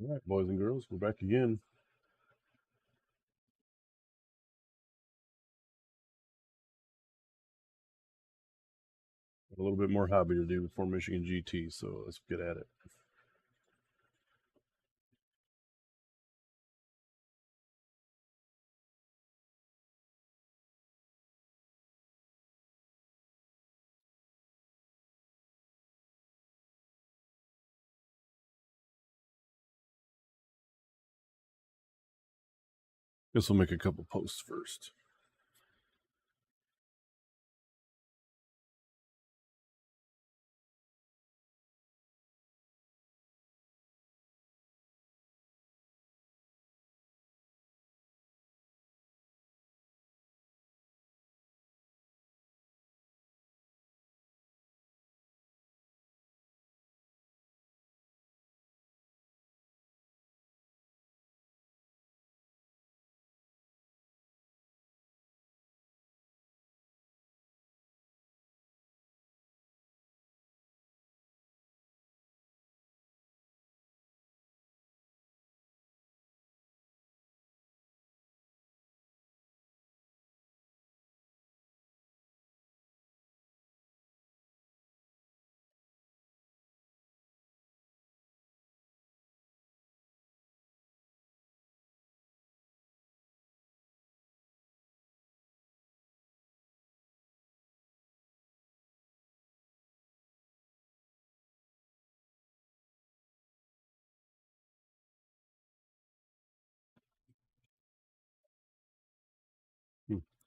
All right, boys and girls, we're back again. A little bit more hobby to do before Michigan GT, so let's get at it. Guess we'll make a couple posts first.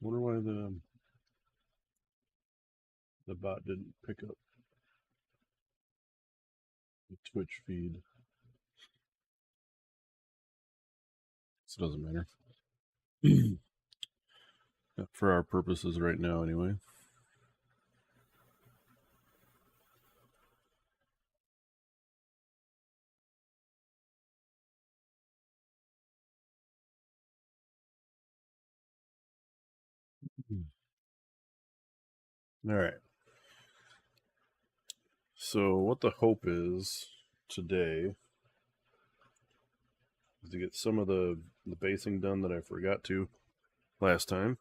Wonder why the bot didn't pick up the Twitch feed. So it doesn't matter. For our purposes right now, anyway. All right. So what the hope is today is to get some of the basing done that I forgot to last time.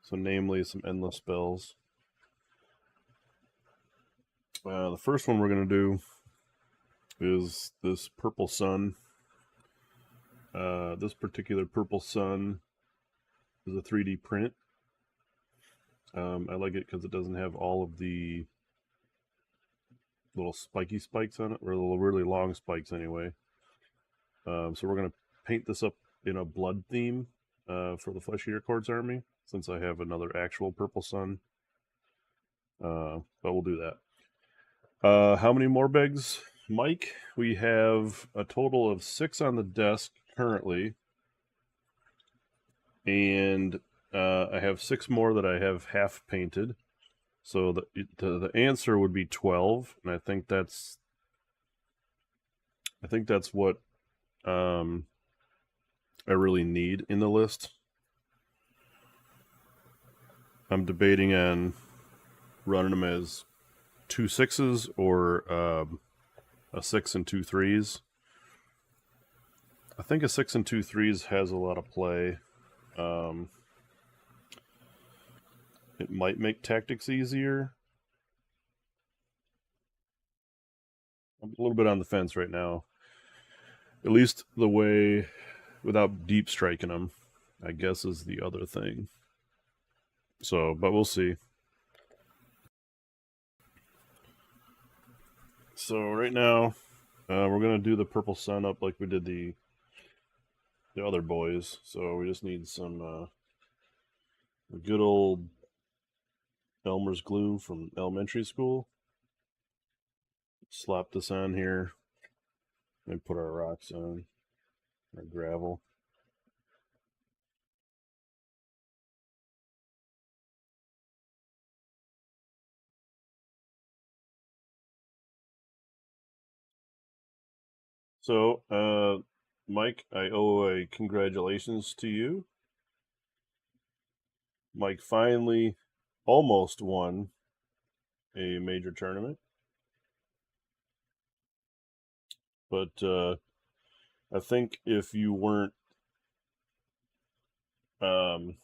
So namely some endless spells. The first one we're going to do is this purple sun. This particular purple sun is a 3D print. I like it because it doesn't have all of the little spiky spikes on it, or little really long spikes anyway. So we're going to paint this up in a blood theme for the Flesh Eater Chords army, since I have another actual purple sun. But we'll do that. How many more bags, Mike? We have a total of 6 on the desk currently, and I have 6 more that I have half painted. So the answer would be 12, and I think that's what I really need in the list. I'm debating on running them as 2 6s or a 6 and 2 3s. I think a 6 and 2 3s has a lot of play. It might make tactics easier. I'm a little bit on the fence right now. At least the way without deep striking them, I guess, is the other thing. So, but we'll see. So right now, we're gonna do the purple sun up like we did the other boys. So we just need some good old Elmer's glue from elementary school. Slap this on here and put our rocks on, our gravel. So, Mike, I owe a congratulations to you. Mike finally almost won a major tournament. But I think if you weren't um,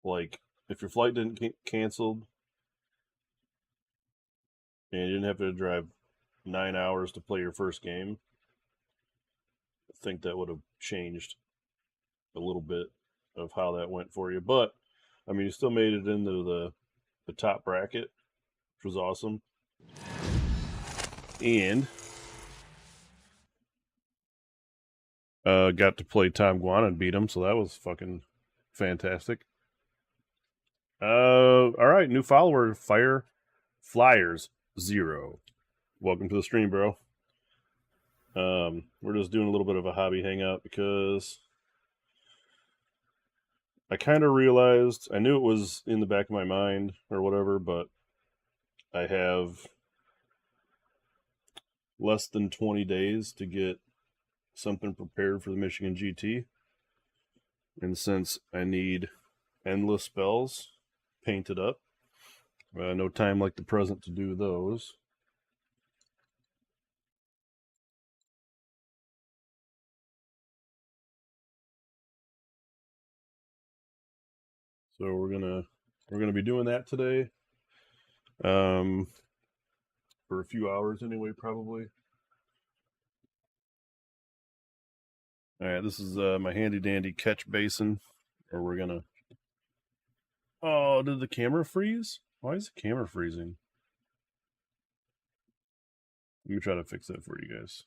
like if your flight didn't get canceled and you didn't have to drive 9 hours to play your first game, I think that would have changed a little bit of how that went for you. But I mean, you still made it into the top bracket, which was awesome. And got to play Tom Guan and beat him, so that was fucking fantastic. All right, new follower, Fire Flyers 0. Welcome to the stream, bro. We're just doing a little bit of a hobby hangout because I kind of realized, I knew it was in the back of my mind or whatever, but I have less than 20 days to get something prepared for the Michigan GT. And since I need endless spells painted up, no time like the present to do those. So we're gonna be doing that today. For a few hours anyway, probably. All right, this is my handy dandy catch basin, where we're gonna. Oh, did the camera freeze? Why is the camera freezing? Let me try to fix that for you guys.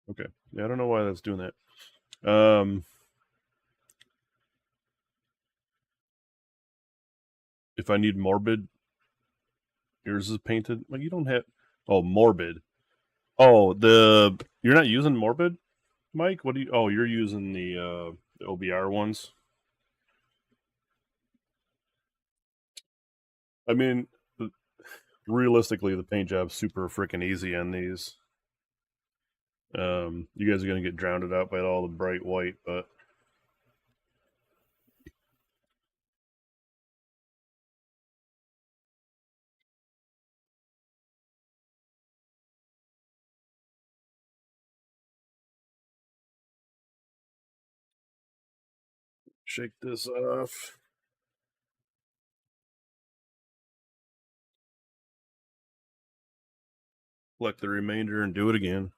Okay. Yeah, I don't know why that's doing that. If I need morbid, yours is painted. Like you don't have. Oh, morbid. Oh, you're not using morbid, Mike. What do you? Oh, you're using the OBR ones. I mean, realistically, the paint job's super freaking easy on these. You guys are gonna get drowned out by all the bright white, but shake this off. Collect the remainder and do it again.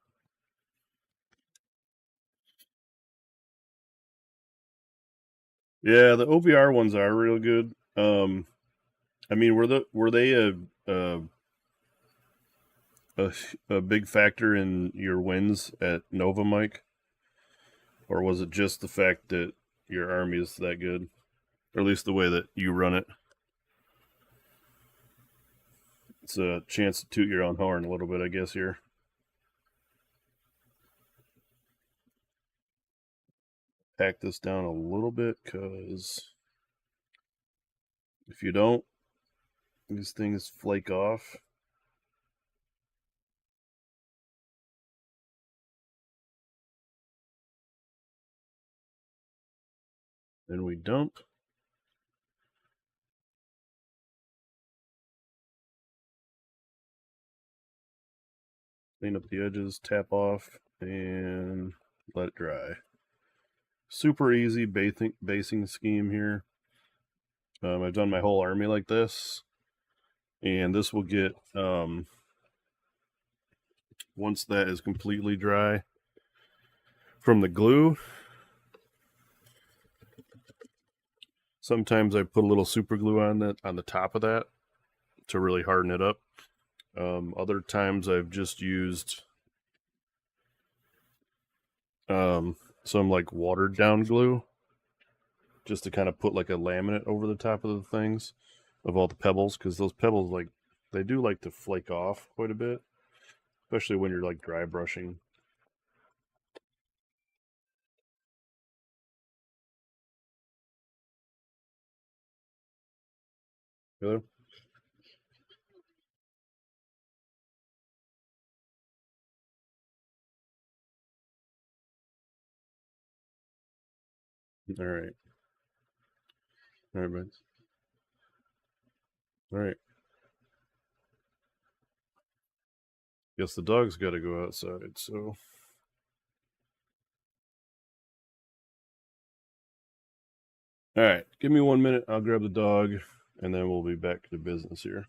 Yeah, the OVR ones are real good. I mean, were they a a, a big factor in your wins at Nova, Mike, or was it just the fact that your army is that good, or at least the way that you run it? It's a chance to toot your own horn a little bit, I guess. Here, pack this down a little bit, because if you don't, these things flake off. Then we dump. Clean up the edges, tap off, and let it dry. Super easy basing scheme here. I've done my whole army like this, and this will get once that is completely dry from the glue. Sometimes I put a little super glue on the top of that to really harden it up. Other times I've just used some like watered down glue just to kind of put like a laminate over the top of the things of all the pebbles, because those pebbles, like, they do like to flake off quite a bit, especially when you're like dry brushing. Hello? All right. All right, man. All right. Guess the dog's got to go outside, so. All right. Give me 1 minute. I'll grab the dog, and then we'll be back to business here.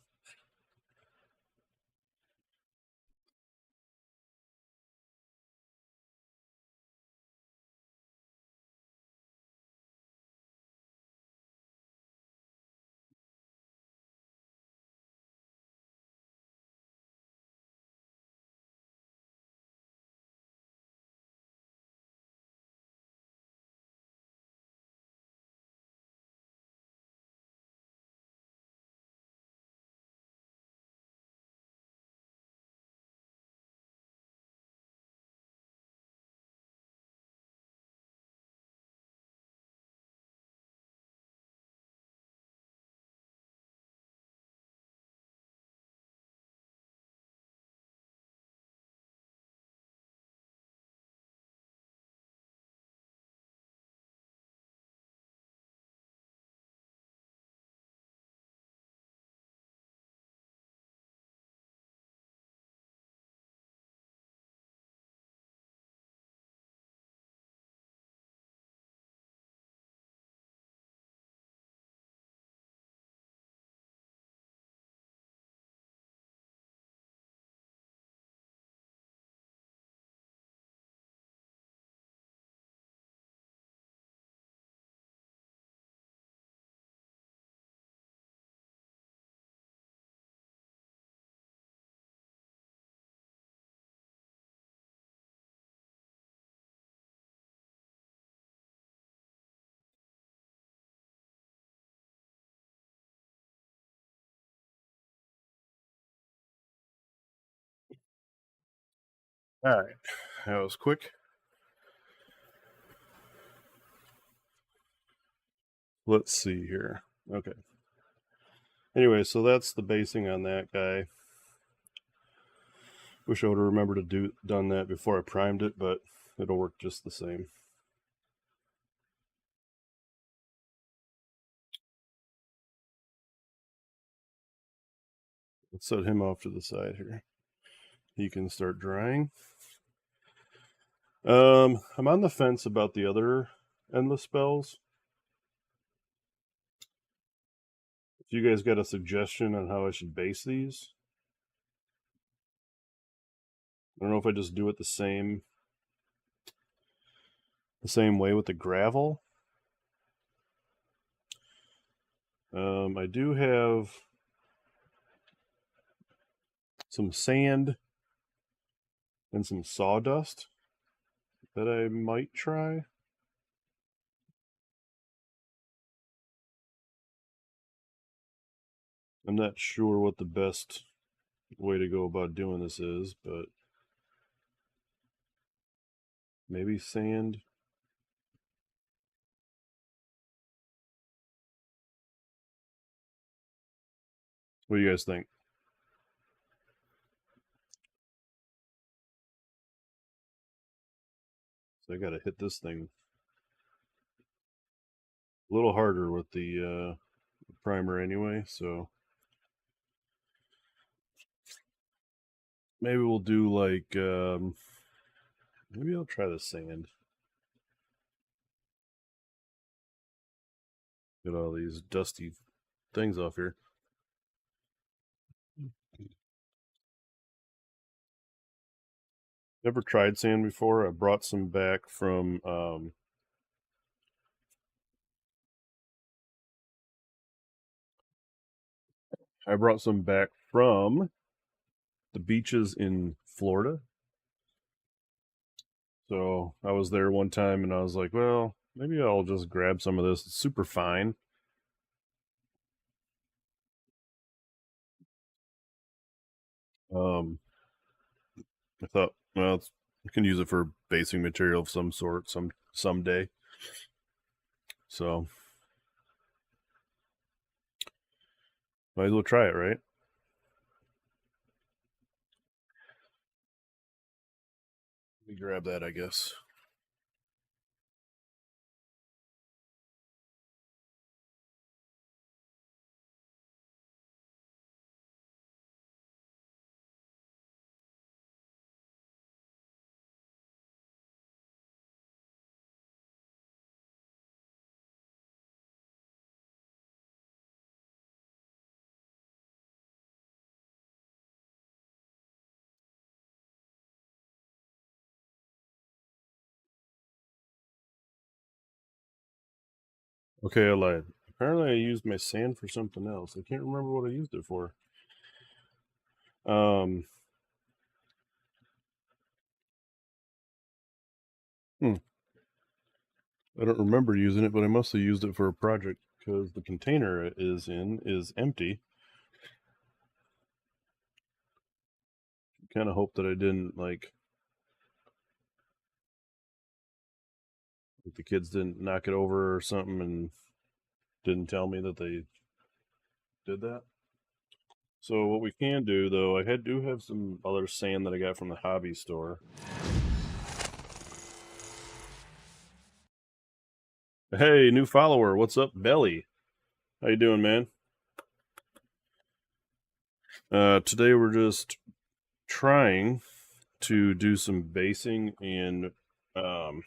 All right. That was quick. Let's see here. Okay. Anyway, so that's the basing on that guy. Wish I would have remembered to done that before I primed it, but it'll work just the same. Let's set him off to the side here. He can start drying. I'm on the fence about the other endless spells. If you guys got a suggestion on how I should base these, I don't know if I just do it the same way with the gravel. I do have some sand and some sawdust that I might try. I'm not sure what the best way to go about doing this is, but maybe sand. What do you guys think? So I got to hit this thing a little harder with the primer anyway, so maybe we'll do like maybe I'll try the sand. Get all these dusty things off here. Never tried sand before. I brought some back from the beaches in Florida. So I was there one time and I was like, well, maybe I'll just grab some of this. It's super fine. Um, I thought, well, I can use it for basing material of some sort someday. So might as well try it, right? Let me grab that, I guess. Okay, I lied. Apparently, I used my sand for something else. I can't remember what I used it for. Um, hmm, I don't remember using it, but I must have used it for a project because the container it is in is empty. Kind of hope that I didn't like the kids didn't knock it over or something and didn't tell me that they did that. So what we can do though, do have some other sand that I got from the hobby store. Hey, new follower, what's up, Belly? How you doing, man? Today we're just trying to do some basing and um,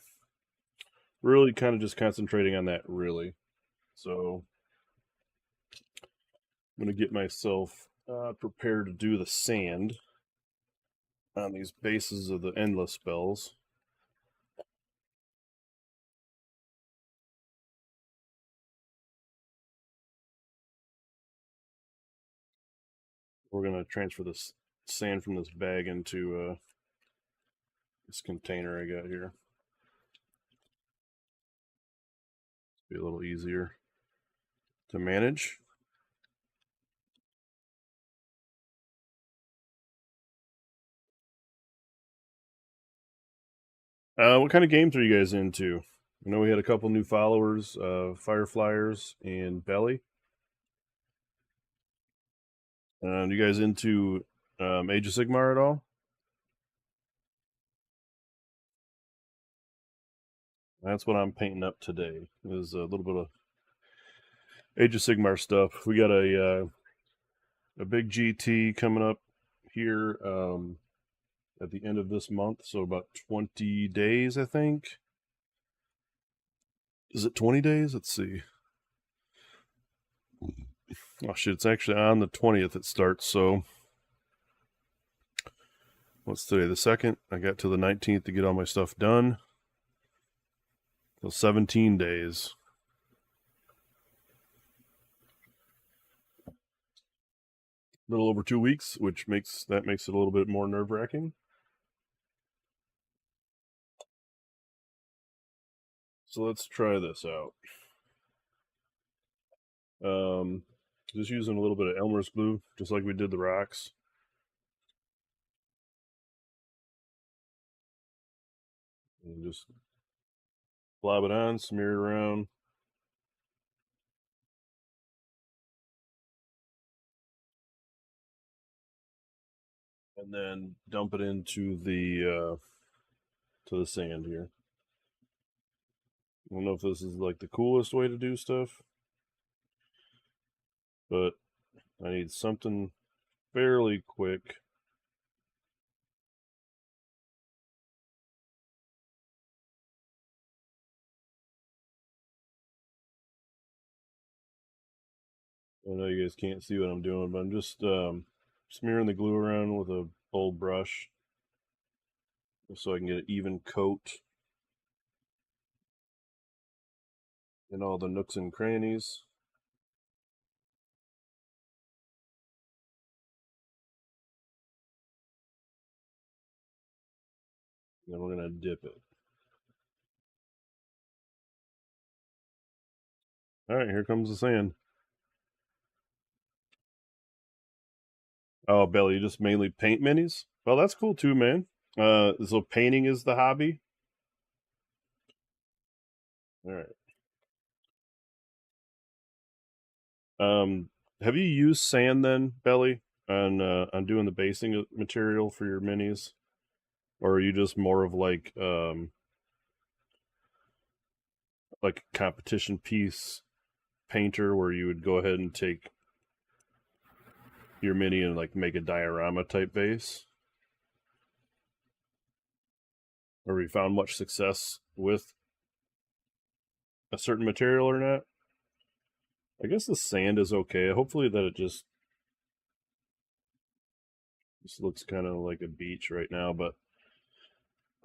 really kind of just concentrating on that. Really, so I'm gonna get myself prepared to do the sand on these bases of the endless spells. We're gonna transfer this sand from this bag into this container I got here. Be a little easier to manage. What kind of games are you guys into? I know we had a couple new followers, Fireflyers and Belly. You guys into Age of Sigmar at all? That's what I'm painting up today. Is a little bit of Age of Sigmar stuff. We got a big GT coming up here at the end of this month, so about 20 days, I think. Is it 20 days? Let's see. Oh shit! It's actually on the 20th. It starts. So what's today? The 2nd. I got to the 19th to get all my stuff done. So 17 days. A little over 2 weeks, which makes it a little bit more nerve wracking. So let's try this out. Um, just using a little bit of Elmer's glue, just like we did the rocks. And just blob it on, smear it around. And then dump it into the sand here. I don't know if this is like the coolest way to do stuff, but I need something fairly quick. I know you guys can't see what I'm doing, but I'm just smearing the glue around with a bold brush so I can get an even coat in all the nooks and crannies. And then we're going to dip it. All right, here comes the sand. Oh, Belly, you just mainly paint minis? Well, that's cool too, man. So painting is the hobby? All right. Have you used sand then, Belly, on doing the basing material for your minis, or are you just more of like a competition piece painter where you would go ahead and take your mini and like make a diorama type base? Or have you found much success with a certain material or not? I guess the sand is okay. Hopefully that it just looks kind of like a beach right now, but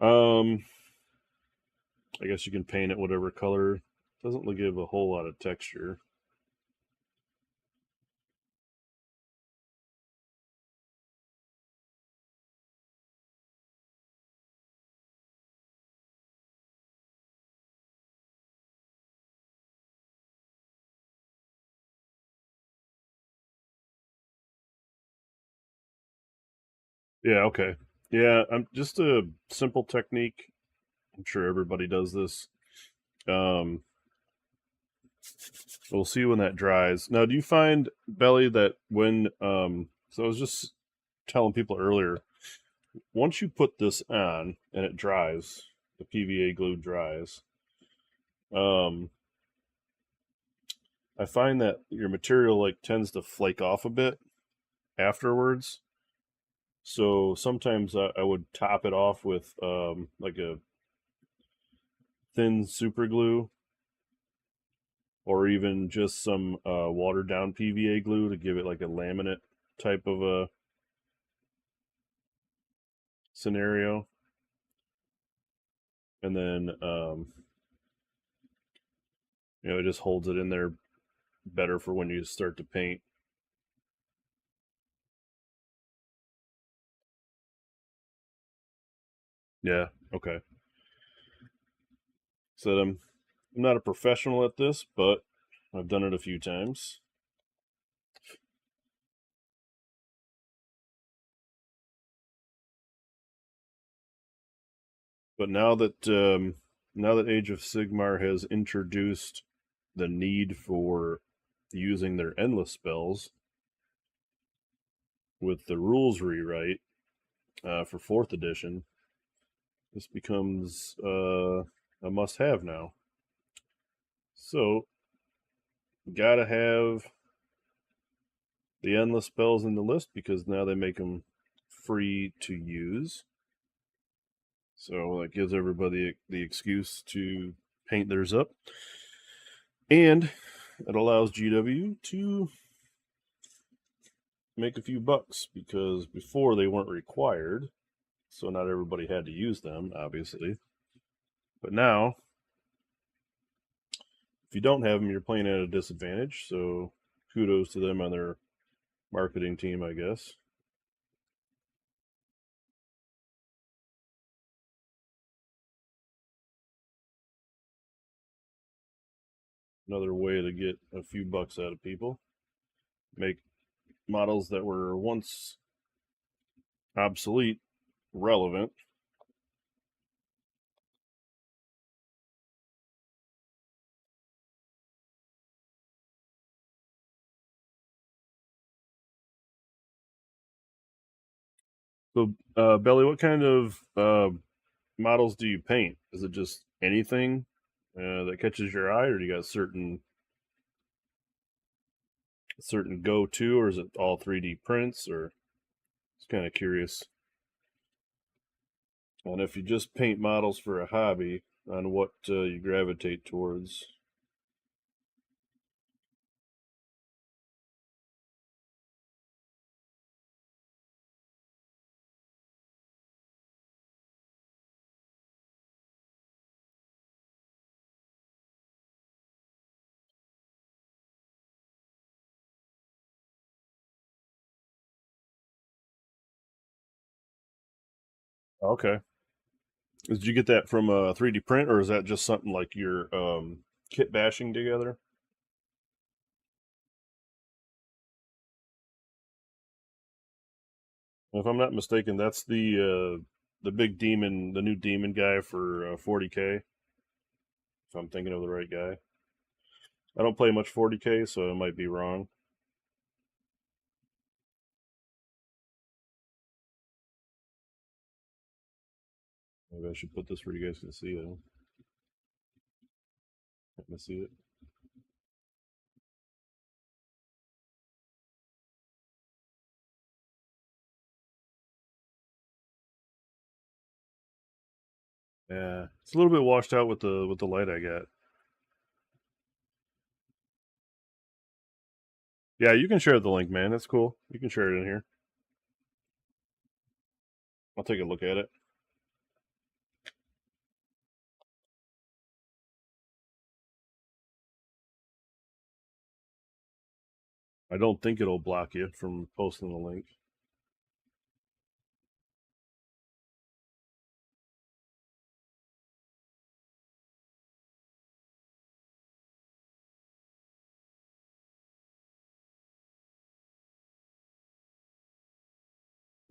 um I guess you can paint it whatever color Doesn't give a whole lot of texture. Yeah, okay. Yeah, I'm just a simple technique. I'm sure everybody does this. Um, we'll see when that dries. Now, do you find, Belly, that when so I was just telling people earlier, once you put this on and it dries, the PVA glue dries, um, I find that your material like tends to flake off a bit afterwards. So sometimes I would top it off with like a thin super glue or even just some watered down PVA glue to give it like a laminate type of a scenario. And then, it just holds it in there better for when you start to paint. Yeah, okay. So I'm not a professional at this, but I've done it a few times. But now that Age of Sigmar has introduced the need for using their endless spells with the rules rewrite for fourth edition, this becomes a must-have now. So, gotta have the endless spells in the list because now they make them free to use. So that gives everybody the excuse to paint theirs up. And it allows GW to make a few bucks because before they weren't required. So not everybody had to use them, obviously. But now, if you don't have them, you're playing at a disadvantage. So kudos to them on their marketing team, I guess. Another way to get a few bucks out of people. Make models that were once obsolete relevant. So, Belly, what kind of models do you paint? Is it just anything that catches your eye, or do you got certain go to, or is it all 3D prints? Or it's kind of curious. And if you just paint models for a hobby, on what you gravitate towards. Okay. Did you get that from a 3D print, or is that just something like your kit bashing together? If I'm not mistaken, that's the big demon, the new demon guy for 40K. If I'm thinking of the right guy, I don't play much 40K, so I might be wrong. Maybe I should put this where you guys can see it. Let me see it. Yeah, it's a little bit washed out with the light I got. Yeah, you can share the link, man. That's cool. You can share it in here. I'll take a look at it. I don't think it'll block you from posting the link.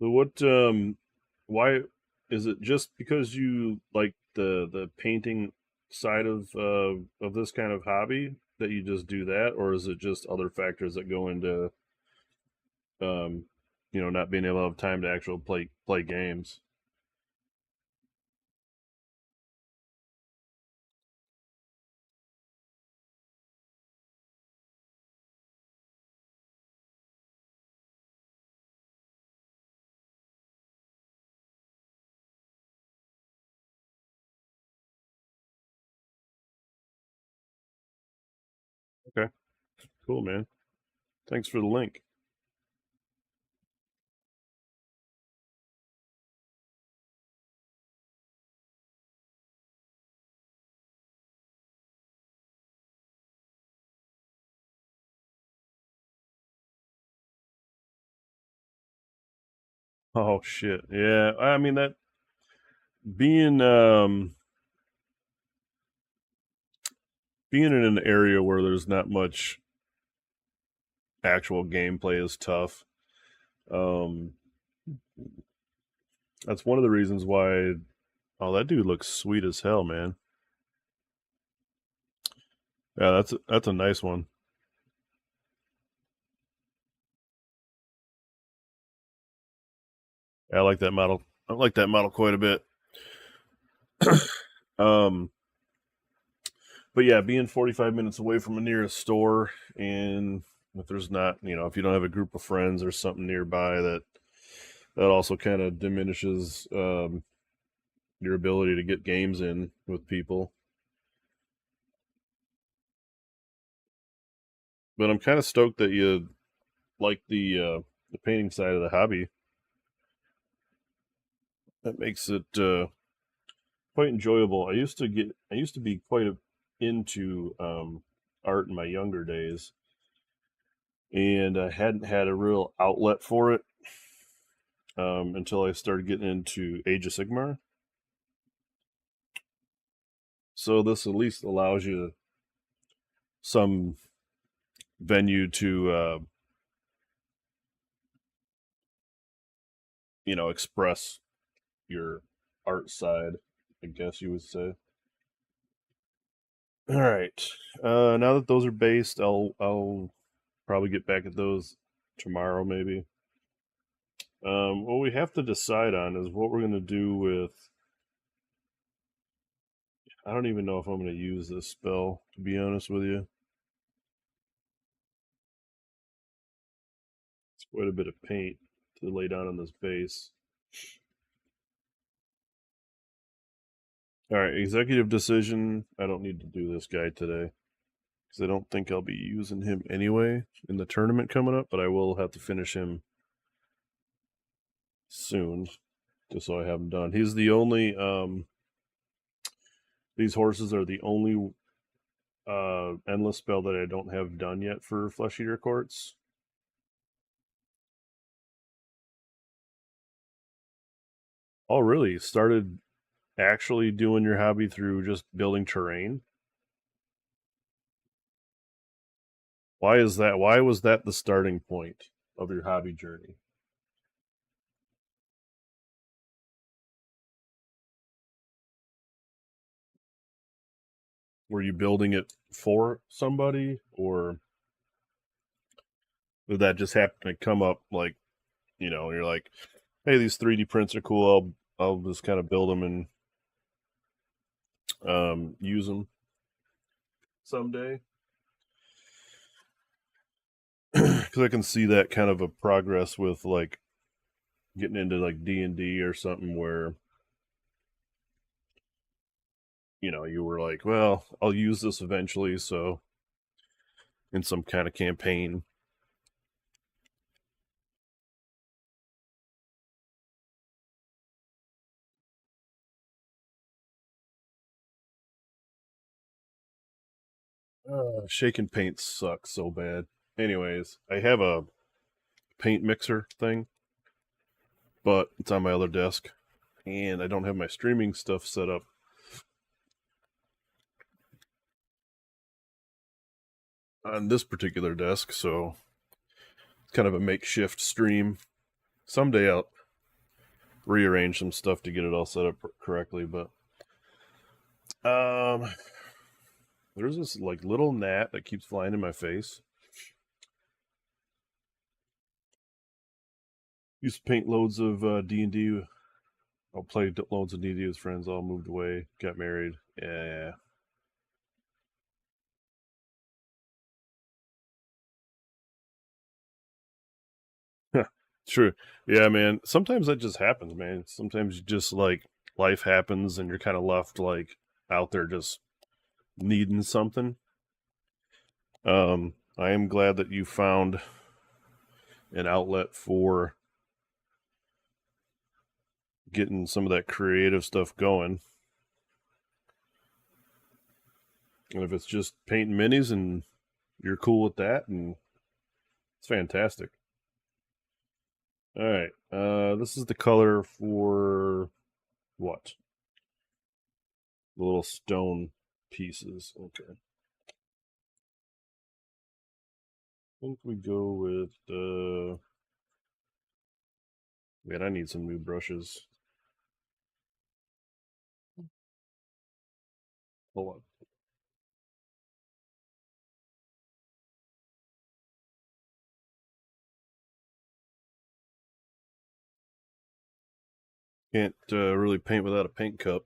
So what? Why is it just because you like the painting side of this kind of hobby that you just do that, or is it just other factors that go into um, not being able to have time to actually play games? Okay, cool, man. Thanks for the link. Oh shit, yeah. I mean that being being in an area where there's not much actual gameplay is tough. Um, that's one of the reasons why. Oh, that dude looks sweet as hell, man. Yeah, that's a nice one. Yeah, I like that model. I like that model quite a bit. um, but yeah, being 45 minutes away from a nearest store, and if there's not, if you don't have a group of friends or something nearby, that also kind of diminishes your ability to get games in with people. But I'm kind of stoked that you like the painting side of the hobby. That makes it quite enjoyable. I used to be quite into art in my younger days, and I hadn't had a real outlet for it until I started getting into Age of Sigmar. So this at least allows you some venue to express your art side, I guess you would say. All right. Now that those are based, I'll probably get back at those tomorrow, maybe. What we have to decide on is what we're going to do with. I don't even know if I'm going to use this spell, to be honest with you. It's quite a bit of paint to lay down on this base. All right, executive decision. I don't need to do this guy today because I don't think I'll be using him anyway in the tournament coming up, but I will have to finish him soon just so I have him done. He's the only. These horses are the only endless spell that I don't have done yet for Flesh Eater Courts. Oh, really? Started actually doing your hobby through just building terrain? Why is that? Why was that the starting point of your hobby journey? Were you building it for somebody, or did that just happen to come up? Like, you're like, hey, these 3D prints are cool. I'll just kind of build them and use them someday. Because I can see that kind of a progress with like getting into like D&D or something where you were like, well, I'll use this eventually, so in some kind of campaign. Shaking paint sucks so bad. anyways, I have a paint mixer thing, but it's on my other desk, and I don't have my streaming stuff set up on this particular desk, so it's kind of a makeshift stream. Someday I'll rearrange some stuff to get it all set up correctly, but there's this like little gnat that keeps flying in my face. Used to paint loads of D&D. I'll play loads of D&D with friends. All moved away, got married. Yeah. True. Yeah, man. Sometimes that just happens, man. Sometimes you just like life happens and you're kind of left like out there just needing something. I am glad that you found an outlet for getting some of that creative stuff going. And if it's just painting minis and you're cool with that, and it's fantastic. All right. This is the color for what? The little stone pieces. Okay. I think we go with man, I need some new brushes. Hold on. Can't really paint without a paint cup.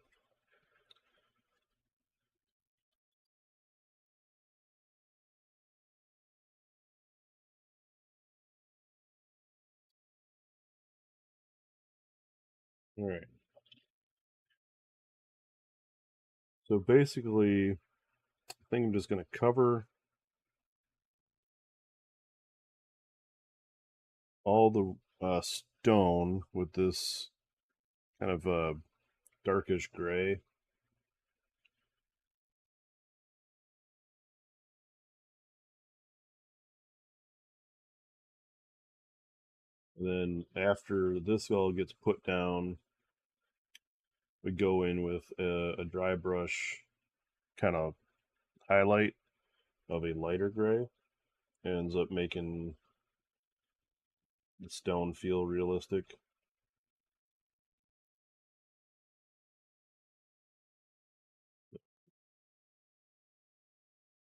All right. So basically, I think I'm just going to cover all the stone with this kind of darkish gray. And then after this all gets put down, we go in with a dry brush kind of highlight of a lighter gray. Ends up making the stone feel realistic.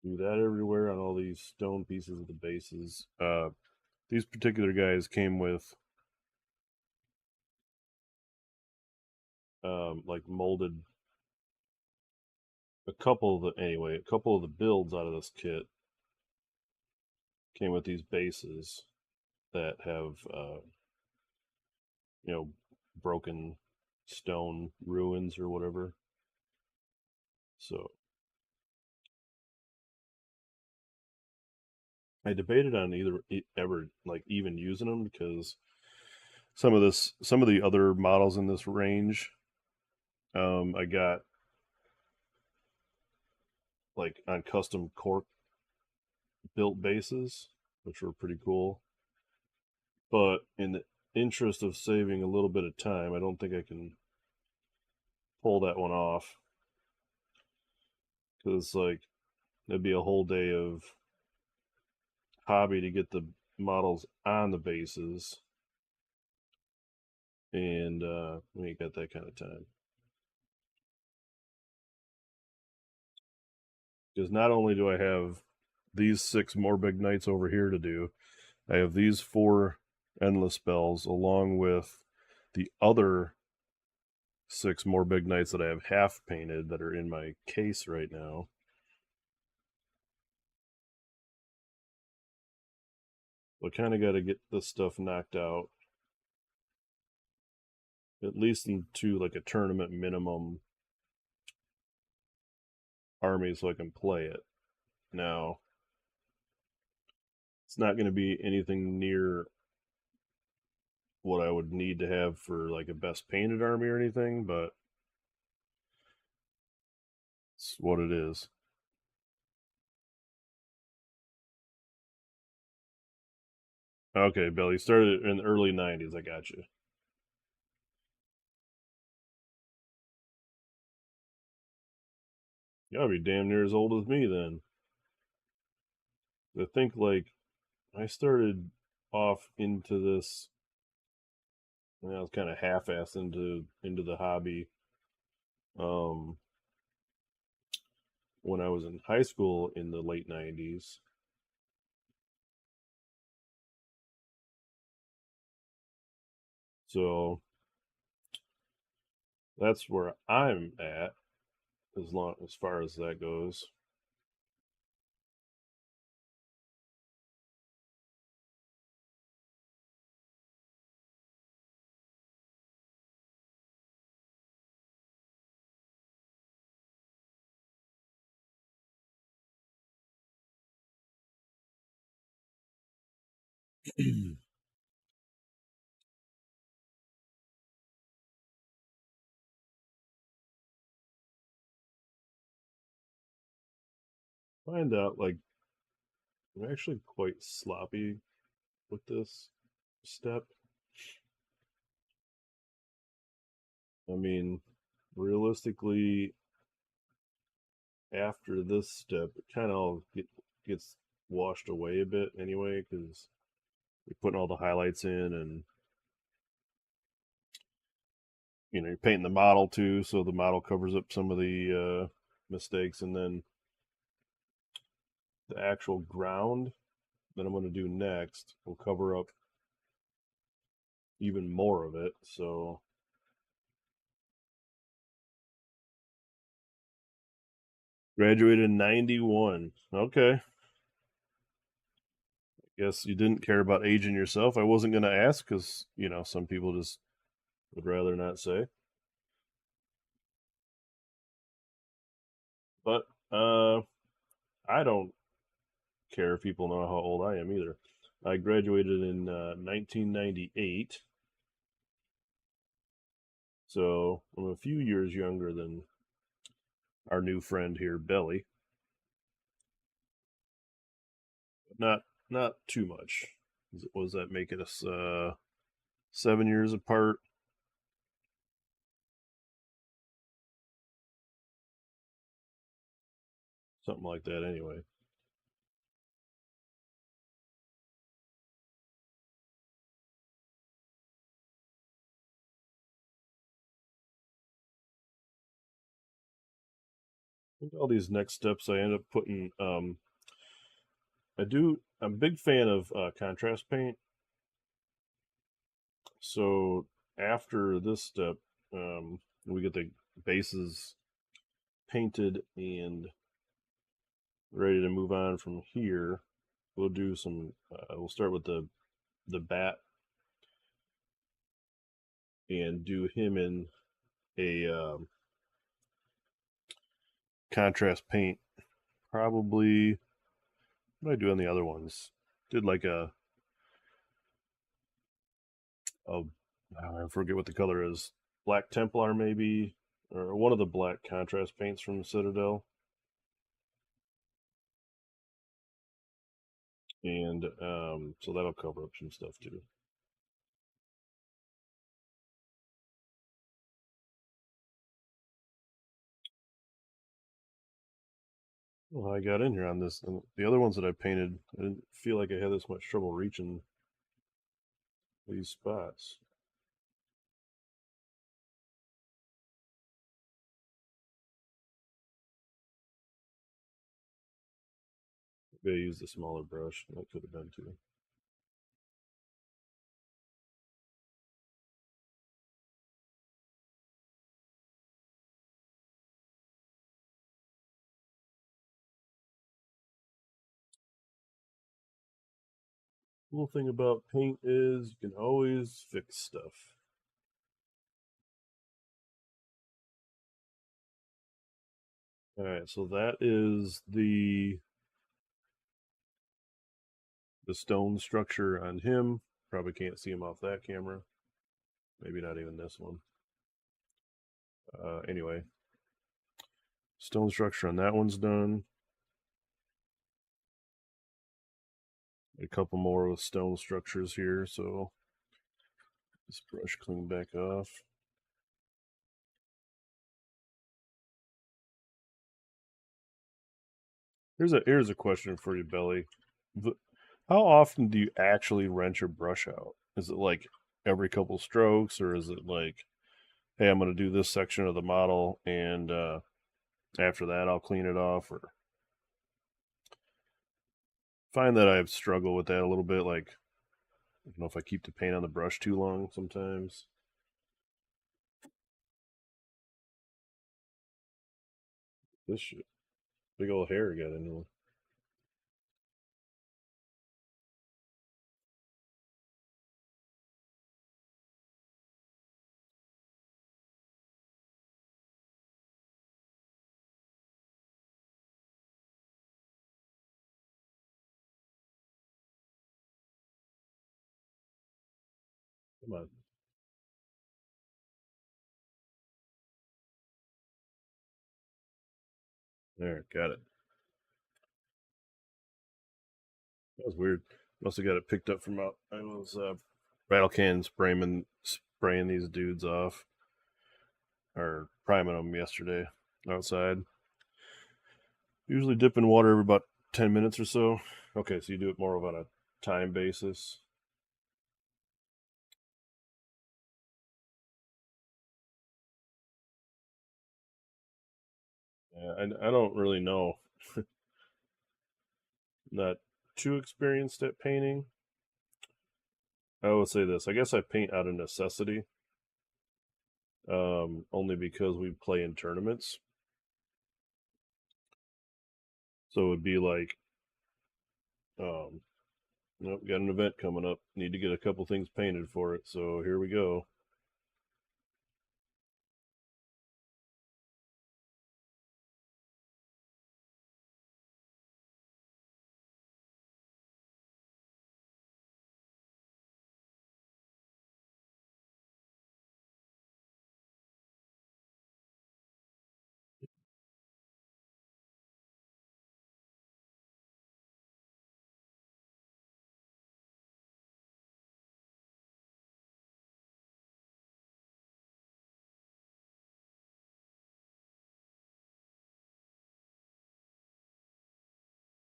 Do that everywhere on all these stone pieces of the bases. These particular guys came with like molded a couple of the builds out of this kit came with these bases that have you know, broken stone ruins or whatever. So I debated on either ever like even using them because some of the other models in this range, I got like on custom cork built bases, which were pretty cool. But in the interest of saving a little bit of time, I don't think I can pull that one off because like it'd be a whole day of hobby to get the models on the bases, and we ain't got that kind of time. Because not only do I have these 6 more big nights over here to do, I have these 4 endless spells along with the other 6 more big nights that I have half painted that are in my case right now. So I kind of got to get this stuff knocked out, at least into like a tournament minimum army so I can play it. Now, it's not going to be anything near what I would need to have for like a best painted army or anything, but it's what it is. Okay, Bill, you started in the early 90s. I got you. You gotta be damn near as old as me then. I think, like, I started off into this, I was kind of half-assed into the hobby um, when I was in high school in the late 90s. So that's where I'm at as far as that goes. Find out, like, I'm actually quite sloppy with this step. I mean, realistically, after this step, it kind of gets washed away a bit anyway, because you're putting all the highlights in, and you're painting the model too, so the model covers up some of the mistakes, and then the actual ground that I'm going to do next will cover up even more of it. So graduated in 91. Okay. Guess you didn't care about aging yourself. I wasn't going to ask because, some people just would rather not say. But I don't care if people know how old I am either. I graduated in 1998. So I'm a few years younger than our new friend here, Belly. Not too much. Was that making us 7 years apart? Something like that anyway. I think all these next steps I end up putting I'm a big fan of contrast paint. So after this step, we get the bases painted and ready to move on from here. We'll do some. We'll start with the bat and do him in a contrast paint. Probably what did I do on the other ones? Did like a I forget what the color is. Black Templar maybe, or one of the black contrast paints from Citadel. And so that'll cover up some stuff too. Well, I got in here on this, and the other ones that I painted, I didn't feel like I had this much trouble reaching these spots. Maybe I used a smaller brush. That could have been too. Cool thing about paint is you can always fix stuff. All right, so that is the stone structure on him. Probably can't see him off that camera. Maybe not even this one. Anyway, stone structure on that one's done. A couple more with stone structures here, so this brush clean back off. Here's a question for you, Belly. How often do you actually rinse your brush out? Is it like every couple strokes, or is it like, hey, I'm going to do this section of the model, and after that I'll clean it off? Or find that I've struggled with that a little bit. Like, I don't know if I keep the paint on the brush too long sometimes. This shit, big old hair got into it. Come on. There, got it. That was weird. Must have got it picked up from out. I was rattle can spraying these dudes off, or priming them yesterday outside. Usually dip in water every about 10 minutes or so. Okay, so you do it more of on a time basis. Yeah, I don't really know. Not too experienced at painting. I would say this. I guess I paint out of necessity, only because we play in tournaments. So it would be like, um, nope, got an event coming up. Need to get a couple things painted for it. So here we go.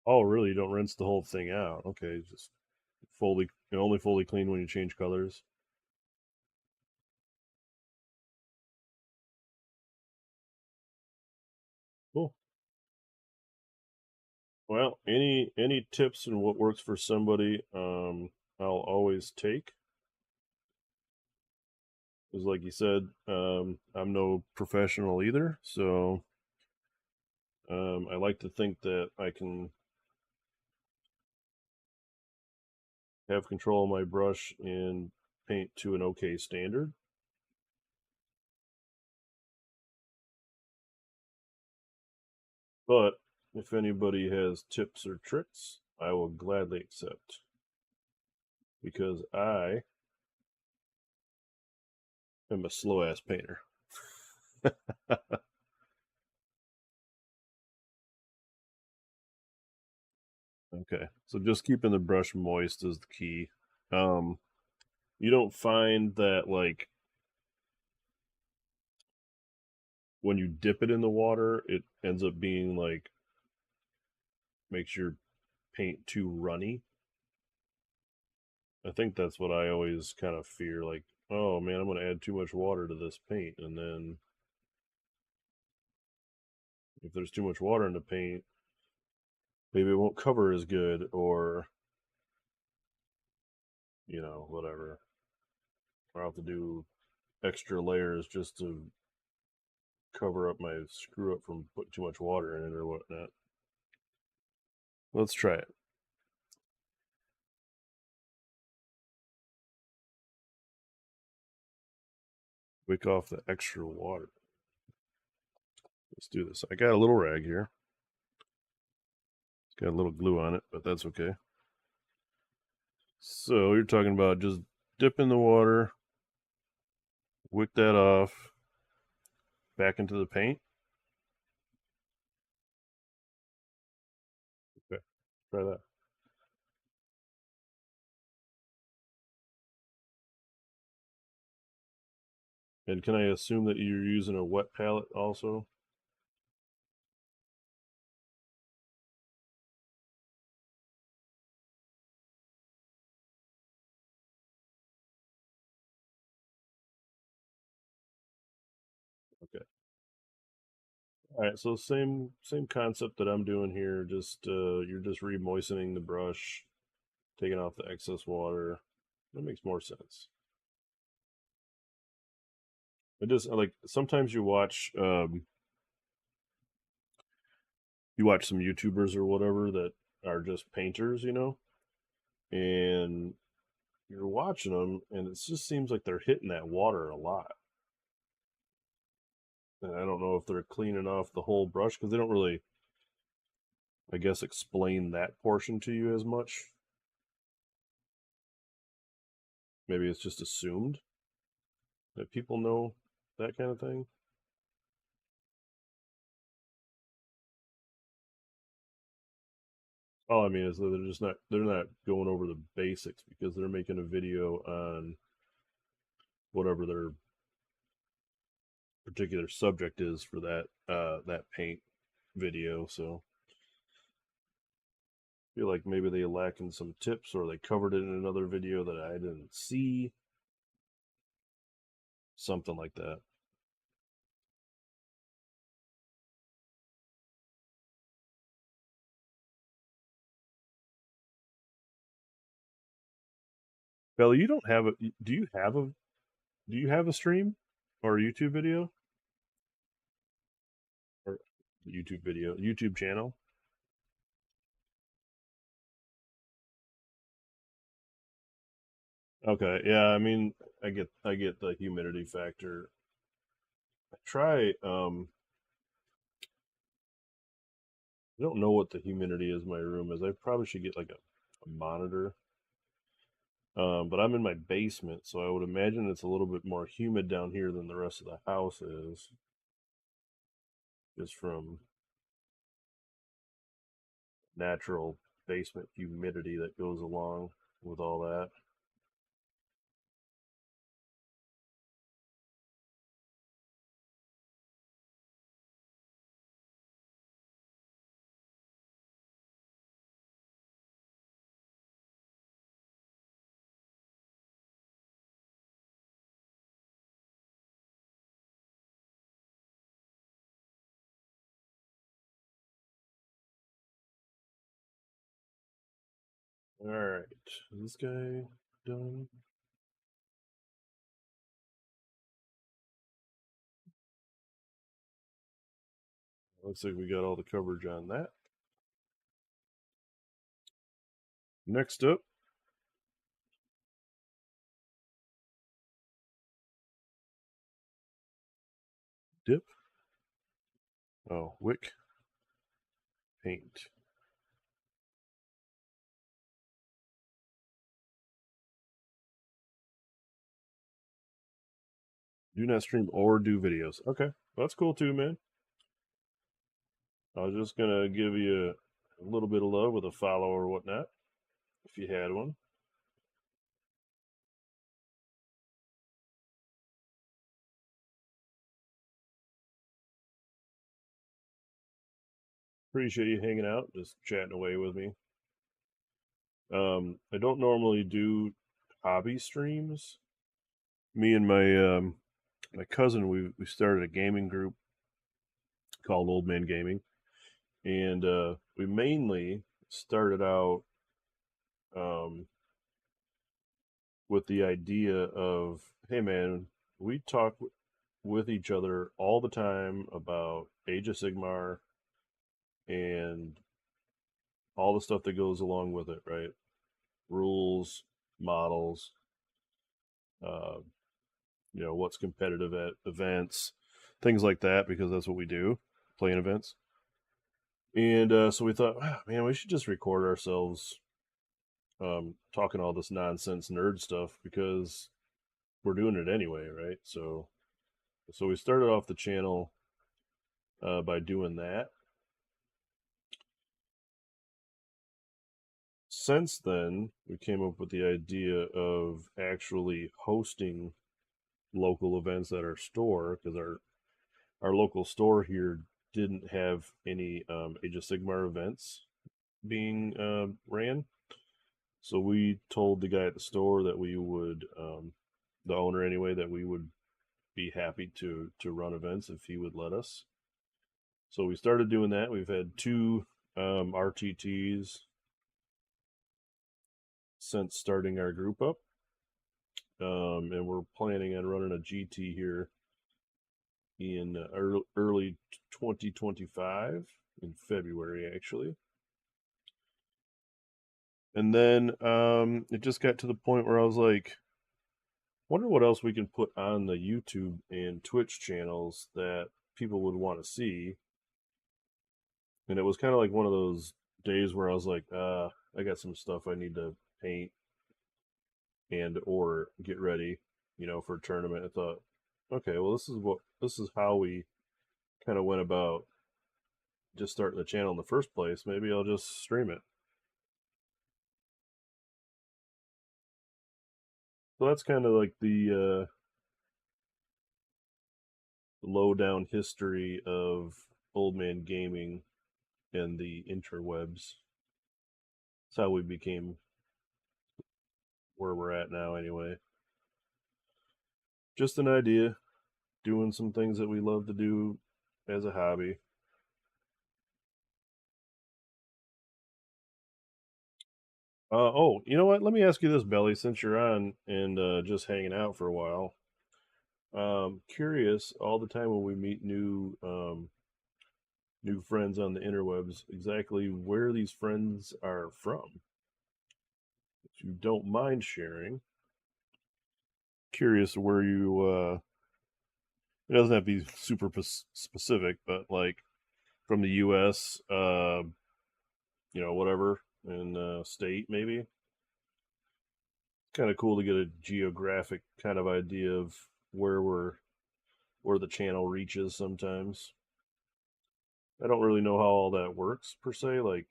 Oh, really? You don't rinse the whole thing out? Okay, just only fully clean when you change colors. Cool. Well, any tips on what works for somebody, I'll always take. Because, like you said, I'm no professional either, so I like to think that I can have control of my brush and paint to an okay standard. But if anybody has tips or tricks, I will gladly accept, because I am a slow ass painter. Okay, so just keeping the brush moist is the key. Um, you don't find that, like, when you dip it in the water, it ends up being like, makes your paint too runny. I think that's what I always kind of fear. Like, oh man, I'm going to add too much water to this paint, and then if there's too much water in the paint, maybe it won't cover as good, or whatever. I'll have to do extra layers just to cover up my screw up from putting too much water in it or whatnot. Let's try it. Wick off the extra water. Let's do this. I got a little rag here. It's got a little glue on it, but that's okay. So you're talking about just dip in the water, wick that off, back into the paint. Okay, try that. And can I assume that you're using a wet palette also? Okay. All right, so same concept that I'm doing here. Just you're just re-moistening the brush, taking off the excess water. That makes more sense. It just like sometimes you watch some YouTubers or whatever that are just painters, and you're watching them, and it just seems like they're hitting that water a lot. And I don't know if they're cleaning off the whole brush because they don't really, I guess, explain that portion to you as much. Maybe it's just assumed that people know that kind of thing. All I mean is that they're not going over the basics because they're making a video on whatever their particular subject is for that paint video. So I feel like maybe they lacking some tips or they covered it in another video that I didn't see. Something like that. Belly, you don't have a do you have a stream or a YouTube video or YouTube channel? Okay, yeah, I mean, I get the humidity factor. I don't know what the humidity is in my room is. I probably should get like a monitor. But I'm in my basement, so I would imagine it's a little bit more humid down here than the rest of the house is, just from natural basement humidity that goes along with all that. All right, is this guy done? Looks like we got all the coverage on that. Next up, dip. Oh, wick paint. Do not stream or do videos. Okay, that's cool too, man. I was just gonna give you a little bit of love with a follow or whatnot, if you had one. Appreciate you hanging out, just chatting away with me. I don't normally do hobby streams. Me and my cousin, we started a gaming group called Old Man Gaming, and we mainly started out um, with the idea of, hey man, we talk with each other all the time about Age of Sigmar and all the stuff that goes along with it, right? Rules, models, uh, what's competitive at events, things like that, because that's what we do, playing events. And so we thought, wow, man, we should just record ourselves talking all this nonsense nerd stuff because we're doing it anyway, right? So we started off the channel by doing that. Since then, we came up with the idea of actually hosting local events at our store, because our local store here didn't have any Age of Sigmar events being ran. So we told the guy at the store that we would, the owner anyway, that we would be happy to run events if he would let us. So we started doing that. We've had two RTTs since starting our group up, and we're planning on running a GT here in early 2025 in February, actually. And then it just got to the point where I was like, wonder what else we can put on the YouTube and Twitch channels that people would want to see. And it was kind of like one of those days where I was like, I got some stuff I need to paint and or get ready, for a tournament. I thought, okay, well, this is how we kind of went about just starting the channel in the first place. Maybe I'll just stream it. So that's kind of like the low down history of Old Man Gaming and the interwebs. It's how we became where we're at now, anyway. Just an idea, doing some things that we love to do as a hobby. Oh, you know what? Let me ask you this, Belly, since you're on and just hanging out for a while. Curious, all the time when we meet new friends on the interwebs, exactly where these friends are from. If you don't mind sharing, curious where you. It doesn't have to be super specific, but like from the U.S., whatever, in state maybe. Kind of cool to get a geographic kind of idea of where where the channel reaches sometimes. I don't really know how all that works per se. Like,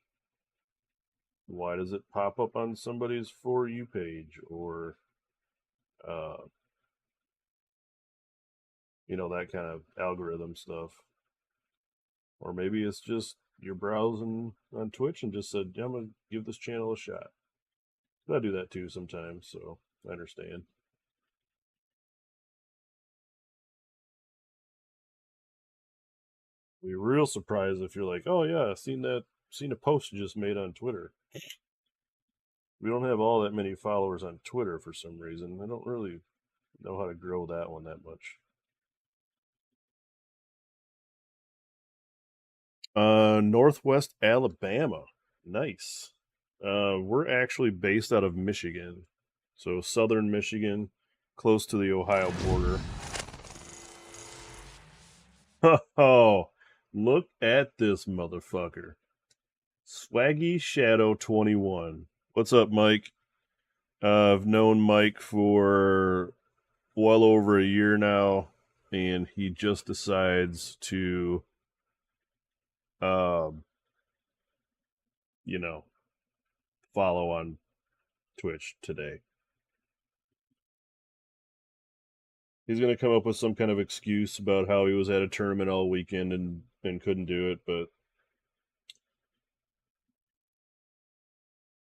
why does it pop up on somebody's For You page or, uh, that kind of algorithm stuff? Or maybe it's just you're browsing on Twitch and just said, yeah, I'm going to give this channel a shot. I do that too sometimes, so I understand. Be real surprised if you're like, oh yeah, seen a post you just made on Twitter. We don't have all that many followers on Twitter for some reason. I don't really know how to grow that one that much. Northwest Alabama. Nice. We're actually based out of Michigan. So southern Michigan, close to the Ohio border. Oh, look at this motherfucker. Swaggy Shadow 21. What's up, Mike? I've known Mike for well over a year now, and he just decides to, um, you know, follow on Twitch today. He's going to come up with some kind of excuse about how he was at a tournament all weekend and couldn't do it, but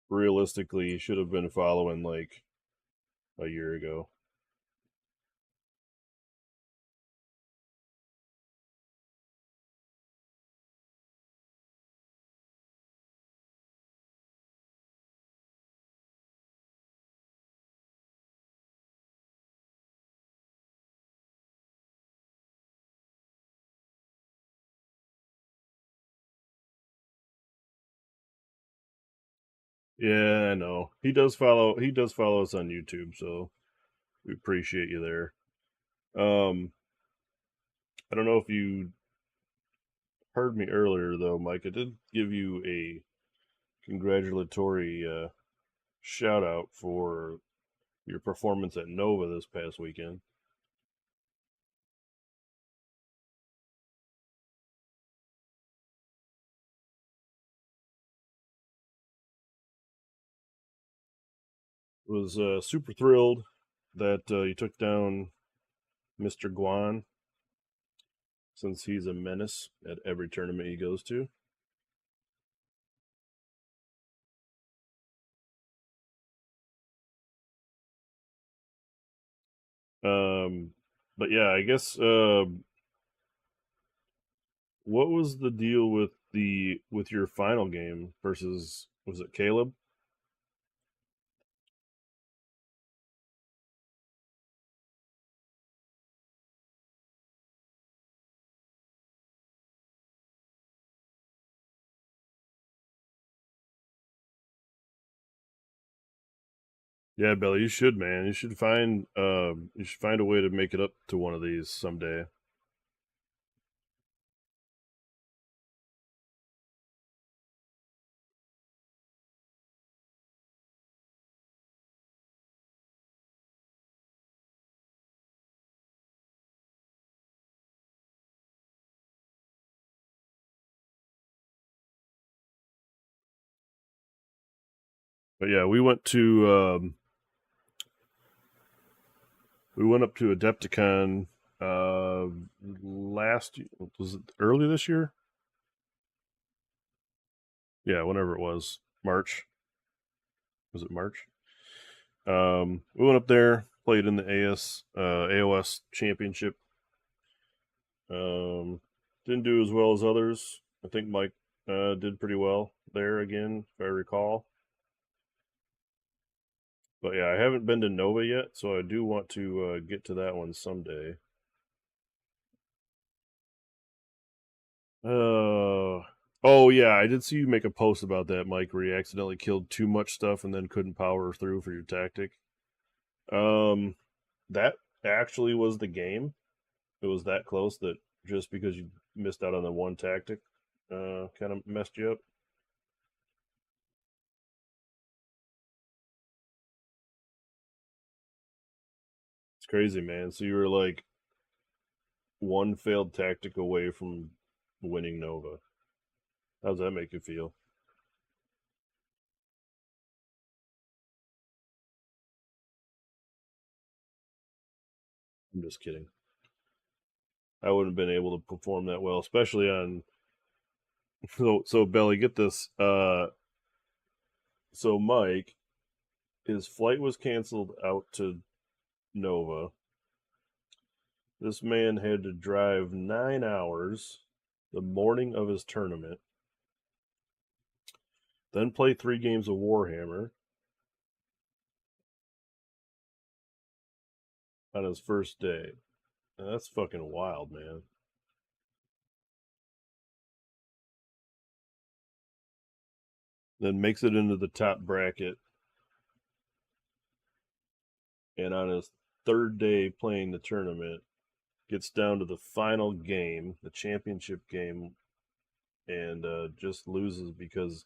realistically, he should have been following like a year ago. Yeah, I know. He does follow. He does follow us on YouTube, so we appreciate you there. I don't know if you heard me earlier though, Mike. I did give you a congratulatory shout out for your performance at Nova this past weekend. Was super thrilled that you took down Mr. Guan, since he's a menace at every tournament he goes to. Um, but yeah, I guess what was the deal with your final game versus, was it Caleb? Yeah, Billy, you should, man. You should find a way to make it up to one of these someday. But yeah, we went up to Adepticon uh last, was it early this year? Yeah, whenever it was. March. Was it March? We went up there, played in the AOS Championship. Um, didn't do as well as others. I think Mike did pretty well there again, if I recall. But yeah, I haven't been to Nova yet, so I do want to get to that one someday. Oh yeah, I did see you make a post about that, Mike, where you accidentally killed too much stuff and then couldn't power through for your tactic. Um, that actually was the game. It was that close that just because you missed out on the one tactic, kind of messed you up. It's crazy, man. So you were like one failed tactic away from winning Nova. How's that make you feel? I'm just kidding. I wouldn't have been able to perform that well, especially on. So Belly, get this. So Mike, his flight was canceled out to Nova. This man had to drive 9 hours the morning of his tournament, then play 3 games of Warhammer on his first day. Now, that's fucking wild, man. Then makes it into the top bracket, and on his third day playing the tournament, gets down to the final game, the championship game, and just loses because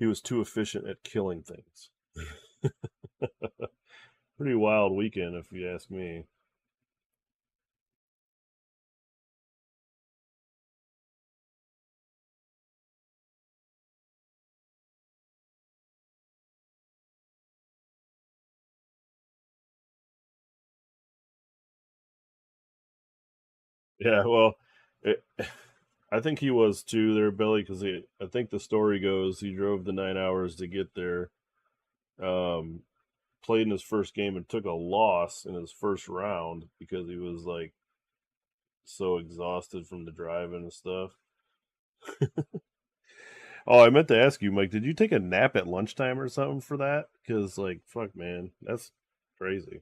he was too efficient at killing things. Pretty wild weekend, if you ask me. Yeah, well, it, I think he was too there, Billy, because I think the story goes he drove the 9 hours to get there, um, played in his first game and took a loss in his first round because he was like so exhausted from the driving and stuff. Oh, I meant to ask you, Mike, did you take a nap at lunchtime or something for that? Because, like, fuck, man, that's crazy.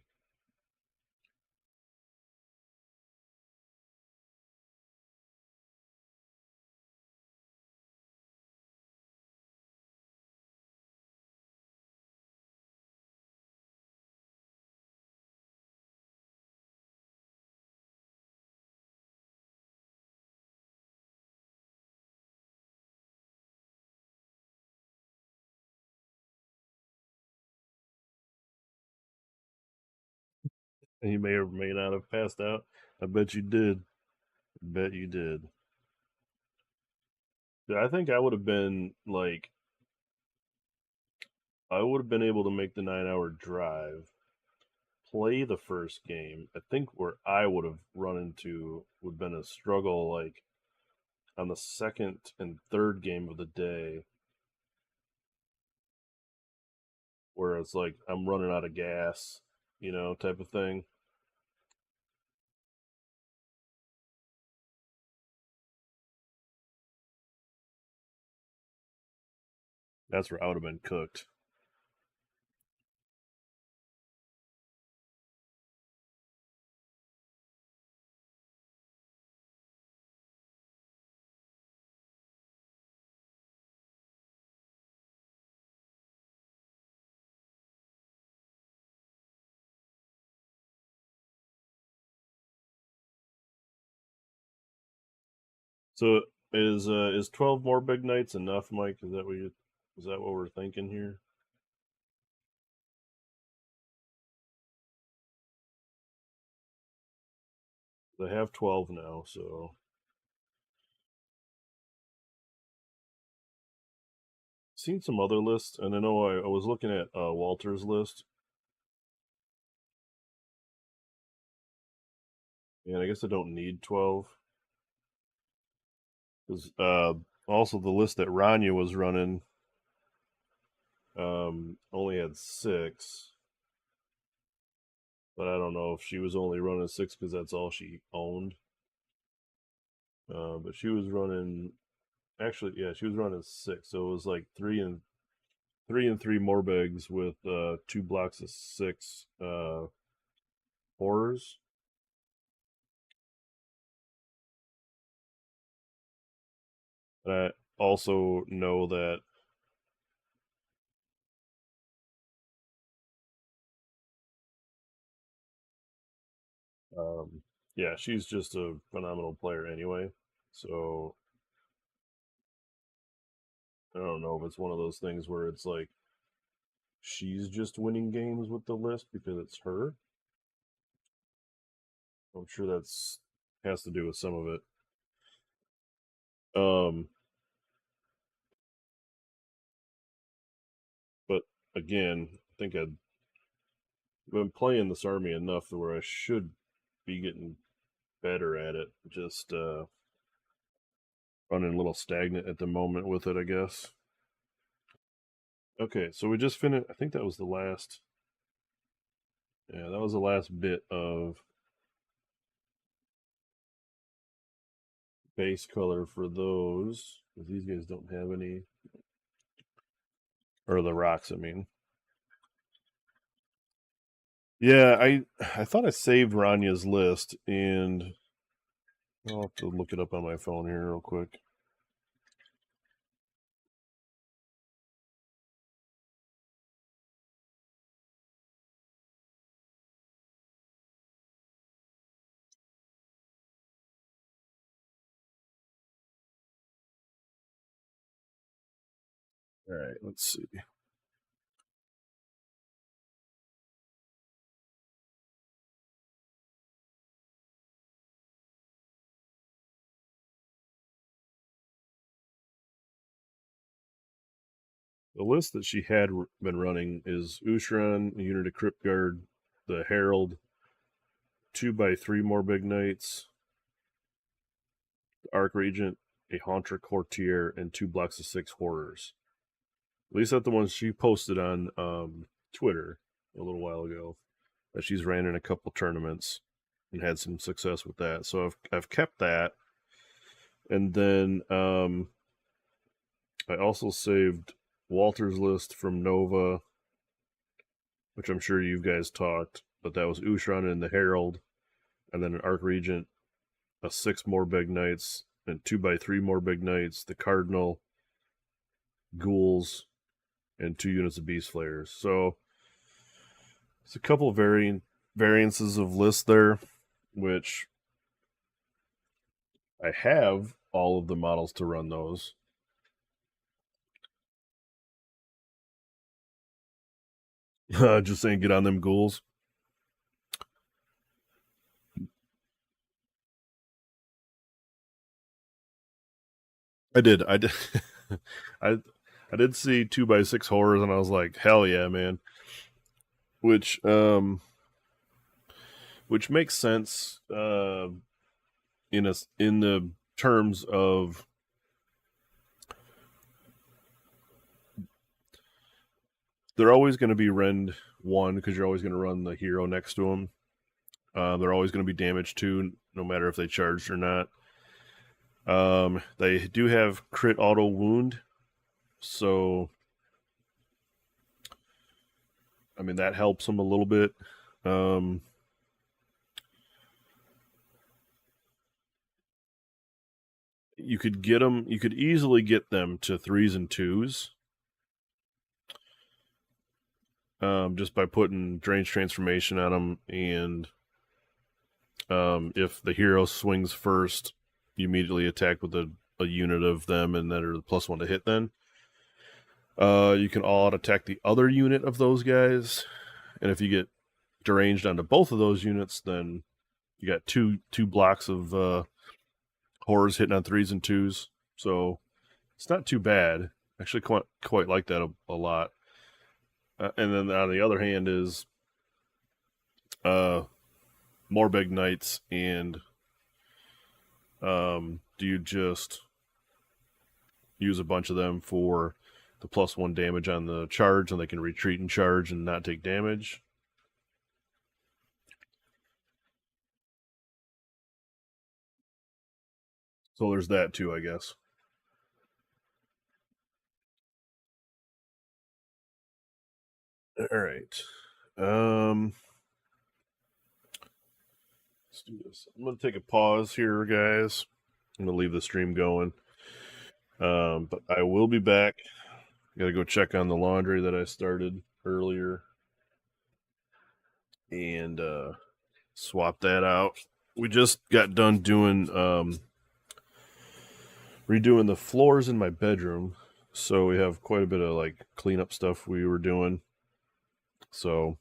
And you may or may not have passed out. I bet you did. I bet you did. Yeah, I think I would have been like, I would have been able to make the 9 hour drive, play the first game, I think where I would have run into would have been a struggle like on the second and third game of the day, where it's like I'm running out of gas, type of thing. That's where I would have been cooked. So is 12 more big nights enough, Mike? Is that what we're thinking here? They have 12 now, so seen some other lists, and I know I was looking at Walter's list, and I guess I don't need 12 because also the list that Rania was running only had 6, but I don't know if she was only running 6 because that's all she owned. But she was running, actually, yeah, she was running 6, so it was like 3 more bags with 2 blocks of 6 horrors. And I also know that um, yeah, she's just a phenomenal player anyway. So I don't know if it's one of those things where it's like she's just winning games with the list because it's her. I'm sure that's has to do with some of it. Um, but again, I think I've been playing this army enough to where I should be getting better at it. Just running a little stagnant at the moment with it, I guess. Okay, so we just finished. I think that was the last. Yeah, that was the last bit of base color for those. Because these guys don't have any. Or the rocks, I mean. Yeah, I thought I saved Ranya's list, and I'll have to look it up on my phone here real quick. All right, let's see. The list that she had been running is Ushran, a unit of Crypt Guard, the Herald, 2x3 more big knights, the Arc Regent, a Haunter Courtier, and 2 blocks of 6 horrors. At least that's the ones she posted on Twitter a little while ago. That she's ran in a couple tournaments and had some success with that. So I've kept that, and then I also saved Walter's list from Nova, which I'm sure you guys talked, but that was Ushran and the Herald, and then an Arc Regent, a 6 more big knights, and 2x3 more big knights, the Cardinal, Ghouls, and 2 units of Beast Flayers. So it's a couple of variances of lists there, which I have all of the models to run those. Just saying, get on them ghouls. I did. I did. I I did see 2x6 horrors, and I was like, hell yeah, man. Which which makes sense in the terms of they're always going to be rend 1 because you're always going to run the hero next to them. They're always going to be damage 2 no matter if they charged or not. They do have crit auto wound, so I mean that helps them a little bit. You could easily get them to 3s and 2s. Just by putting Drain's Transformation on them, and if the hero swings first, you immediately attack with a unit of them, and then are the +1 to hit. Then you can all out attack the other unit of those guys, and if you get deranged onto both of those units, then you got two blocks of horrors hitting on 3s and 2s. So it's not too bad. Actually, quite like that a lot. And then on the other hand is Morbeg Knights, and do you just use a bunch of them for the +1 damage on the charge, and they can retreat and charge and not take damage? So there's that too, I guess. All right. Let's do this. I'm going to take a pause here, guys. I'm going to leave the stream going. But I will be back. Got to go check on the laundry that I started earlier and swap that out. We just got done doing redoing the floors in my bedroom, so we have quite a bit of like cleanup stuff we were doing. So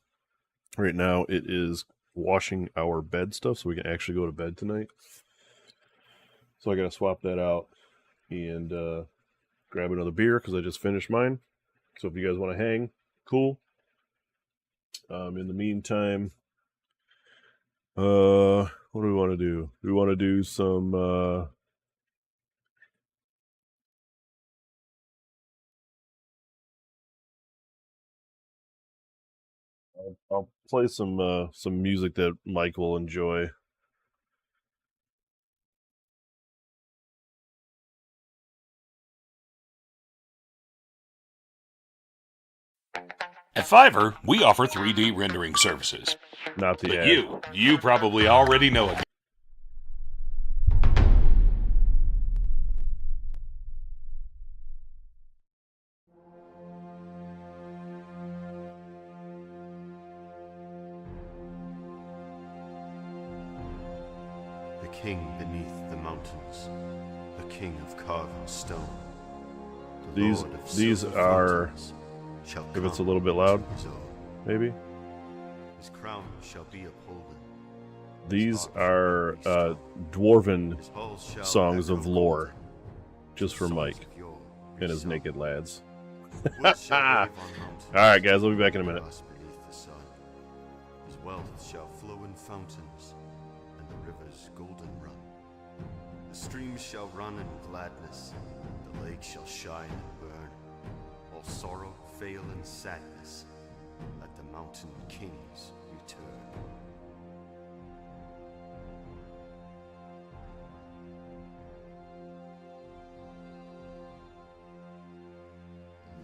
right now it is washing our bed stuff so we can actually go to bed tonight. So I got to swap that out and grab another beer because I just finished mine. So if you guys want to hang, cool. In the meantime, what do we want to do? We want to do some I'll play some music that Mike will enjoy. At Fiverr, we offer 3D rendering services. Not the But ad. you probably already know it. The king beneath the mountains, the king of carven stone. The These Lord of these silver are, fountains shall if it's a come little bit loud, to his own. maybe. His crown shall be upholden. These are dwarven His halls shall songs echo of lore, golden. just for Songs Mike of yore and his resung. naked lads. Woods shall wave on mountains. All right, guys, I'll be back in a minute. Grass beneath the sun. His wealth shall flow in fountains, and the rivers golden run. The streams shall run in gladness, the lake shall shine and burn. All sorrow fail in sadness, let the mountain kings return.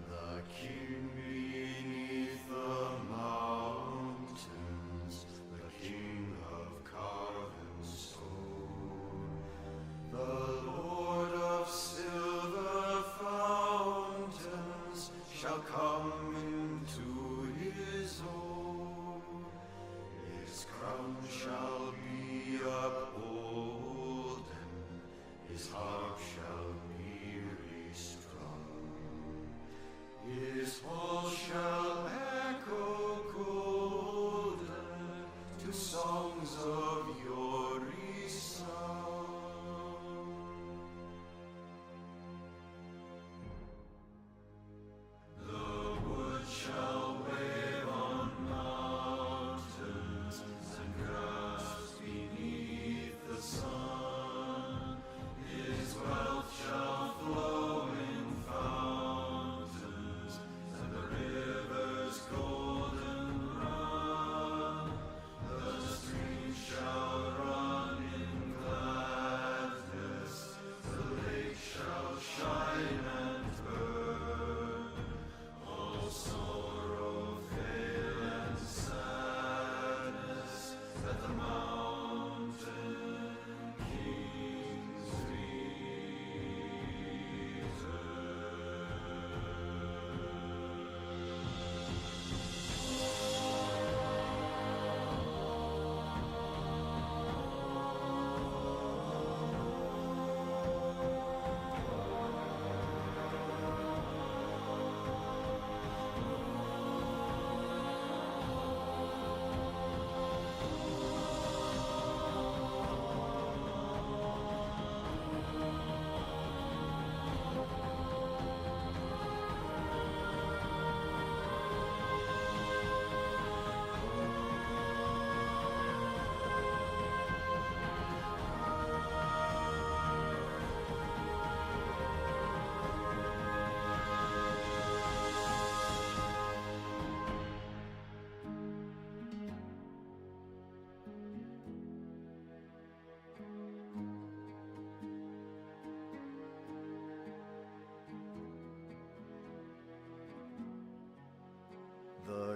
The king beneath the mountains, the king of carven stone, the Lord of silver fountains shall come into his own. His crown shall be upholden, his harp shall be restrung. His hall shall echo golden to songs of yore sung. The wood shall wave on mountains, and grass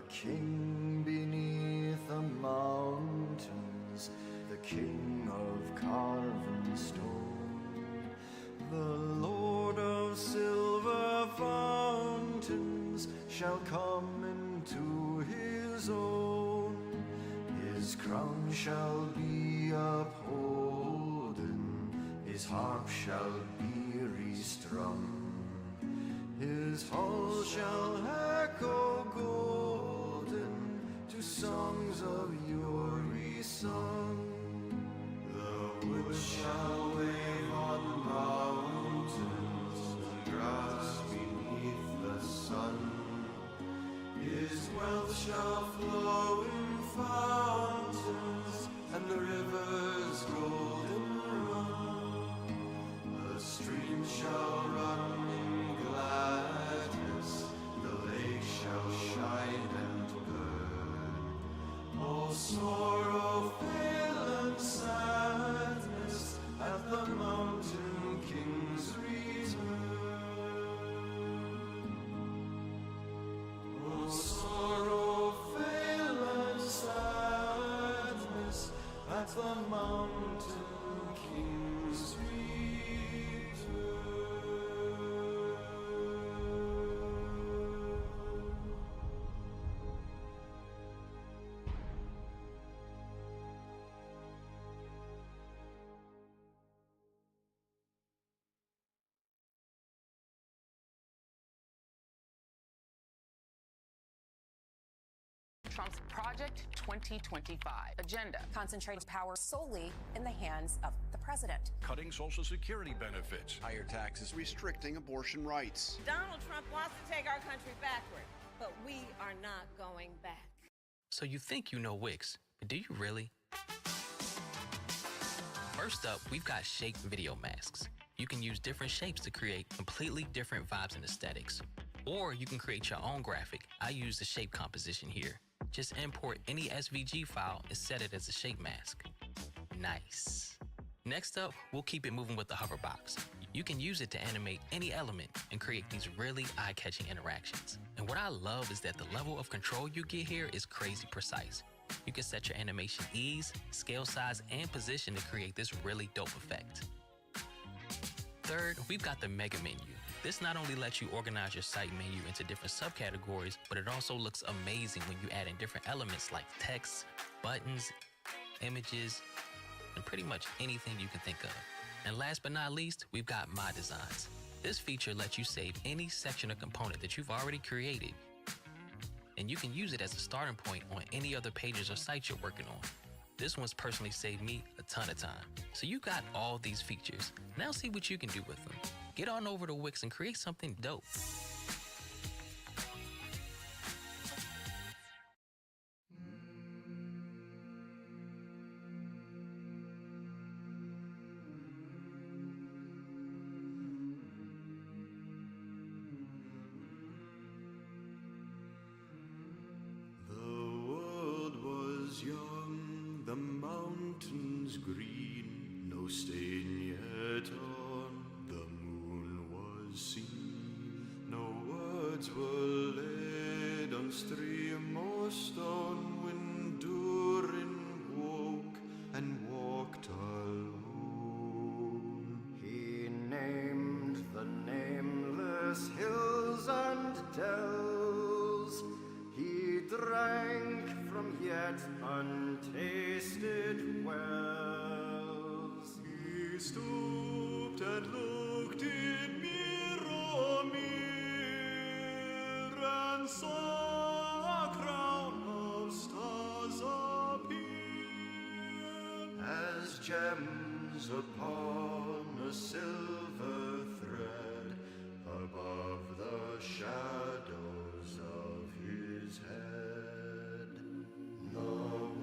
king beneath the mountains, the king of carven stone, the Lord of silver fountains shall come into his own. His crown shall be upholden, his harp shall be restrung. His hall shall echo golden to songs of yore sung. The wood shall wave on mountains, the grass beneath the sun. His wealth shall flow in fountains, and the rivers golden run. The stream shall run in gladness, the lake shall shine and burn. All sorrow, fail, and sadness at the mountain king's return. All sorrow, fail, and sadness at the mountain king's return. Trump's Project 2025 agenda concentrates power solely in the hands of the president. Cutting Social Security benefits. Higher taxes, restricting abortion rights. Donald Trump wants to take our country backward, but we are not going back. So you think you know Wix, but do you really? First up, we've got shape video masks. You can use different shapes to create completely different vibes and aesthetics. Or you can create your own graphic. I use the shape composition here. Just import any SVG file and set it as a shape mask. Nice. Next up, we'll keep it moving with the hover box. You can use it to animate any element and create these really eye-catching interactions. And what I love is that the level of control you get here is crazy precise. You can set your animation ease, scale size, and position to create this really dope effect. Third, we've got the mega menu. This not only lets you organize your site menu into different subcategories, but it also looks amazing when you add in different elements like text, buttons, images, and pretty much anything you can think of. And last but not least, we've got My Designs. This feature lets you save any section or component that you've already created, and you can use it as a starting point on any other pages or sites you're working on. This one's personally saved me a ton of time. So you got all these features. Now see what you can do with them. Get on over to Wix and create something dope. The world was young, the mountains green, no stain yet on the moon was seen. No words were laid on stream or stone when Durin woke and walked alone. He named the nameless hills and dells. He drank from yet untasted wells. He stooped and looked in Mirror and saw a crown of stars appear as gems upon a silver thread above the shadows of his head. The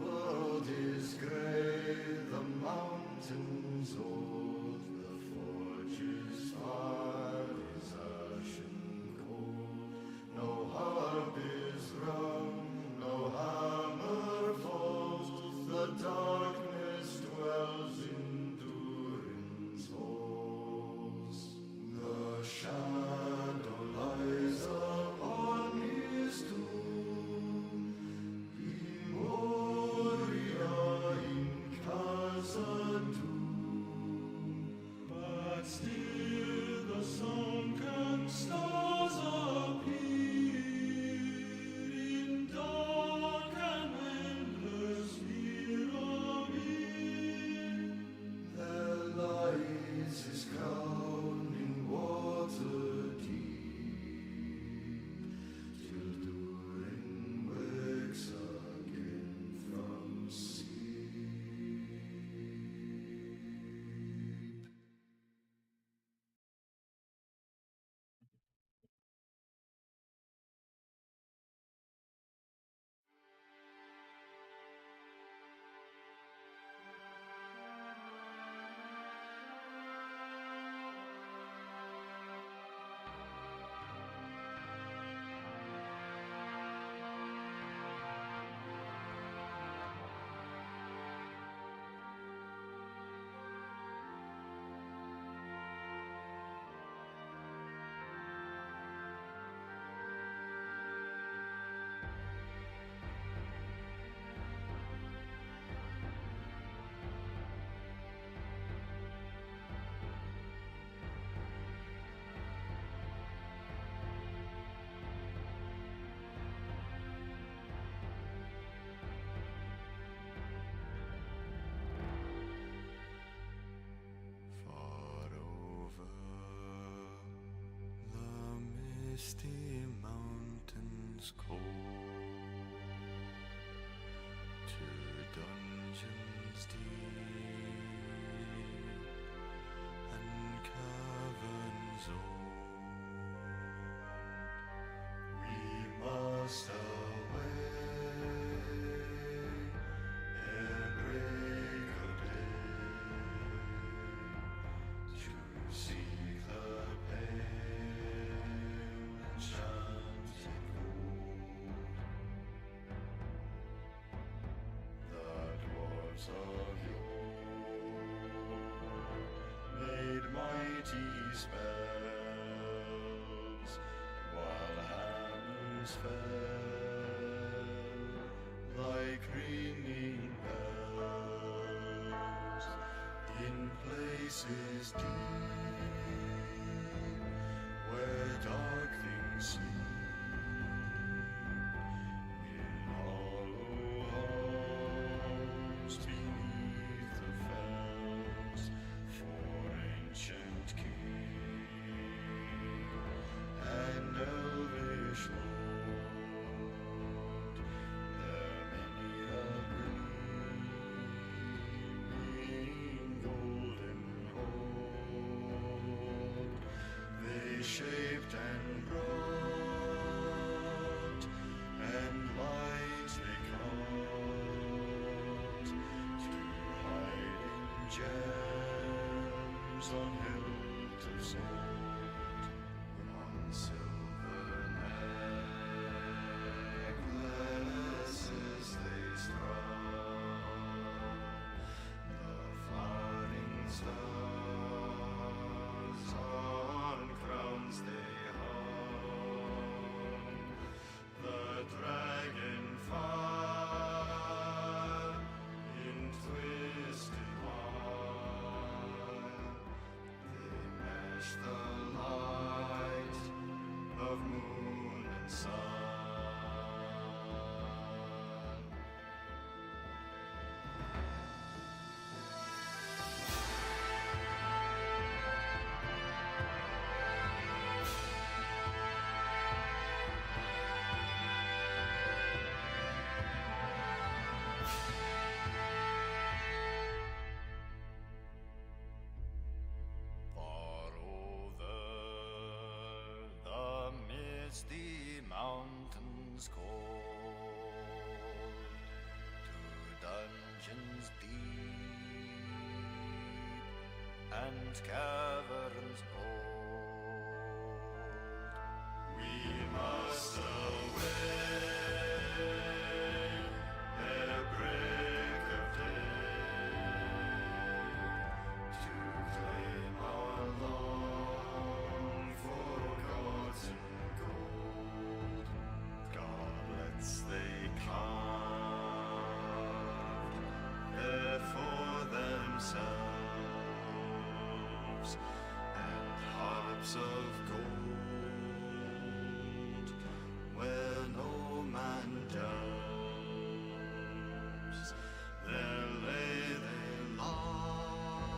world is grey, the mountains old, the forges far is ashen cold. No harp is rung, no hammer falls, the darkness dwells in Durin's hall. misty mountains cold, to dungeons deep and caverns old. We must away ere break of day to seek the pale enchanted gold. The dwarves of yore made mighty spells while hammers fell like ringing bells in places deep where dark things sleep, in hollow halls beneath the fells, for ancient king and elvish lord, there many a gleaming golden hoard they shaped and brought, and light they caught to hide in gems on hilt of sword, on silver necklaces they strung, the flying stars on crowns they hung, the dragon fire in twisted wire, they mesh the light of moon and sun. Far over the misty mountains cold, to dungeons deep and caverns old, we must away ere break of day to claim our long forgotten gold. Goblets they carved there for themselves, and harps of gold where no man delves. There lay they long,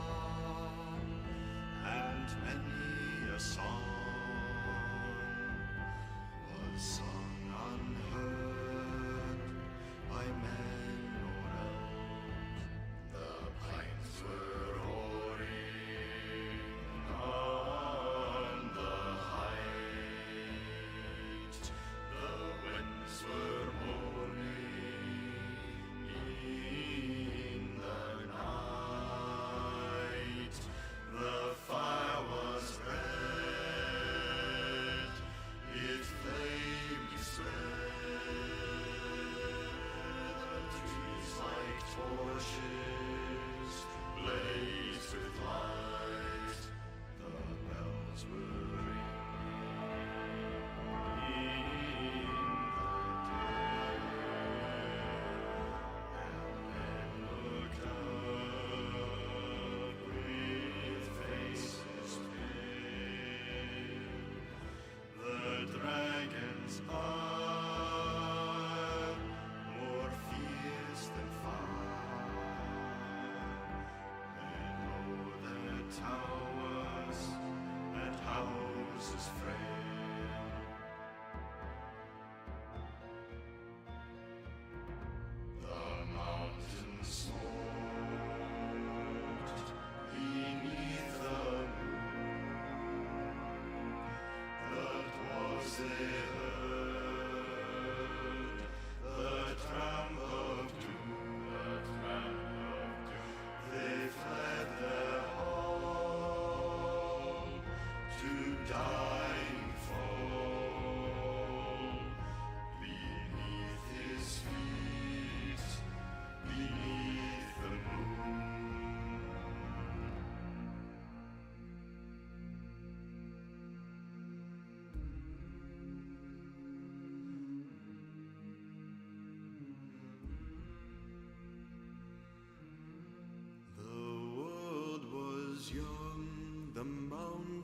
and many a song was sung unheard by men or elves. The pines were roaring on the height, the winds were moaning in the night, the fire was red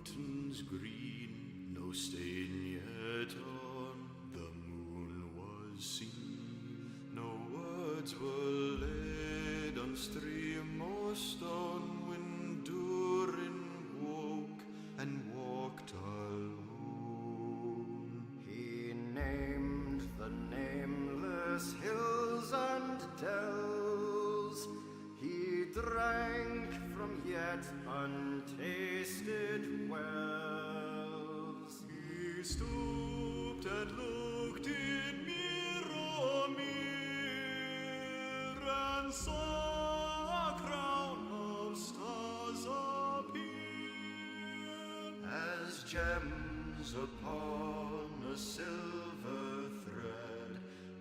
mountains green, no stain yet on the moon was seen. No words were laid on stream or stone when Durin woke and walked alone. He named the nameless hills and dells. He drank from yet untasted wells. He stooped and looked in Mirror and saw a crown of stars appear as gems upon a silver thread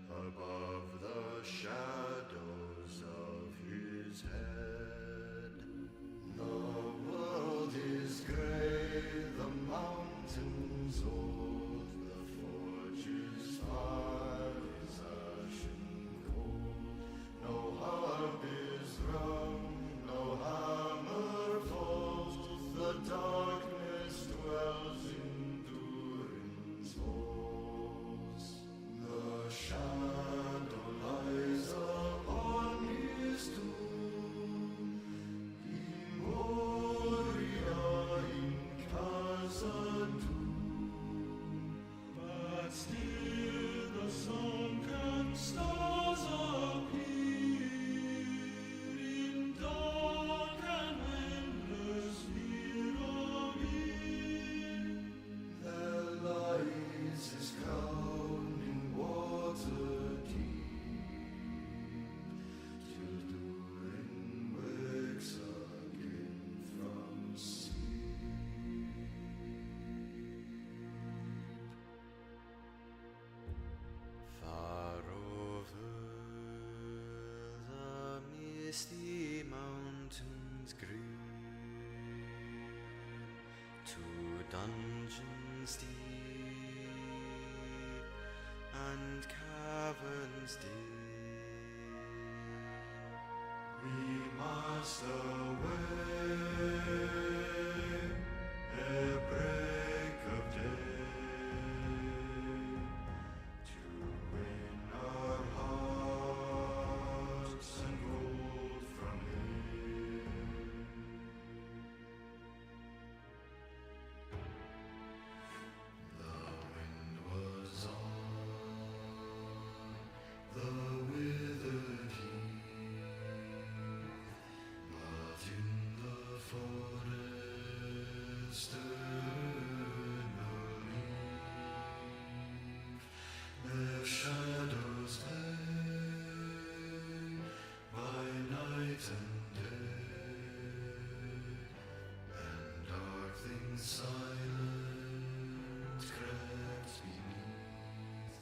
above the shadows of his head. The world is grey, the mountains old, the forge's fire is ashen cold. No harp is rung, no hammer falls, the darkness dwells in Durin's halls. The shadow lies upon his tomb, in Moria, in Khazad-dûm. but still the sunken stars appear in dark and endless Mirror. There lies his crown in water deep, till Durin wakes again from sleep. Far over the misty mountains green, two dungeons deep and caverns dim, we must away ere break of day to win our hearts and gold from him. The wind was on the withered heath, but in the forest underneath their shadows lay by night and day, and dark things silent crept beneath.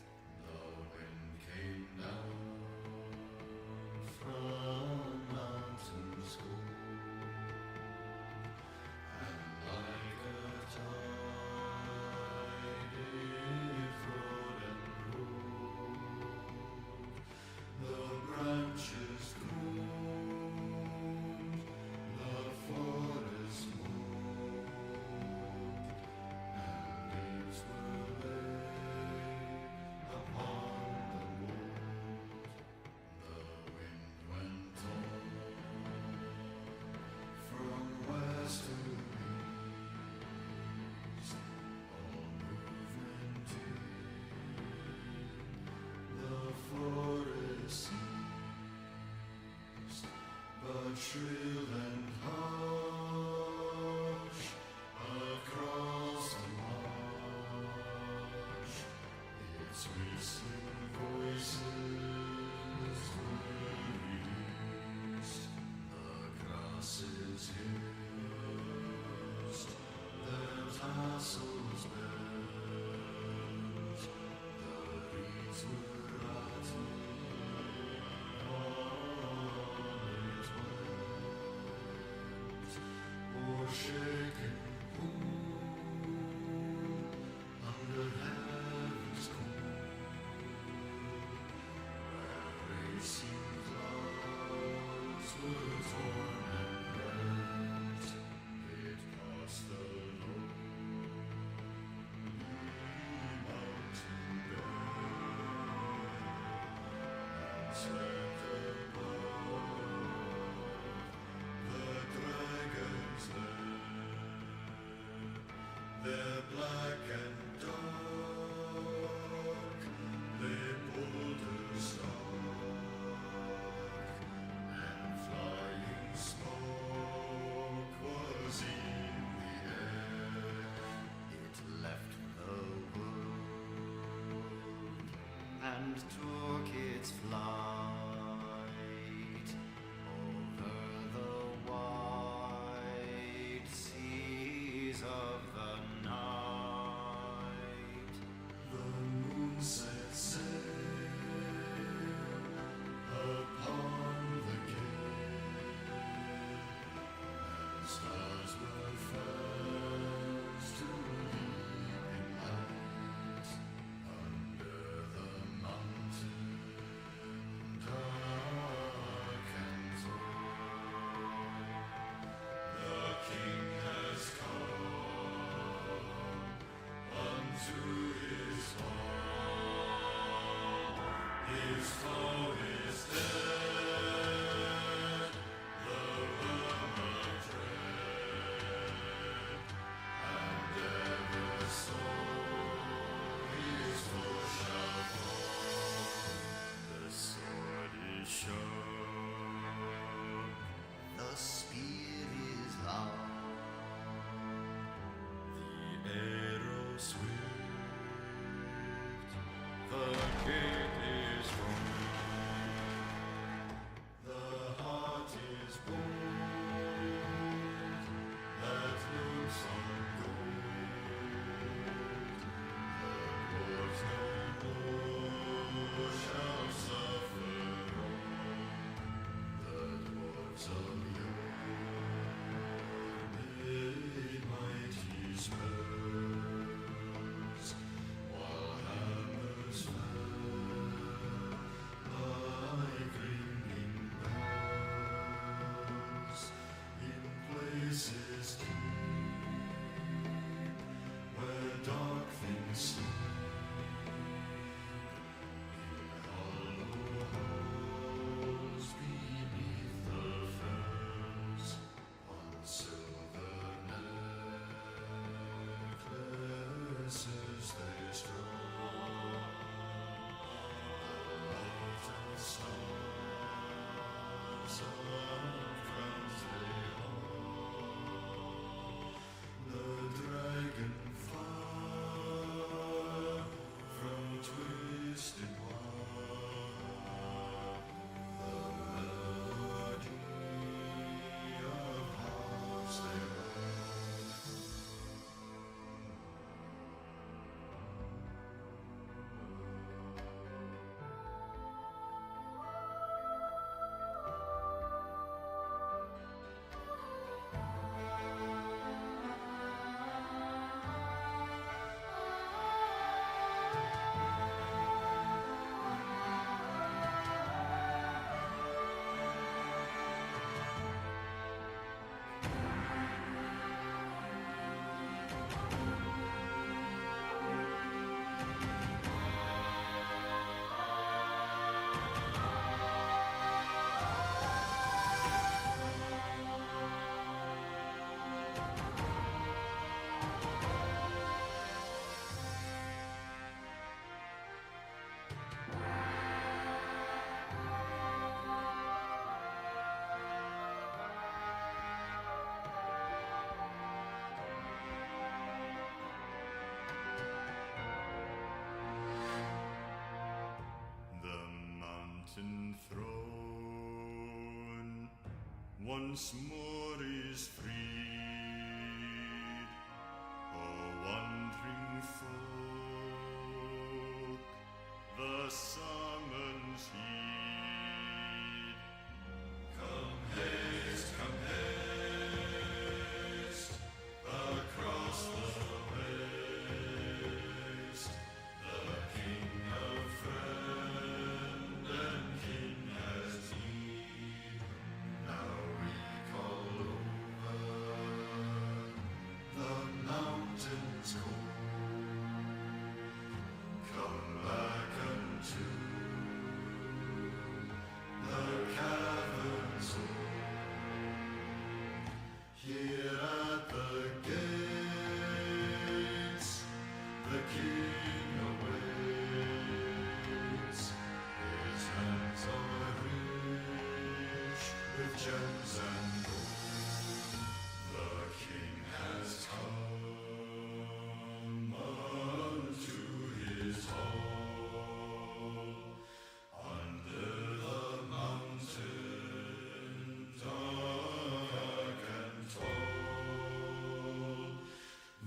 The wind came down from mountains cold, and like a tide it flowed and rolled. The branches groaned, the forest moaned, and leaves were laid upon the mold. The wind went on from west to east, all movement deep. The forest ceased, but shrill and harsh across the marsh, its whistling voices were released. The grasses hissed, their tassels bent, the reeds were rattling on its went, or shaken pool under heaven's cool, where racing clouds were torn and rent. It passed the low They're black and dark, they boulder stalk, and flying smoke was in the air. It left the world and took its flight over the wide seas of the night. The moon set sail upon the gale, and stars were fast to leaping light under the mountain dark and tall. The king has come unto his hall. His foe is dead, the realm of dread, and ever so his foe shall fall. The sword is sharp, The spear is long, the arrow swift, the gate is firm, the heart is bold, that looks on gold. The dwarves no more shall suffer wrong. The dwarves of yore made mighty spells, while hammers fell like ringing bells in places deep, where dark things sleep. In hollow halls beneath the fells, on silver necklaces they strung, the light and stars on crowns they hung. The dragon far from twisted wire, the melody of harps they rung. The mountain throne once more is freed, O wandering folk, the summons heed. Come haste, across the waste, the King of friend and King has need. Now we call with gems and gold. The king has come unto his hall. Under the mountain dark and tall,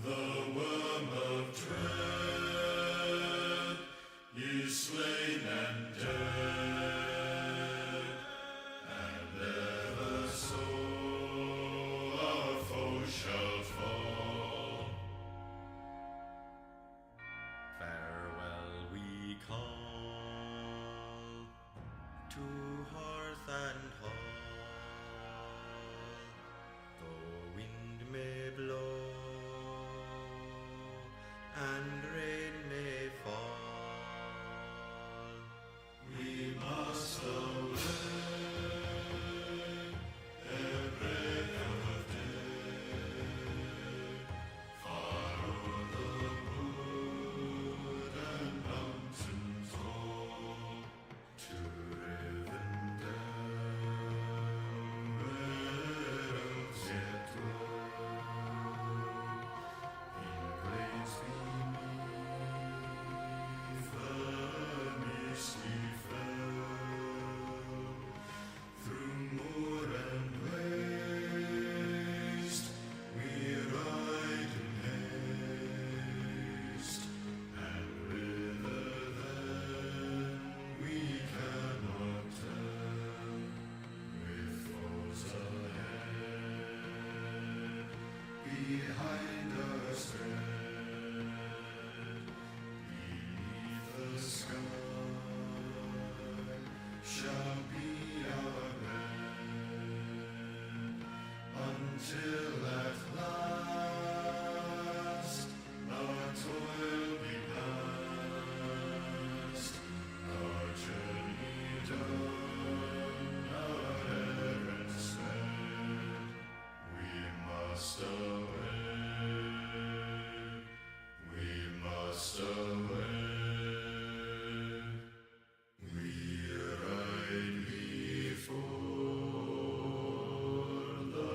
the worm of dread is slain and dead, and ever so our foe shall fall. Farewell we call to hearth and hall, though wind may blow and rain may fall. We must away ere break of day, far o'er the wood and mountain tall, to Rivendell, where elves yet dwell, in glades beneath the misty fell, through moor and waste we ride in haste, and whither then we cannot tell, with foes ahead, behind us dread, beneath the sky shall be our bed, until at last our toil be past, our journey done, our errand sped. We must away, we must away. We ride before the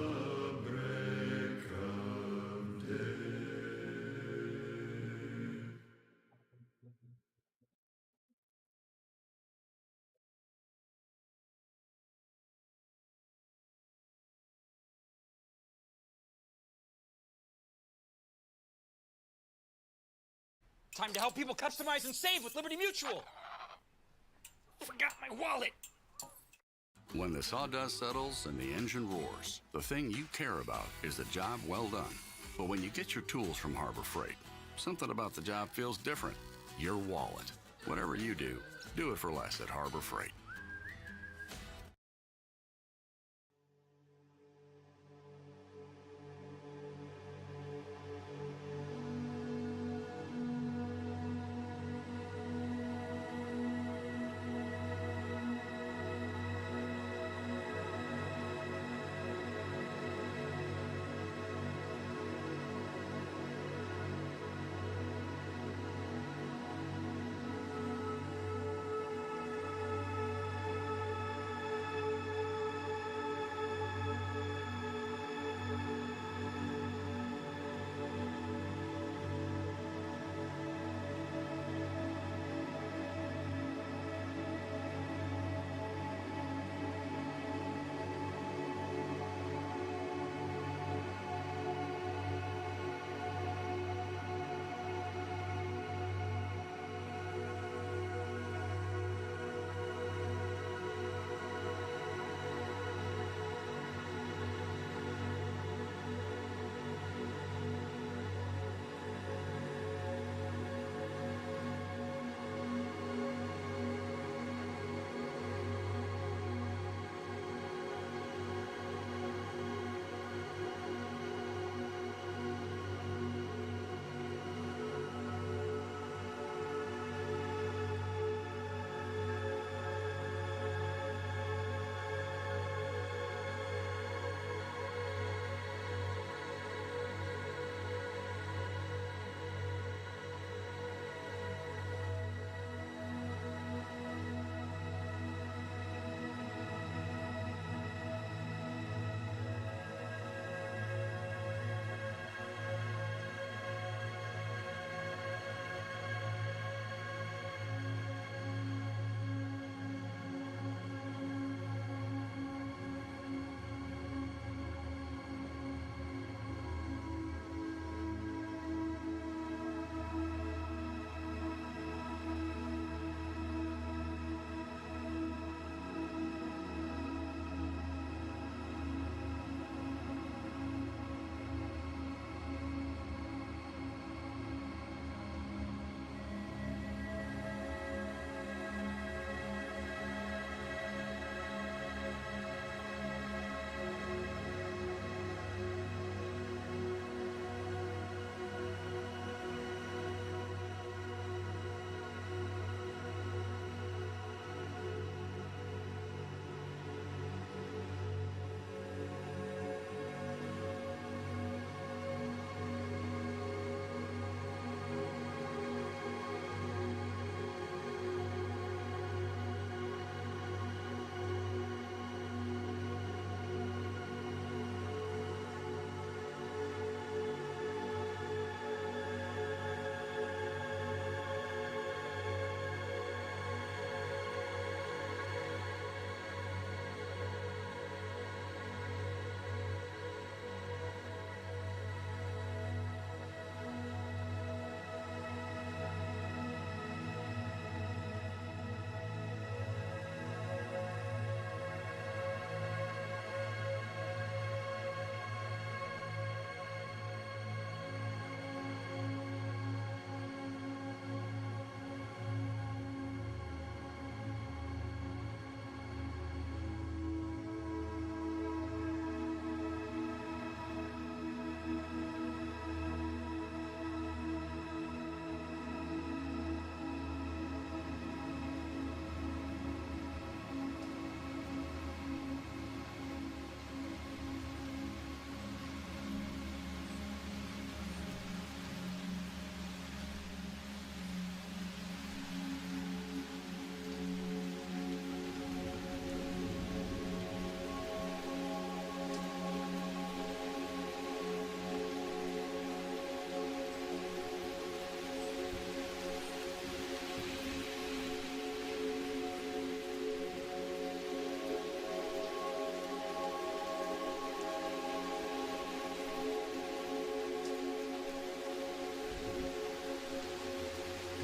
break of day. Time to help people customize and save with Liberty Mutual. Forgot my wallet. When the sawdust settles and the engine roars, the thing you care about is the job well done. But when you get your tools from Harbor Freight, something about the job feels different. Your wallet. Whatever you do it for less at Harbor Freight.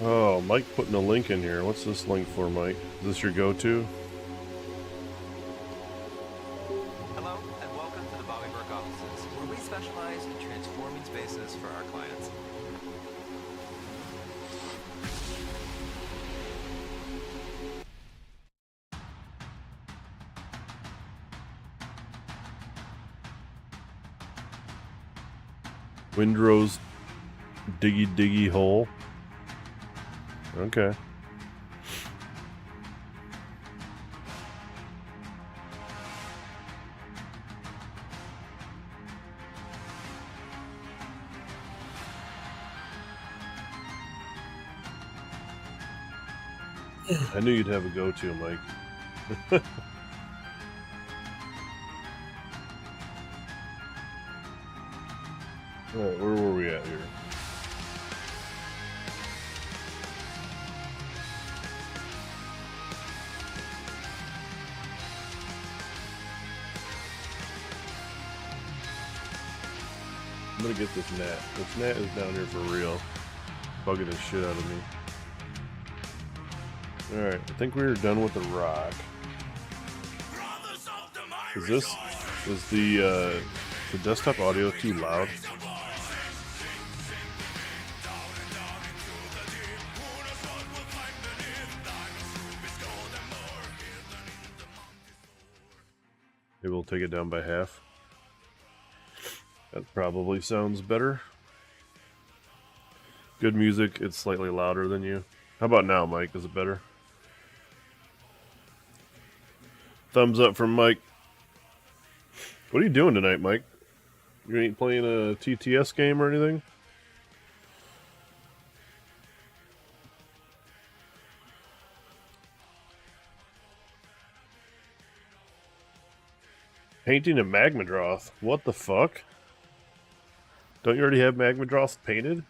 Oh, Mike putting a link in here. What's this link for, Mike? Is this your go-to? Hello, and welcome to the Bobby Burke offices, where we specialize in transforming spaces for our clients. Windrow's diggy hole. Okay. I knew you'd have a go-to, Mike. Alright, where were we at here? I'm gonna get this gnat. This gnat is down here for real. Bugging the shit out of me. Alright, I think we are done with the rock. Is the desktop audio too loud? Maybe we'll take it down by half. That probably sounds better. Good music, it's slightly louder than you. How about now, Mike? Is it better? Thumbs up from Mike. What are you doing tonight, Mike? You ain't playing a TTS game or anything? Painting a Magmadroth? What the fuck? Don't you already have Magmadroth painted?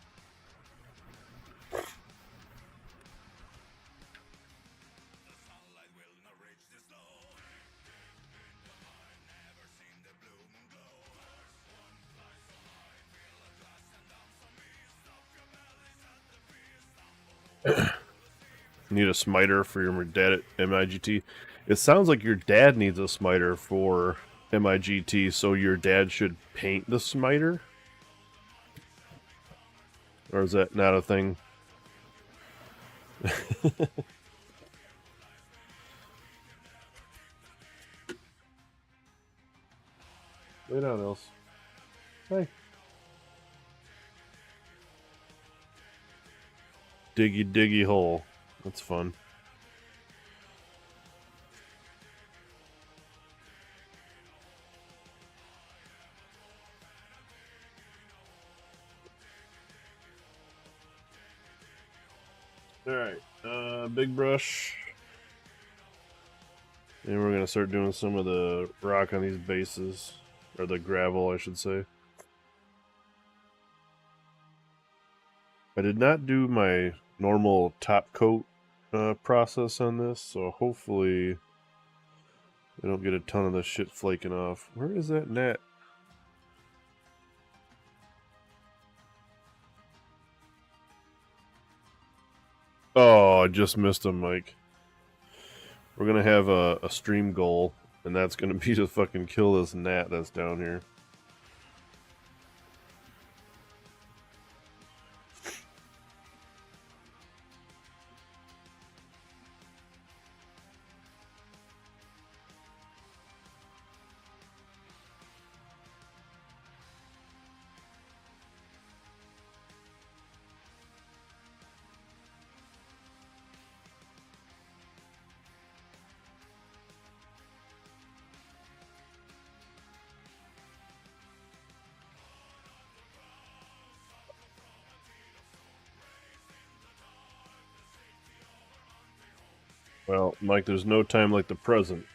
Need a smiter for your dad at MIGT. It sounds like your dad needs a smiter for MIGT, so your dad should paint the smiter? Or is that not a thing? Lay down, Else. Hey. Diggy hole. That's fun. Alright, big brush. And we're gonna start doing some of the rock on these bases. Or the gravel, I should say. I did not do my normal top coat process on this, so hopefully I don't get a ton of this shit flaking off. Where is that net? Oh, I just missed him, Mike. We're gonna have a stream goal, and that's gonna be to fucking kill this gnat that's down here. Well, Mike, there's no time like the present.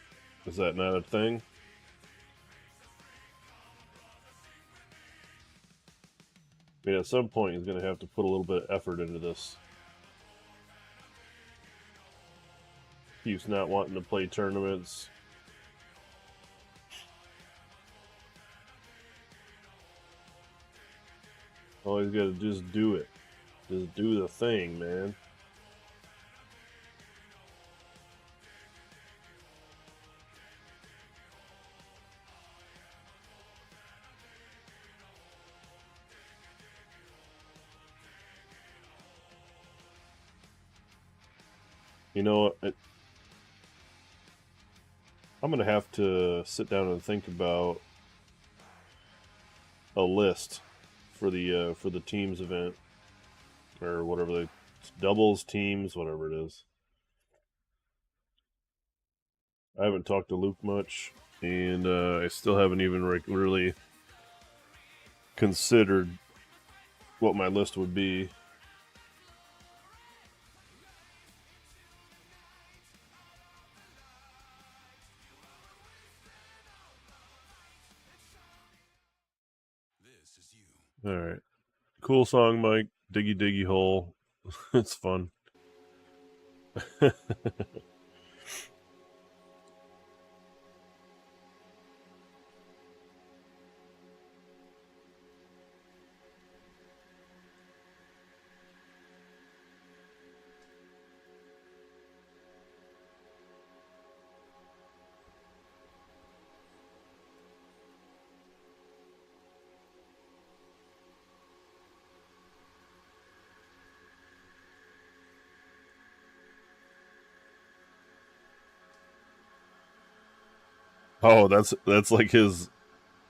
Is that not a thing? I mean, at some point he's going to have to put a little bit of effort into this. Keeps not wanting to play tournaments. All he's got to just do it. Just do the thing, man. You know, I'm gonna have to sit down and think about a list for the teams event or whatever the doubles, teams, whatever it is. I haven't talked to Luke much, and I still haven't even really considered what my list would be. All right, cool song, Mike. Diggy diggy hole. It's fun. Oh, that's like his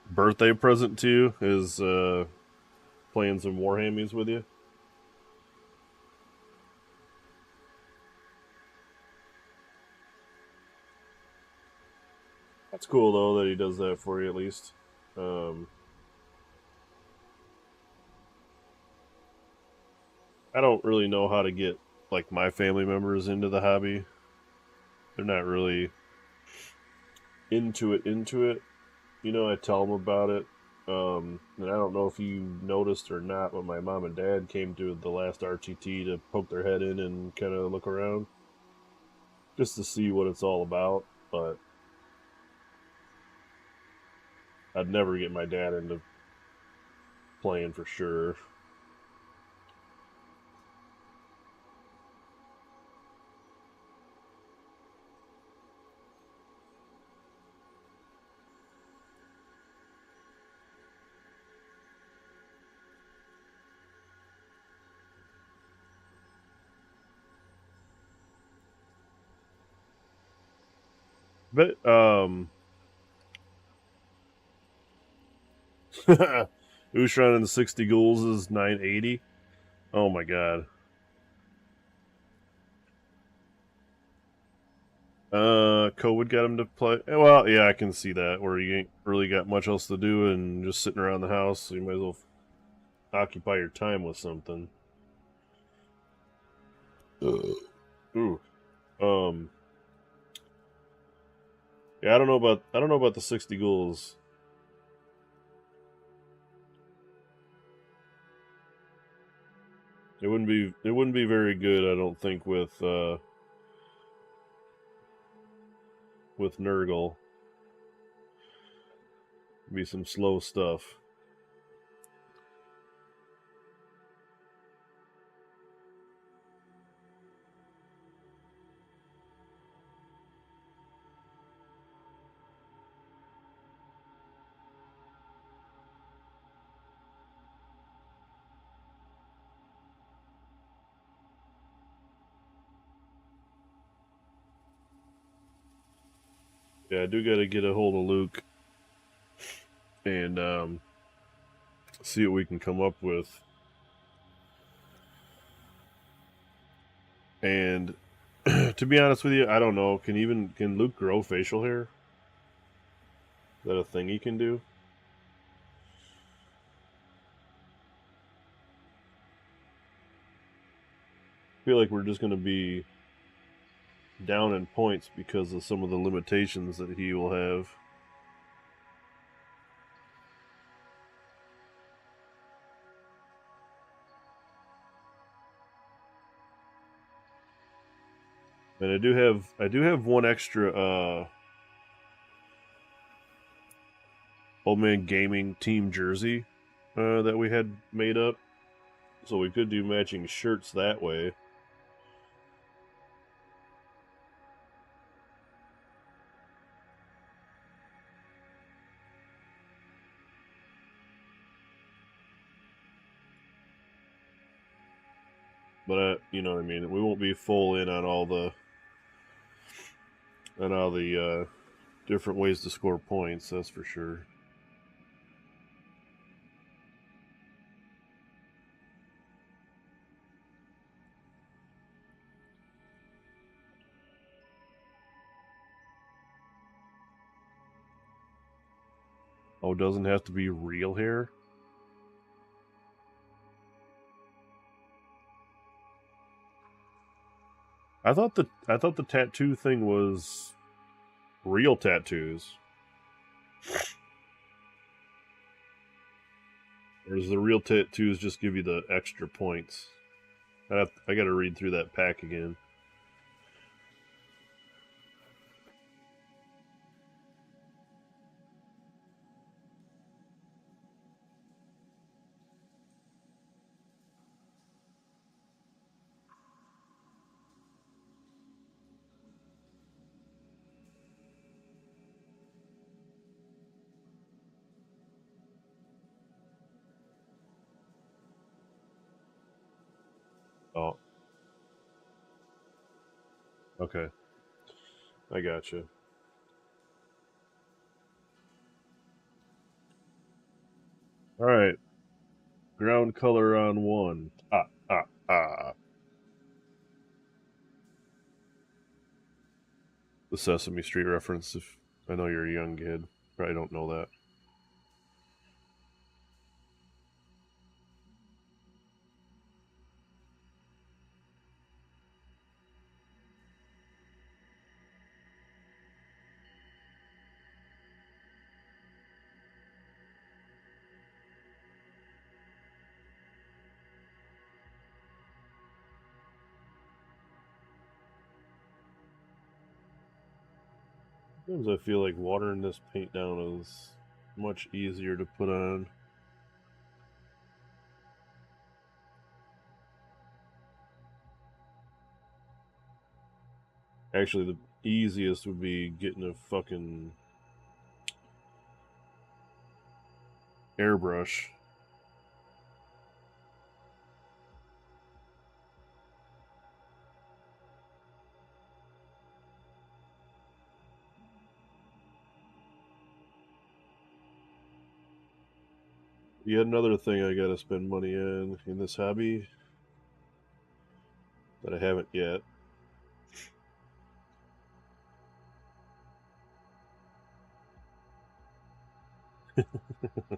birthday present to you, is playing some Warhammies with you. That's cool though that he does that for you at least. I don't really know how to get like my family members into the hobby. They're not really into it. You know, I tell them about it. And I don't know if you noticed or not, but my mom and dad came to the last RTT to poke their head in and kind of look around just to see what it's all about. But I'd never get my dad into playing for sure. But Ushran and 60 ghouls is 980. Oh my god. COVID got him to play. Well, yeah, I can see that, where you ain't really got much else to do and just sitting around the house, so you might as well occupy your time with something. Ooh. Yeah, I don't know about the 60 ghouls. It wouldn't be very good, I don't think, with Nurgle. Be some slow stuff. Yeah, I do got to get a hold of Luke and see what we can come up with. And to be honest with you, I don't know. Can Luke grow facial hair? Is that a thing he can do? I feel like we're just going to be down in points because of some of the limitations that he will have. And I do have one extra Old Man Gaming team jersey that we had made up, so we could do matching shirts that way. But you know what I mean. We won't be full in on all the And all the different ways to score points, that's for sure. Oh, it doesn't have to be real hair? I thought the tattoo thing was real tattoos. Or does the real tattoos just give you the extra points? I got to read through that pack again. Oh. Okay. I gotcha. Alright. Ground color on 1. The Sesame Street reference, if I know you're a young kid. Probably don't know that. Sometimes I feel like watering this paint down is much easier to put on. Actually, the easiest would be getting a fucking airbrush. Yet another thing I gotta spend money in this hobby that I haven't yet.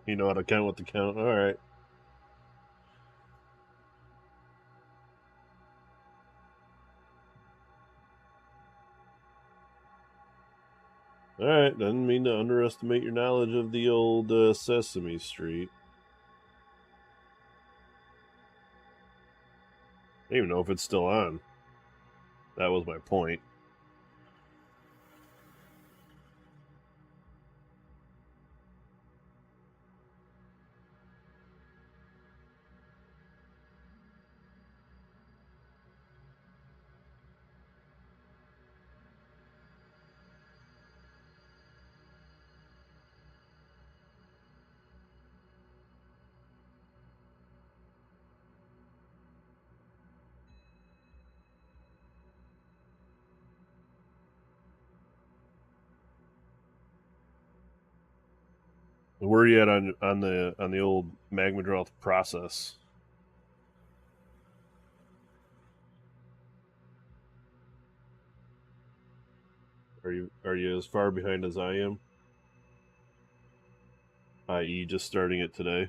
You know how to count with the count? Alright. Alright, didn't mean to underestimate your knowledge of the old Sesame Street. I don't even know if it's still on. That was my point. Where are you at on the old magma drought process? Are you as far behind as I am? I.e., just starting it today.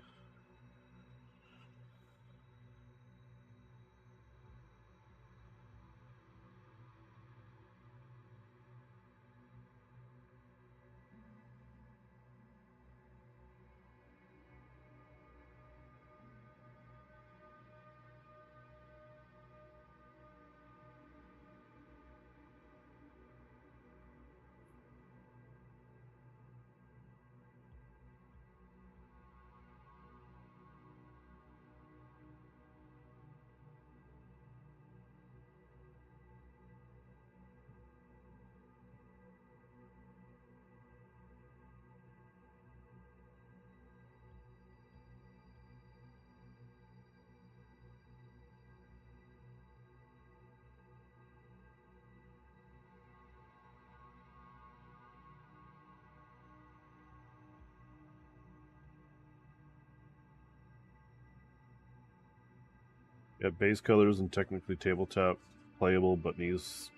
Got base colors and technically tabletop playable, but needs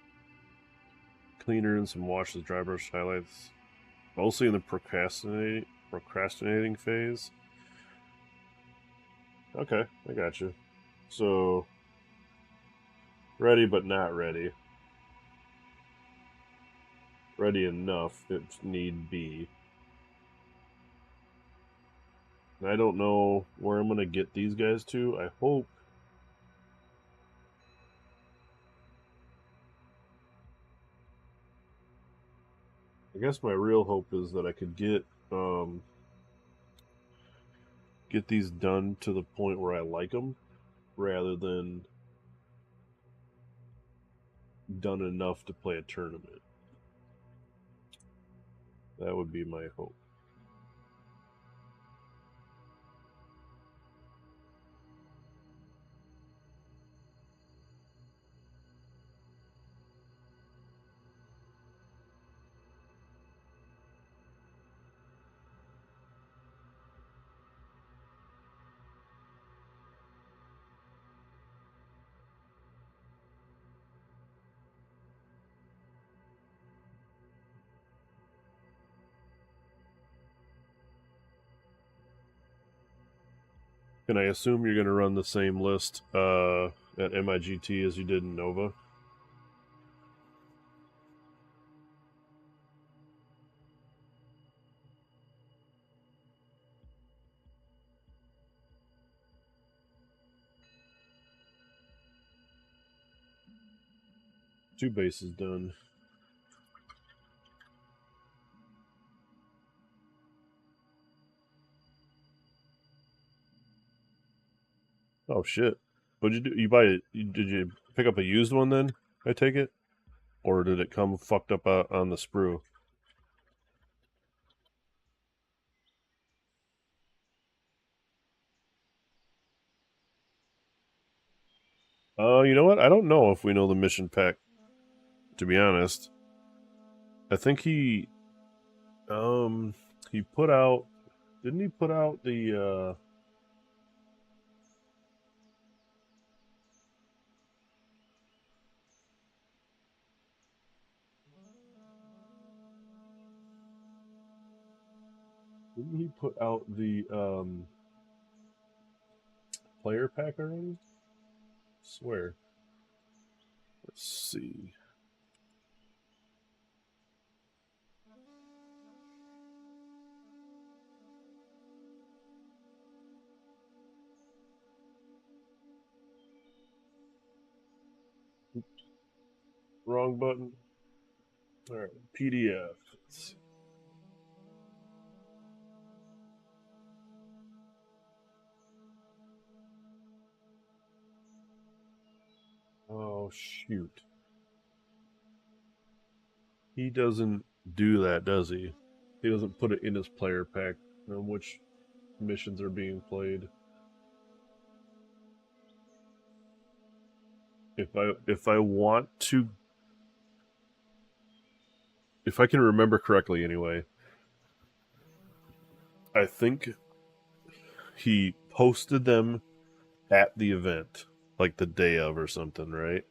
cleaner and some washes, dry brush highlights. Mostly in the procrastinating phase. Okay, I got you. So, ready but not ready. Ready enough if need be. And I don't know where I'm going to get these guys to. I hope. I guess my real hope is that I could get these done to the point where I like them, rather than done enough to play a tournament. That would be my hope. Can I assume you're going to run the same list at MIGT as you did in Nova? Two bases done. Oh shit! What'd you do? You buy it? Did you pick up a used one then? I take it, or did it come fucked up on the sprue? You know what? I don't know if we know the mission pack. To be honest, I think he put out. Didn't he put out the? Didn't he put out the player pack already? I swear. Let's see. Oops. Wrong button. All right, PDF. Let's see. Oh shoot. He doesn't do that, does he? He doesn't put it in his player pack on which missions are being played. If I want to, if I can remember correctly anyway, I think he posted them at the event, like the day of or something, right?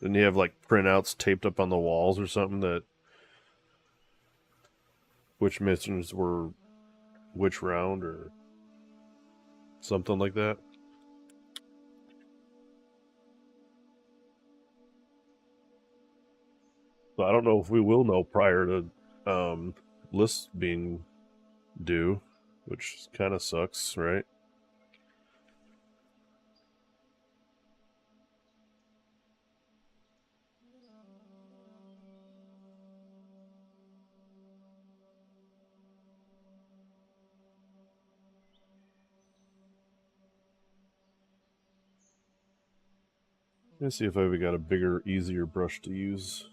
Didn't he have like printouts taped up on the walls or something that which missions were which round or something like that? So I don't know if we will know prior to lists being due, which kind of sucks, right? Let's see if I've got a bigger, easier brush to use.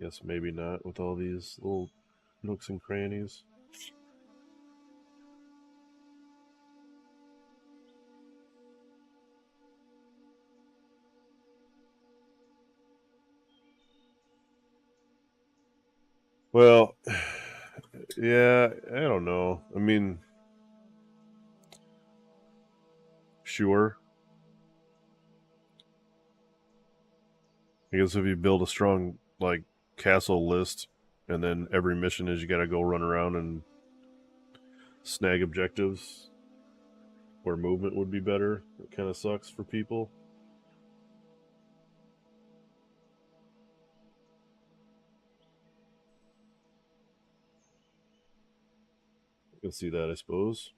Guess maybe not with all these little nooks and crannies. Well, yeah, I don't know. I mean, sure. I guess if you build a strong like castle list, and then every mission is you got to go run around and snag objectives where movement would be better. It kind of sucks for people. You can see that, I suppose.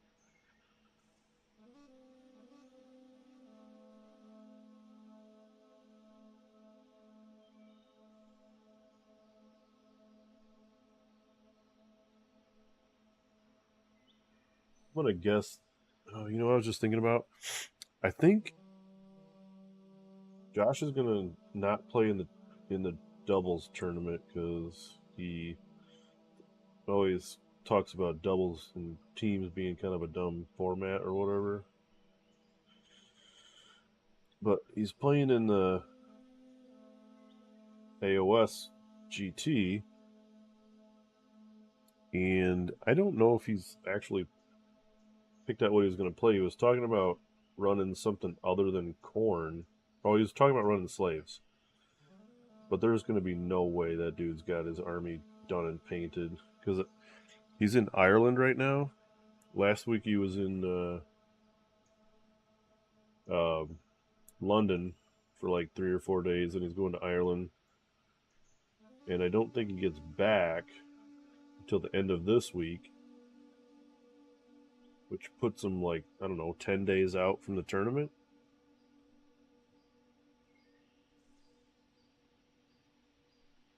I'm gonna guess. Oh, you know what I was just thinking about? I think Josh is gonna not play in the doubles tournament because he always talks about doubles and teams being kind of a dumb format or whatever. But he's playing in the AoS GT, and I don't know if he's actually picked out what he was going to play. He was talking about running something other than corn. Oh, he was talking about running slaves. But there's going to be no way that dude's got his army done and painted. Because he's in Ireland right now. Last week he was in London for like 3 or 4 days, and he's going to Ireland. And I don't think he gets back until the end of this week, which puts him like, I don't know, 10 days out from the tournament.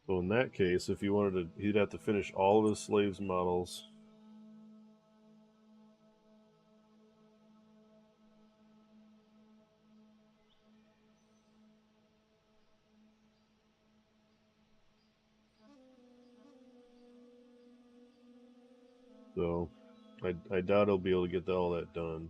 So in that case, if he wanted to, he'd have to finish all of his slaves models. So I doubt he'll be able to get all that done.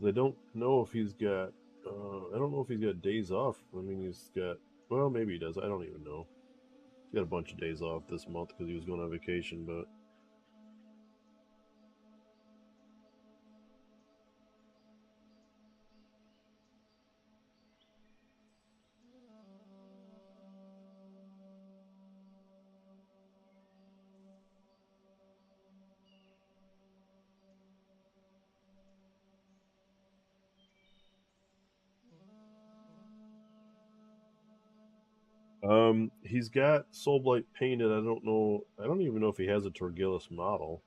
I don't know if he's got. I don't know if he's got days off. I mean, he's got. Well, maybe he does. I don't even know. He's got a bunch of days off this month because he was going on vacation. But he's got Soulblight painted. I don't know. I don't even know if he has a Torgillus model.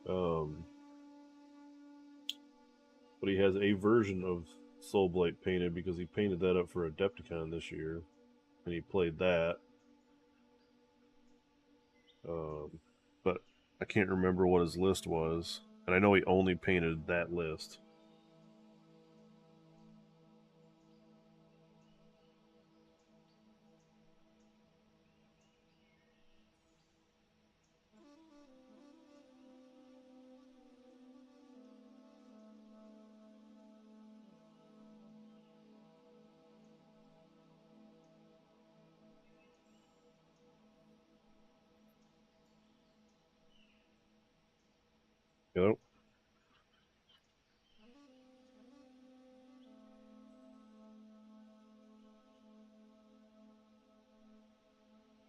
But he has a version of Soulblight painted because he painted that up for Adepticon this year, and he played that. But I can't remember what his list was, and I know he only painted that list. Yep.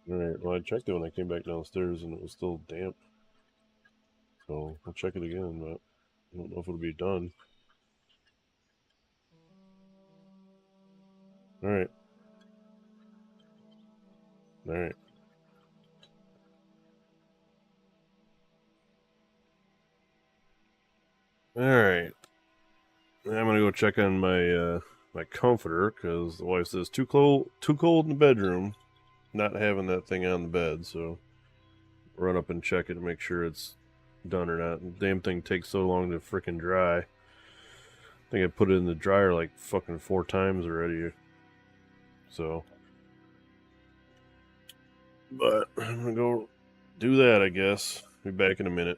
Alright, well I checked it when I came back downstairs and it was still damp. So I'll check it again, but I don't know if it'll be done. Alright. Alright. Alright. I'm gonna go check on my my comforter because the wife says too cold in the bedroom. Not having that thing on the bed, so run up and check it and make sure it's done or not. The damn thing takes so long to frickin' dry. think I put it in the dryer like fucking 4 times already. So, but I'm gonna go do that, I guess. Be back in a minute.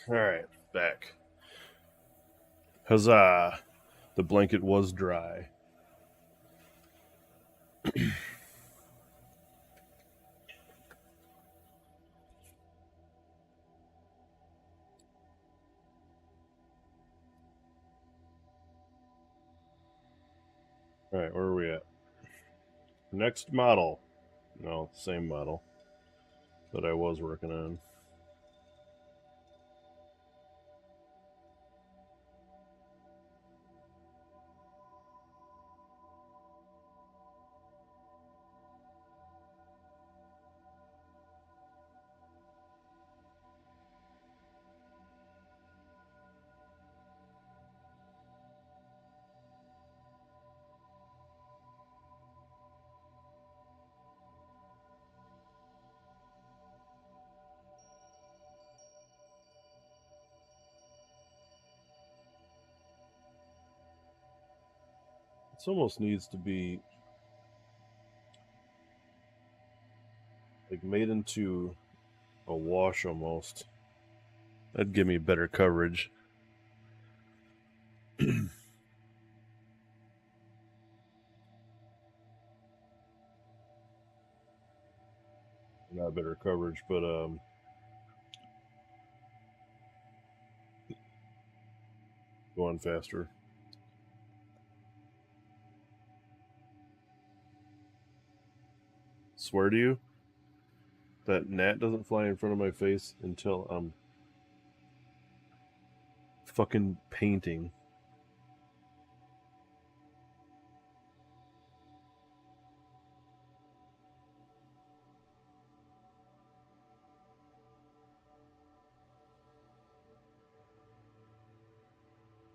Alright, back. Huzzah! The blanket was dry. Alright, where are we at? Next model. No, same model that I was working on. This almost needs to be like made into a wash almost. That'd give me better coverage. Not better coverage, but going faster. Swear to you, that gnat doesn't fly in front of my face until I'm fucking painting.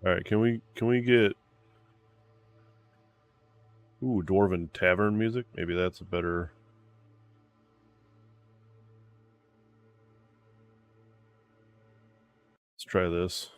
All right, can we get Dwarven Tavern music? Maybe that's a better. Let's try this.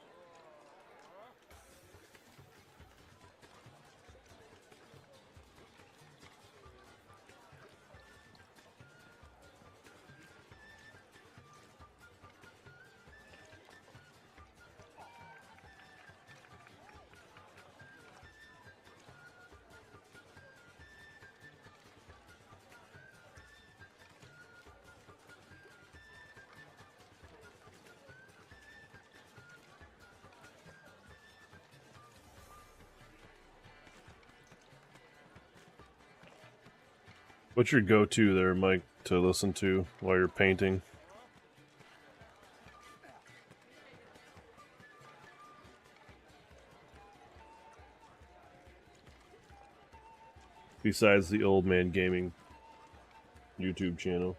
What's your go-to there, Mike, to listen to while you're painting? Besides the Old Man Gaming YouTube channel.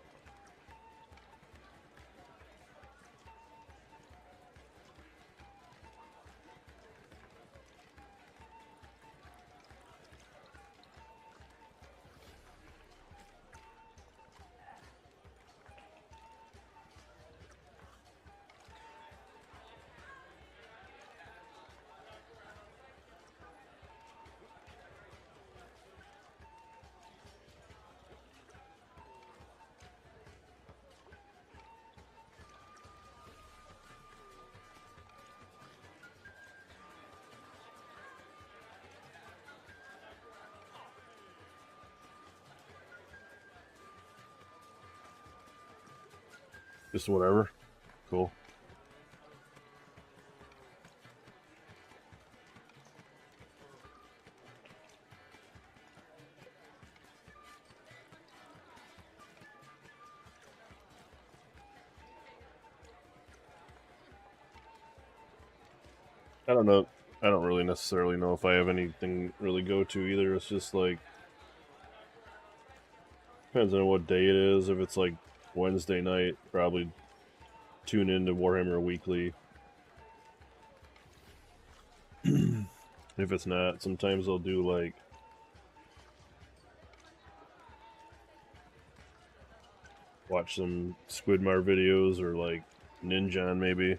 Just whatever. Cool. I don't know. I don't really necessarily know if I have anything really go to either. It's just like depends on what day it is. If it's like Wednesday night, probably tune into Warhammer Weekly. If it's not, sometimes I'll do like watch some Squidmar videos or like Ninjan maybe.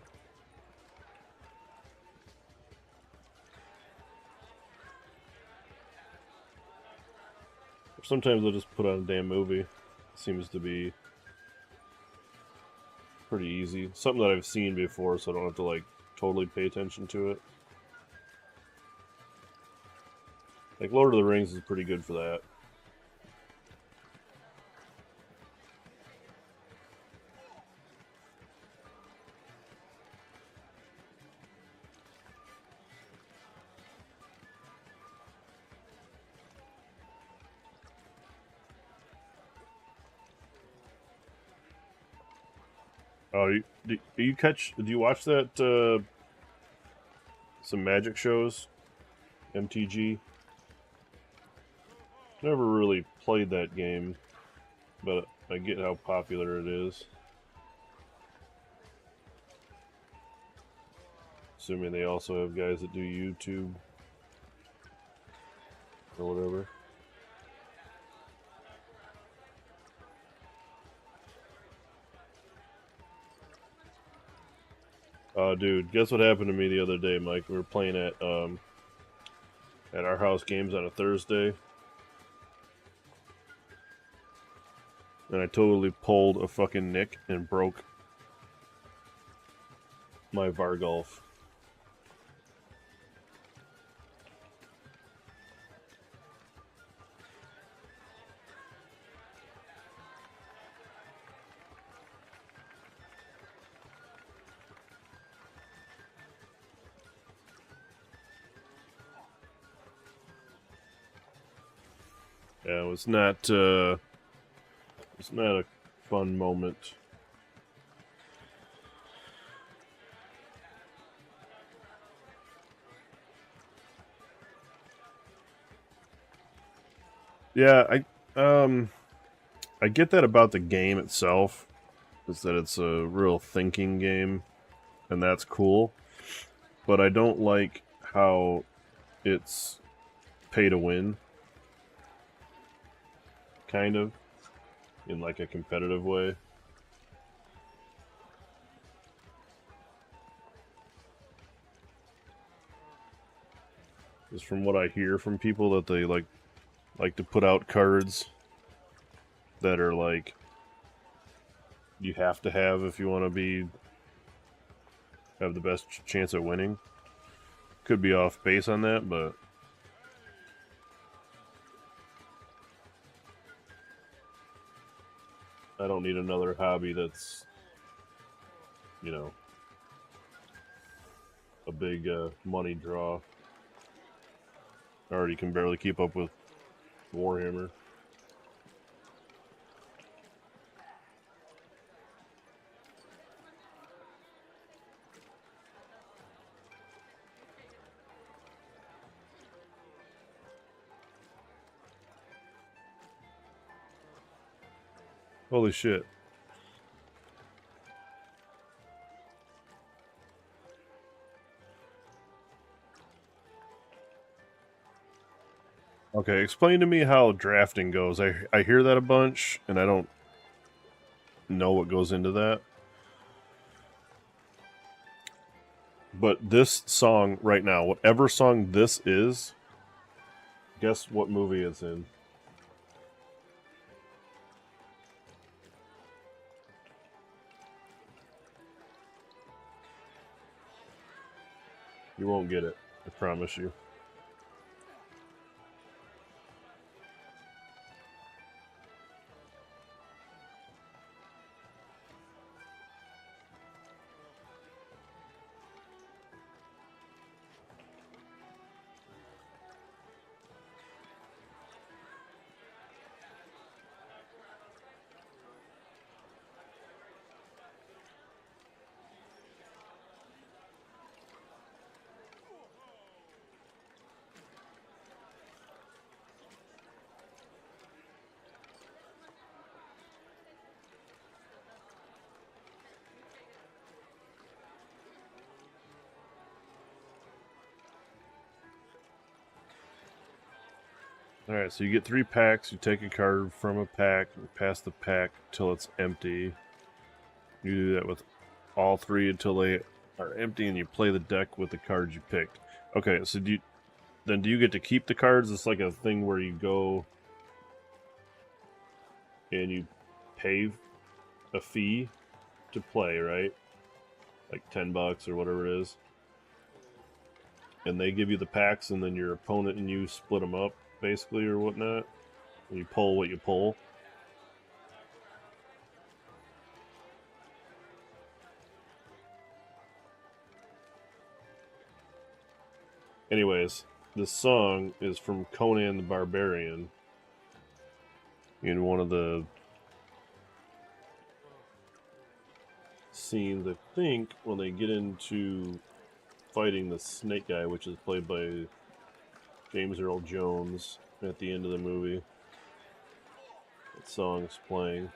Sometimes I'll just put on a damn movie. Seems to be pretty easy. Something that I've seen before, so I don't have to like totally pay attention to it. Like Lord of the Rings is pretty good for that. Oh, do you watch that, some magic shows? MTG? Never really played that game, but I get how popular it is. Assuming they also have guys that do YouTube or whatever. Dude, guess what happened to me the other day, Mike? We were playing at our house games on a Thursday, and I totally pulled a fucking nick and broke my Vargolf. Yeah, it's not a fun moment. Yeah, I get that about the game itself, is that it's a real thinking game, and that's cool. But I don't like how it's pay to win, kind of, in like a competitive way. Just from what I hear from people, that they like to put out cards that are like you have to have if you want to have the best chance at winning. Could be off base on that, but I don't need another hobby that's, you know, a big money draw. I already can barely keep up with Warhammer. Holy shit. Okay, explain to me how drafting goes. I hear that a bunch, and I don't know what goes into that. But this song right now, whatever song this is, guess what movie it's in? You won't get it, I promise you. Alright, so you get 3 packs, you take a card from a pack, you pass the pack till it's empty. You do that with all 3 until they are empty, and you play the deck with the cards you picked. Okay, so do you get to keep the cards? It's like a thing where you go and you pay a fee to play, right? Like $10 or whatever it is. And they give you the packs, and then your opponent and you split them up, basically, or whatnot. And you pull what you pull. Anyways, this song is from Conan the Barbarian. In one of the scenes, I think, when they get into fighting the snake guy, which is played by James Earl Jones at the end of the movie. That song's playing.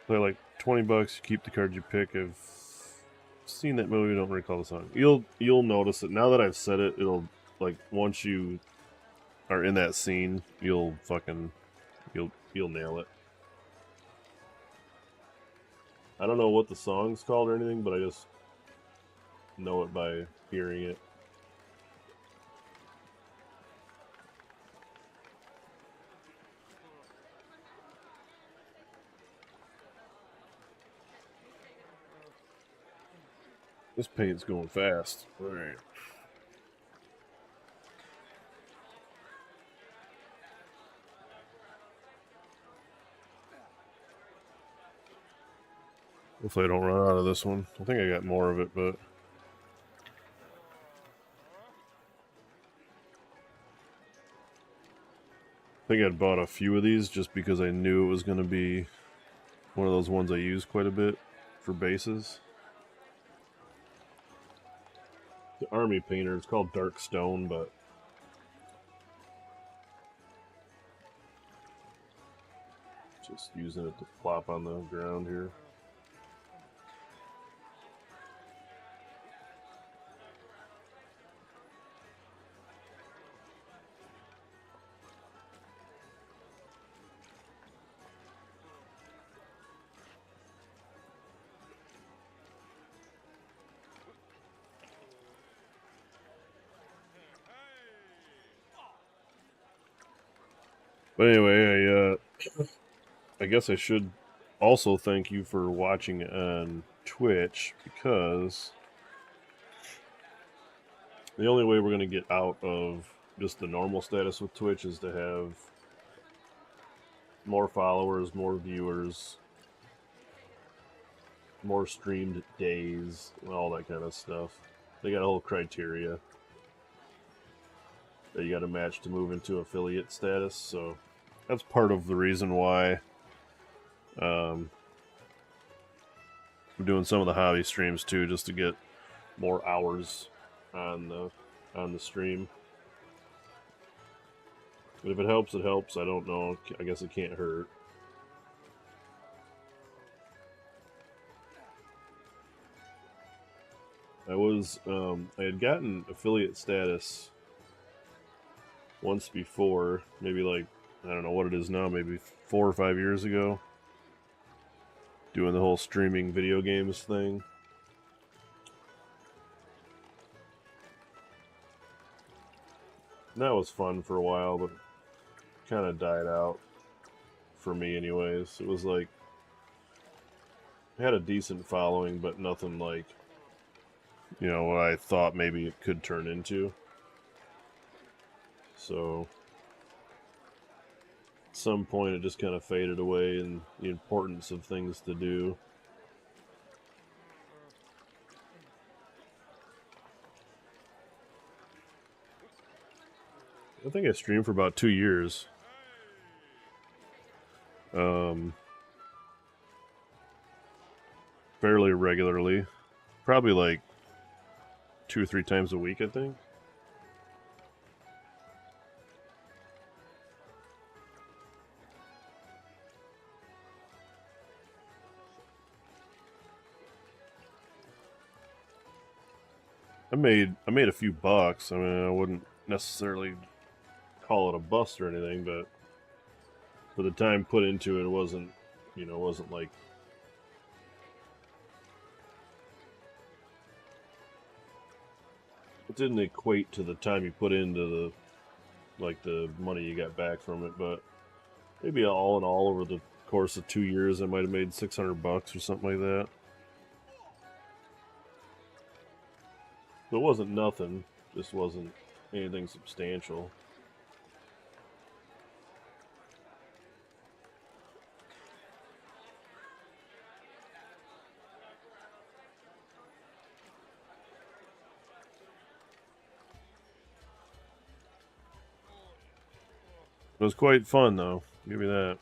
They're like $20. You keep the cards you pick. I've seen that movie. Don't recall the song. You'll notice it now that I've said it. It'll like once you are in that scene, you'll nail it. I don't know what the song's called or anything, but I just know it by hearing it. This paint's going fast. All right. Hopefully I don't run out of this one. I think I got more of it, but... I think I'd bought a few of these just because I knew it was going to be one of those ones I use quite a bit for bases. The army painter, it's called Dark Stone, but... just using it to plop on the ground here. But anyway, I guess I should also thank you for watching on Twitch, because the only way we're going to get out of just the normal status with Twitch is to have more followers, more viewers, more streamed days, all that kind of stuff. They got a whole criteria that you got to match to move into affiliate status, so that's part of the reason why I'm doing some of the hobby streams too, just to get more hours on the stream. But if it helps, it helps. I don't know. I guess it can't hurt. I had gotten affiliate status once before, maybe like, I don't know what it is now, maybe 4 or 5 years ago, doing the whole streaming video games thing. And that was fun for a while, but kind of died out for me anyways. It was like, I had a decent following, but nothing like, you know, what I thought maybe it could turn into. So at some point it just kind of faded away, and the importance of things to do. I think I streamed for about 2 years. Fairly regularly. Probably like 2 or 3 times a week, I think. I made a few bucks. I mean, I wouldn't necessarily call it a bust or anything, but for the time put into it, it wasn't, you know, it wasn't like it didn't equate to the time you put into the money you got back from it. But maybe all in all, over the course of 2 years, I might have made $600 or something like that. But it wasn't nothing. Just wasn't anything substantial. It was quite fun, though. Give me that.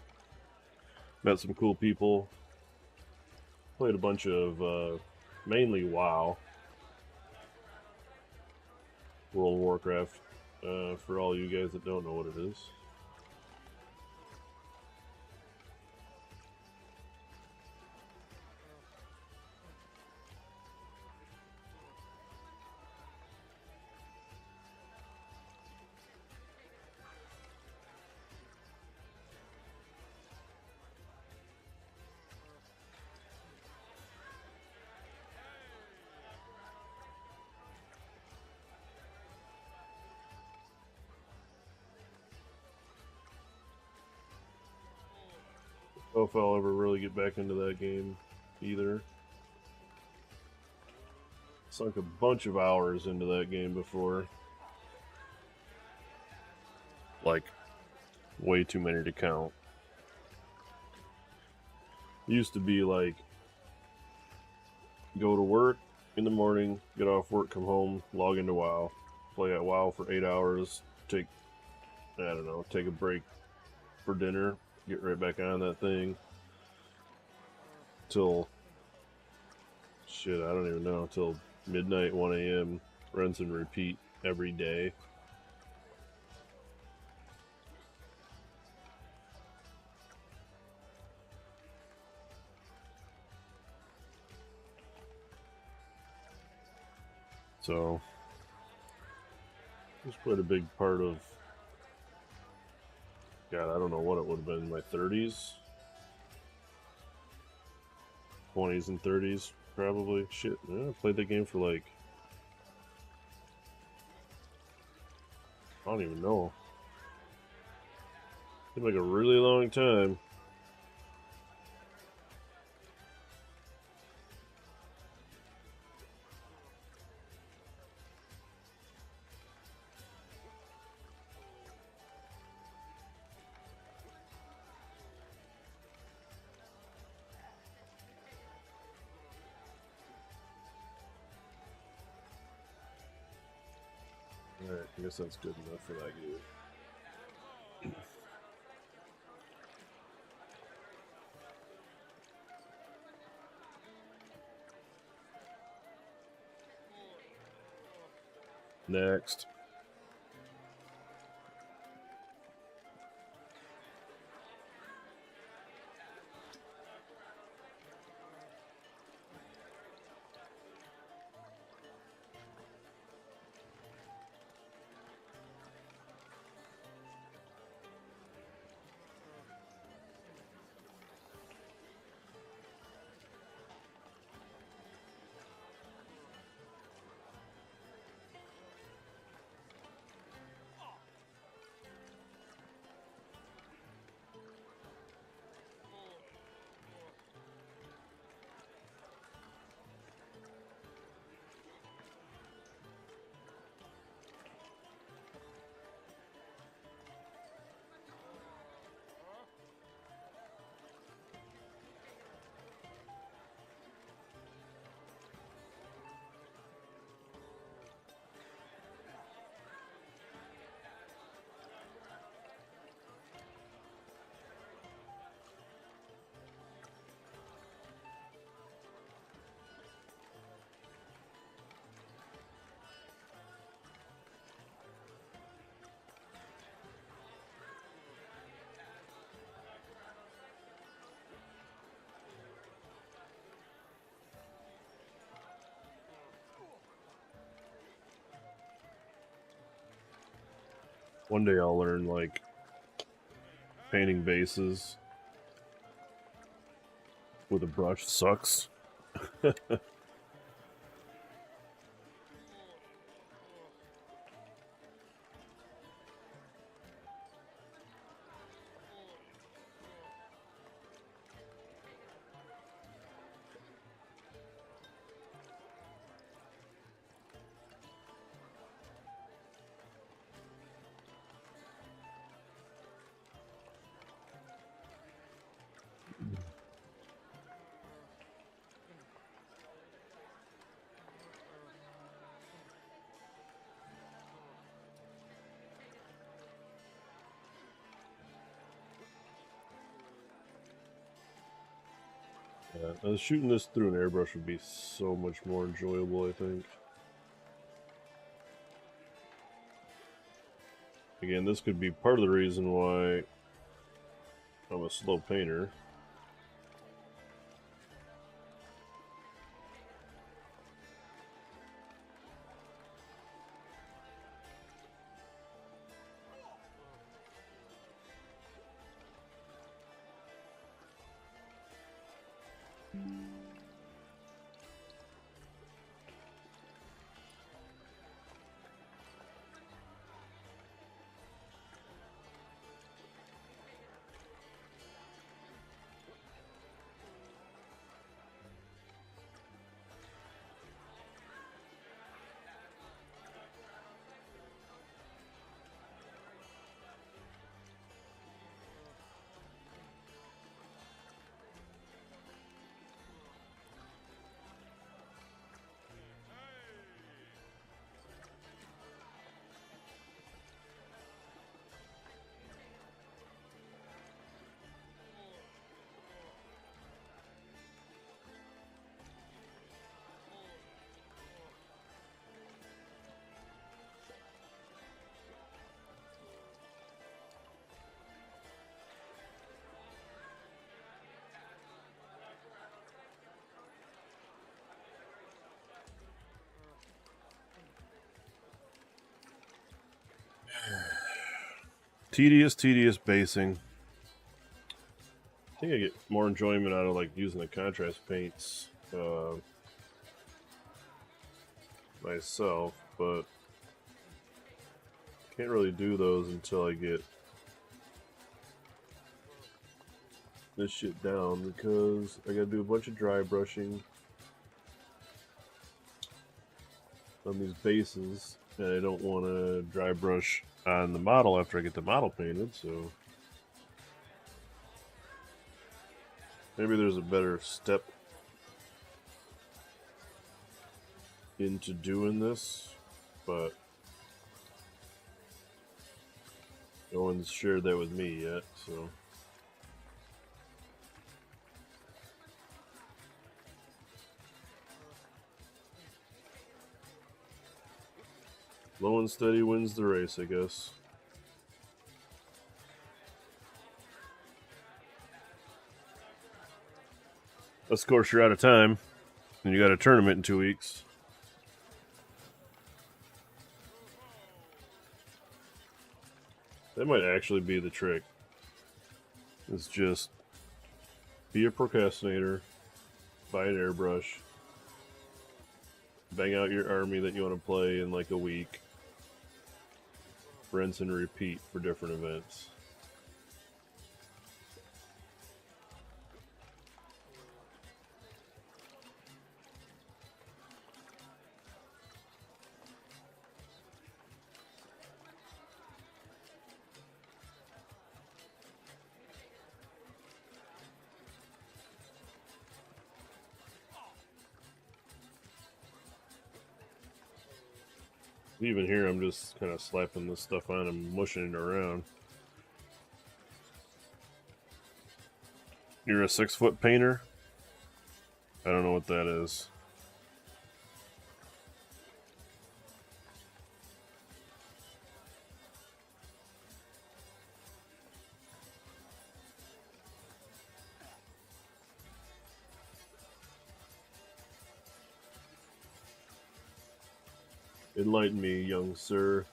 Met some cool people. Played a bunch of, mainly WoW. World of Warcraft. For all you guys that don't know what it is. I don't know if I'll ever really get back into that game either. Sunk a bunch of hours into that game before. Like, way too many to count. It used to be like, go to work in the morning, get off work, come home, log into WoW, play at WoW for 8 hours, take a break for dinner, get right back on that thing till shit, I don't even know, till midnight, 1 a.m. Rinse and repeat every day. So it was quite a big part of, God, I don't know what it would have been, my 30s, 20s and 30s, probably. Shit, yeah, I played that game for like, I don't even know. Seemed like a really long time. Alright, I guess that's good enough for that game. Next. One day I'll learn, like, painting vases with a brush sucks. Shooting this through an airbrush would be so much more enjoyable, I think. Again, this could be part of the reason why I'm a slow painter. Tedious basing. I think I get more enjoyment out of like using the contrast paints myself, but can't really do those until I get this shit down, because I gotta do a bunch of dry brushing on these bases, and I don't want to dry brush on the model after I get the model painted, so maybe there's a better step into doing this, but no one's shared that with me yet, so. Low and steady wins the race, I guess. Of course, you're out of time, and you got a tournament in 2 weeks. That might actually be the trick. It's just be a procrastinator, buy an airbrush, bang out your army that you want to play in like a week, rinse and repeat for different events. Even here, I'm just kind of slapping this stuff on and mushing it around. You're a 6-foot painter? I don't know what that is. Enlighten me, young sir.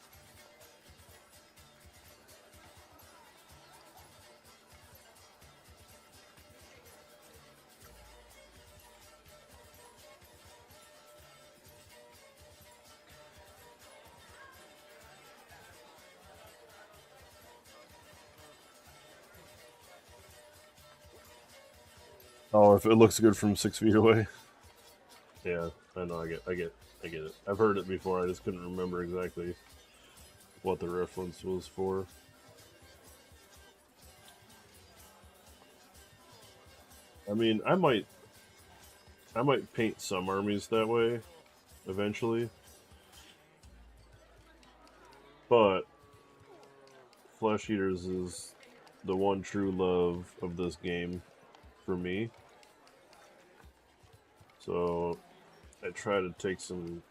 Oh, if it looks good from 6 feet away. Yeah, I know. I get it. I've heard it before. I just couldn't remember exactly what the reference was for. I mean, I might paint some armies that way eventually, but Flesh Eaters is the one true love of this game for me. So I try to take some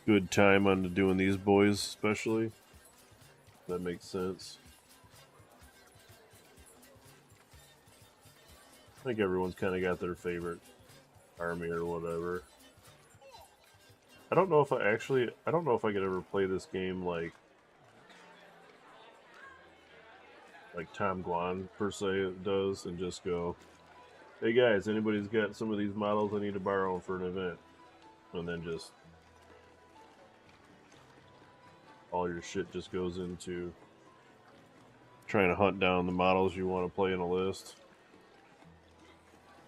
good time on doing these boys, especially. If that makes sense. I think everyone's kind of got their favorite army or whatever. I don't know if I could ever play this game like Tom Guan per se does, and just go, hey guys, anybody's got some of these models I need to borrow them for an event, and then just all your shit just goes into trying to hunt down the models you want to play in a list,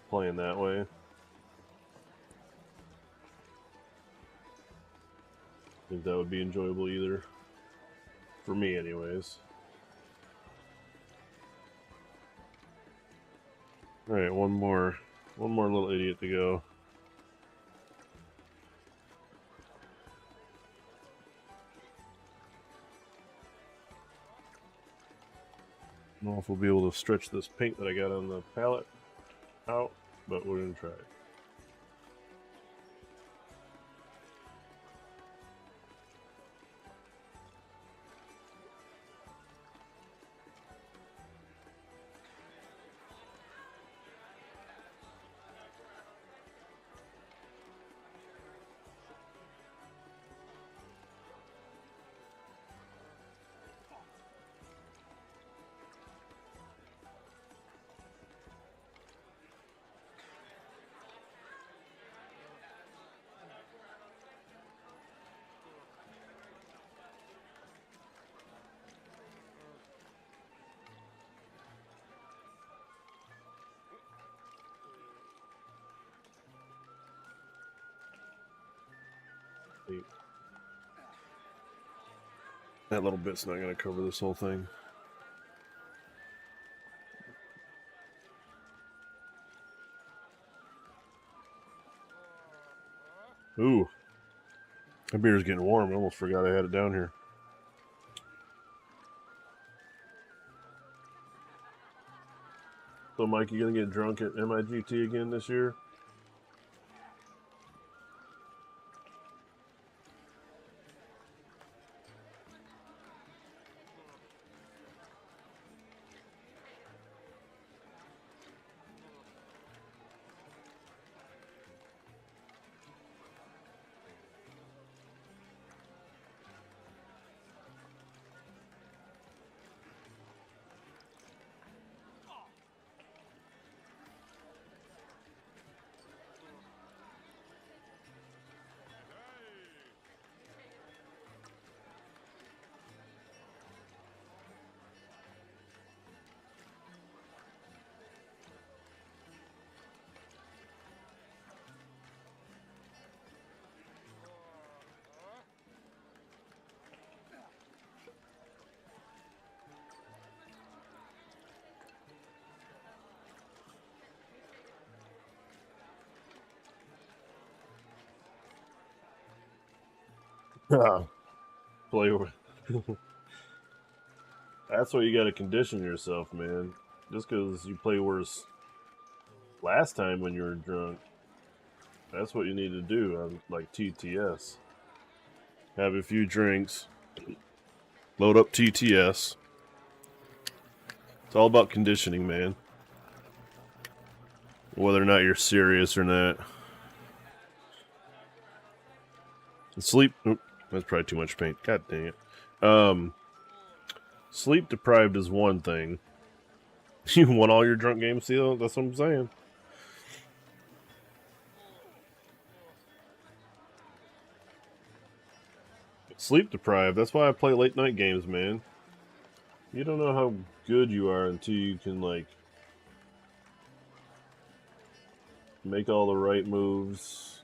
playing that way. I think that would be enjoyable either, for me anyways. Alright, one more little idiot to go. I don't know if we'll be able to stretch this paint that I got on the palette out, but we're going to try it. That little bit's not going to cover this whole thing. Ooh. My beer's getting warm. I almost forgot I had it down here. So, Mike, you going to get drunk at MIGT again this year? Play with. That's why you got to condition yourself, man. Just because you play worse last time when you were drunk, that's what you need to do on like TTS. Have a few drinks, load up TTS. It's all about conditioning, man. Whether or not you're serious or not. Sleep. Oop, that's probably too much paint. God dang it. Sleep deprived is one thing. You want all your drunk games sealed? That's what I'm saying. Sleep deprived. That's why I play late night games, man. You don't know how good you are until you can, like, make all the right moves,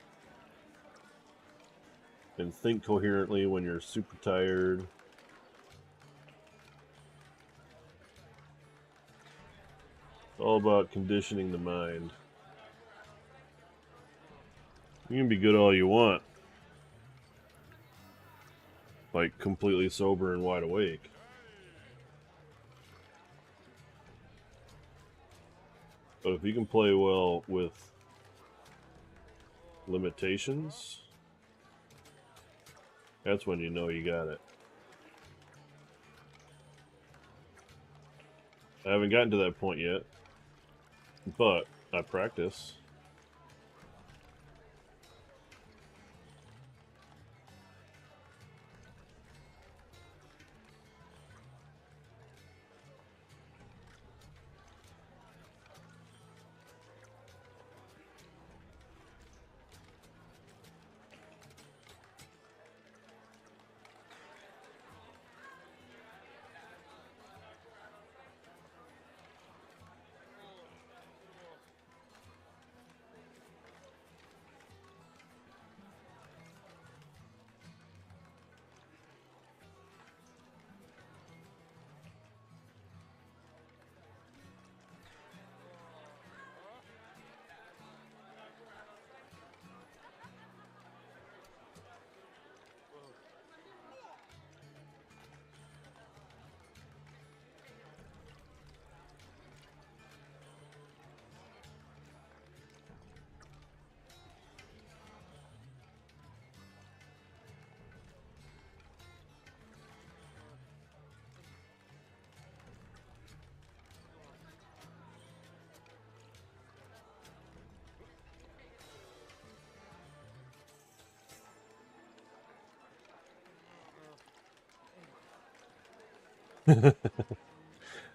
and think coherently when you're super tired. It's all about conditioning the mind. You can be good all you want, like completely sober and wide awake. But if you can play well with limitations, that's when you know you got it. I haven't gotten to that point yet, but I practice.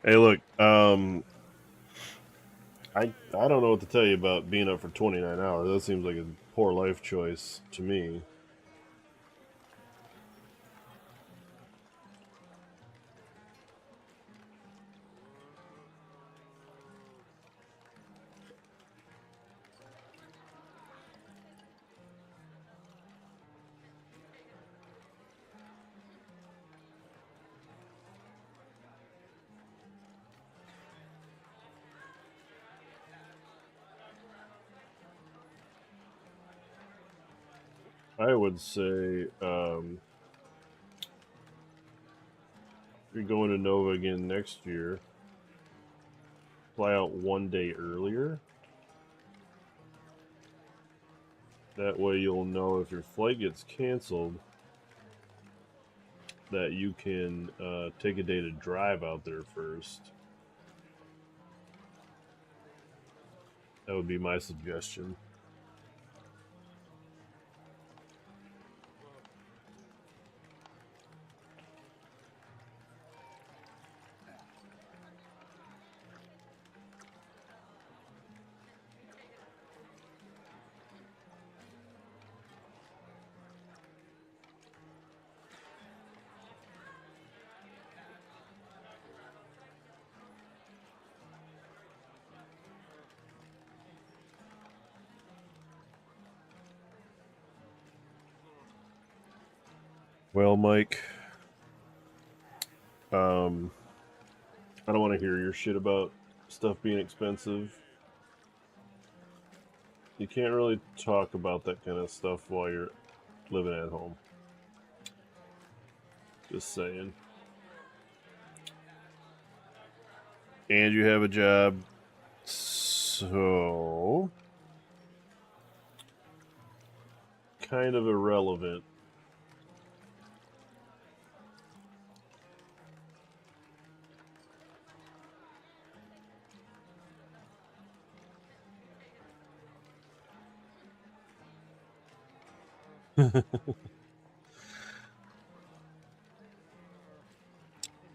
Hey, look, I don't know what to tell you about being up for 29 hours. That seems like a poor life choice to me. I would say if you're going to Nova again next year, fly out one day earlier. That way you'll know if your flight gets canceled that you can take a day to drive out there first. That would be my suggestion. Well, Mike, I don't want to hear your shit about stuff being expensive. You can't really talk about that kind of stuff while you're living at home. Just saying. And you have a job, so kind of irrelevant.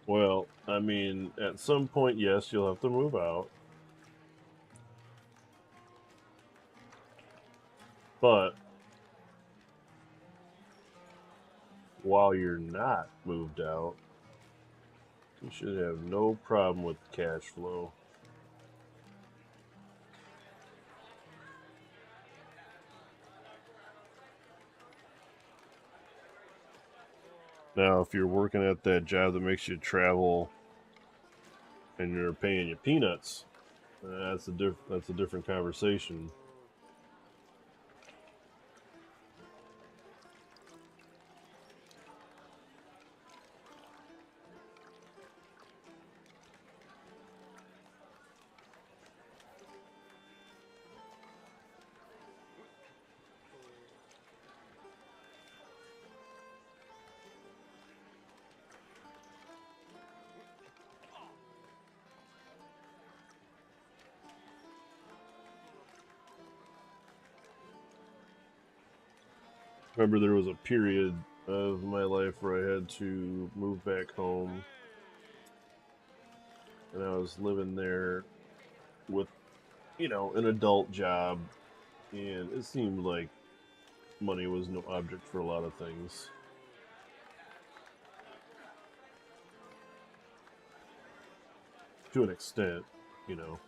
Well, I mean, at some point, yes, you'll have to move out. But while you're not moved out, you should have no problem with cash flow. Now, if you're working at that job that makes you travel and you're paying you peanuts, that's a different conversation. Remember, there was a period of my life where I had to move back home, and I was living there with, an adult job, and it seemed like money was no object for a lot of things. To an extent, you know.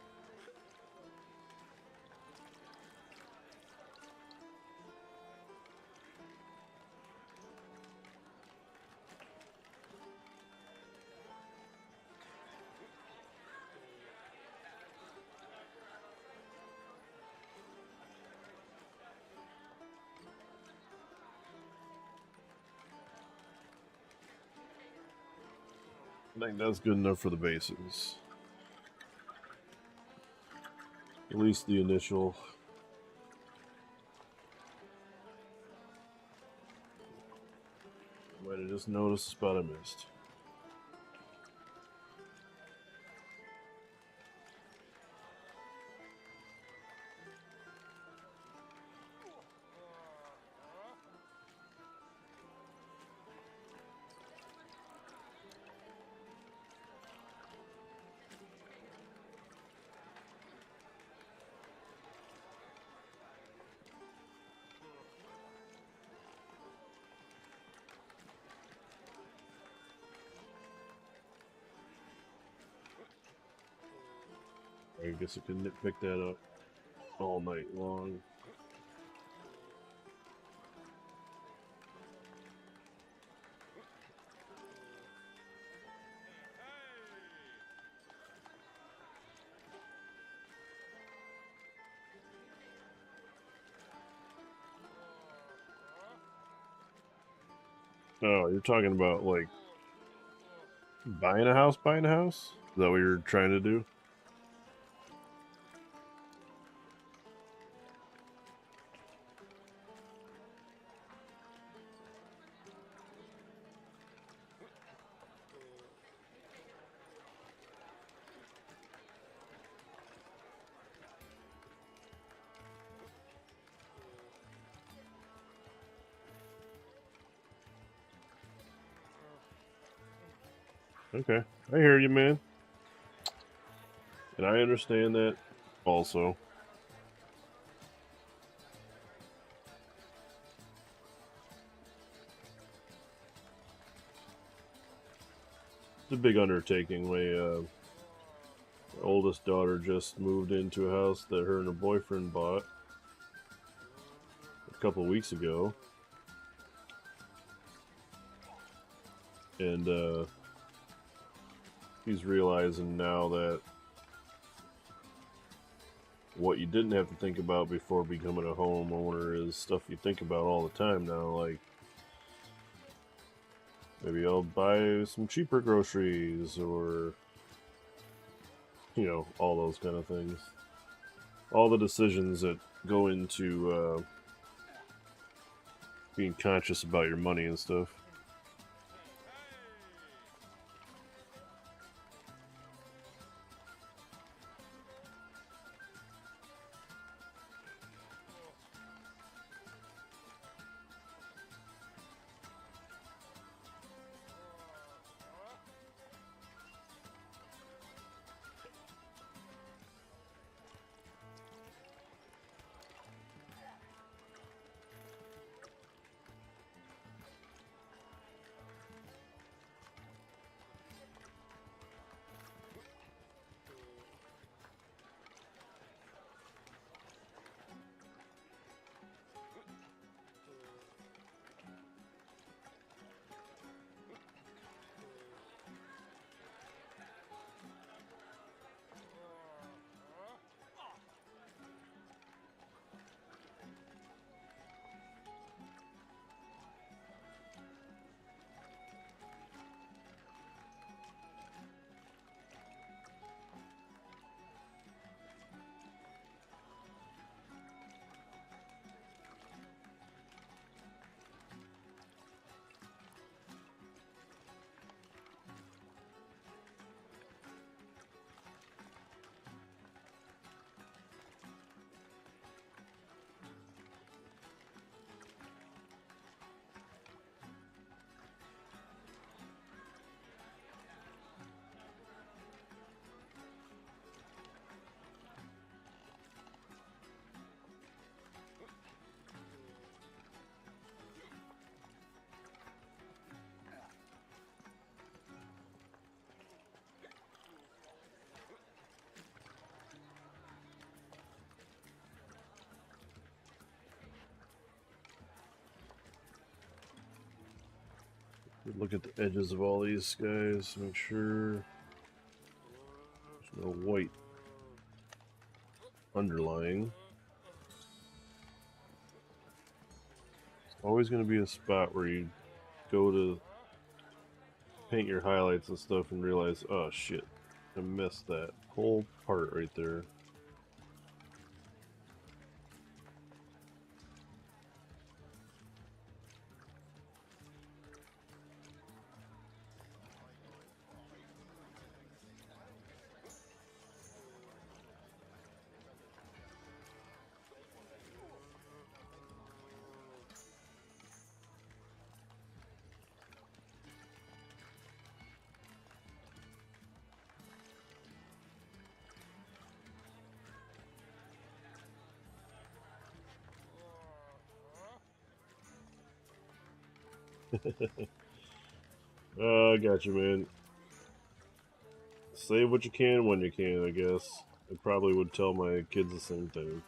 I think that's good enough for the bases. At least the initial. Might have just noticed the spot I missed. I guess I could nitpick that up all night long. Oh, you're talking about, like, buying a house? Is that what you're trying to do? Okay, I hear you, man. And I understand that also. It's a big undertaking. My oldest daughter just moved into a house that her and her boyfriend bought a couple of weeks ago. And he's realizing now that what you didn't have to think about before becoming a homeowner is stuff you think about all the time now, like maybe I'll buy some cheaper groceries, or all those kind of things. All the decisions that go into being conscious about your money and stuff. Look at the edges of all these guys, make sure there's no white underlying. It's always going to be a spot where you go to paint your highlights and stuff and realize, oh shit, I missed that whole part right there. I got you, man. Save what you can when you can, I guess. I probably would tell my kids the same thing.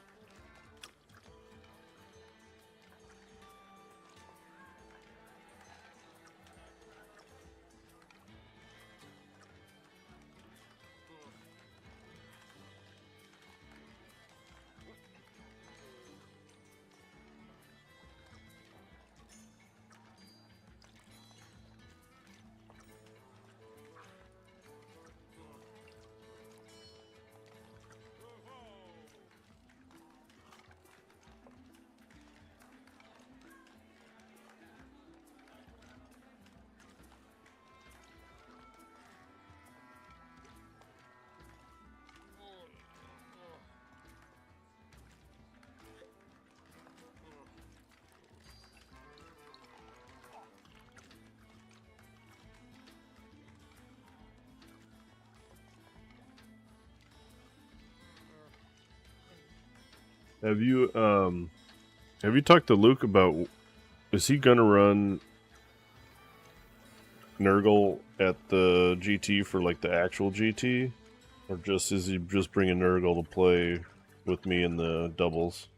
Have you talked to Luke about, is he gonna run Nurgle at the GT for like the actual GT, or just is he just bringing Nurgle to play with me in the doubles?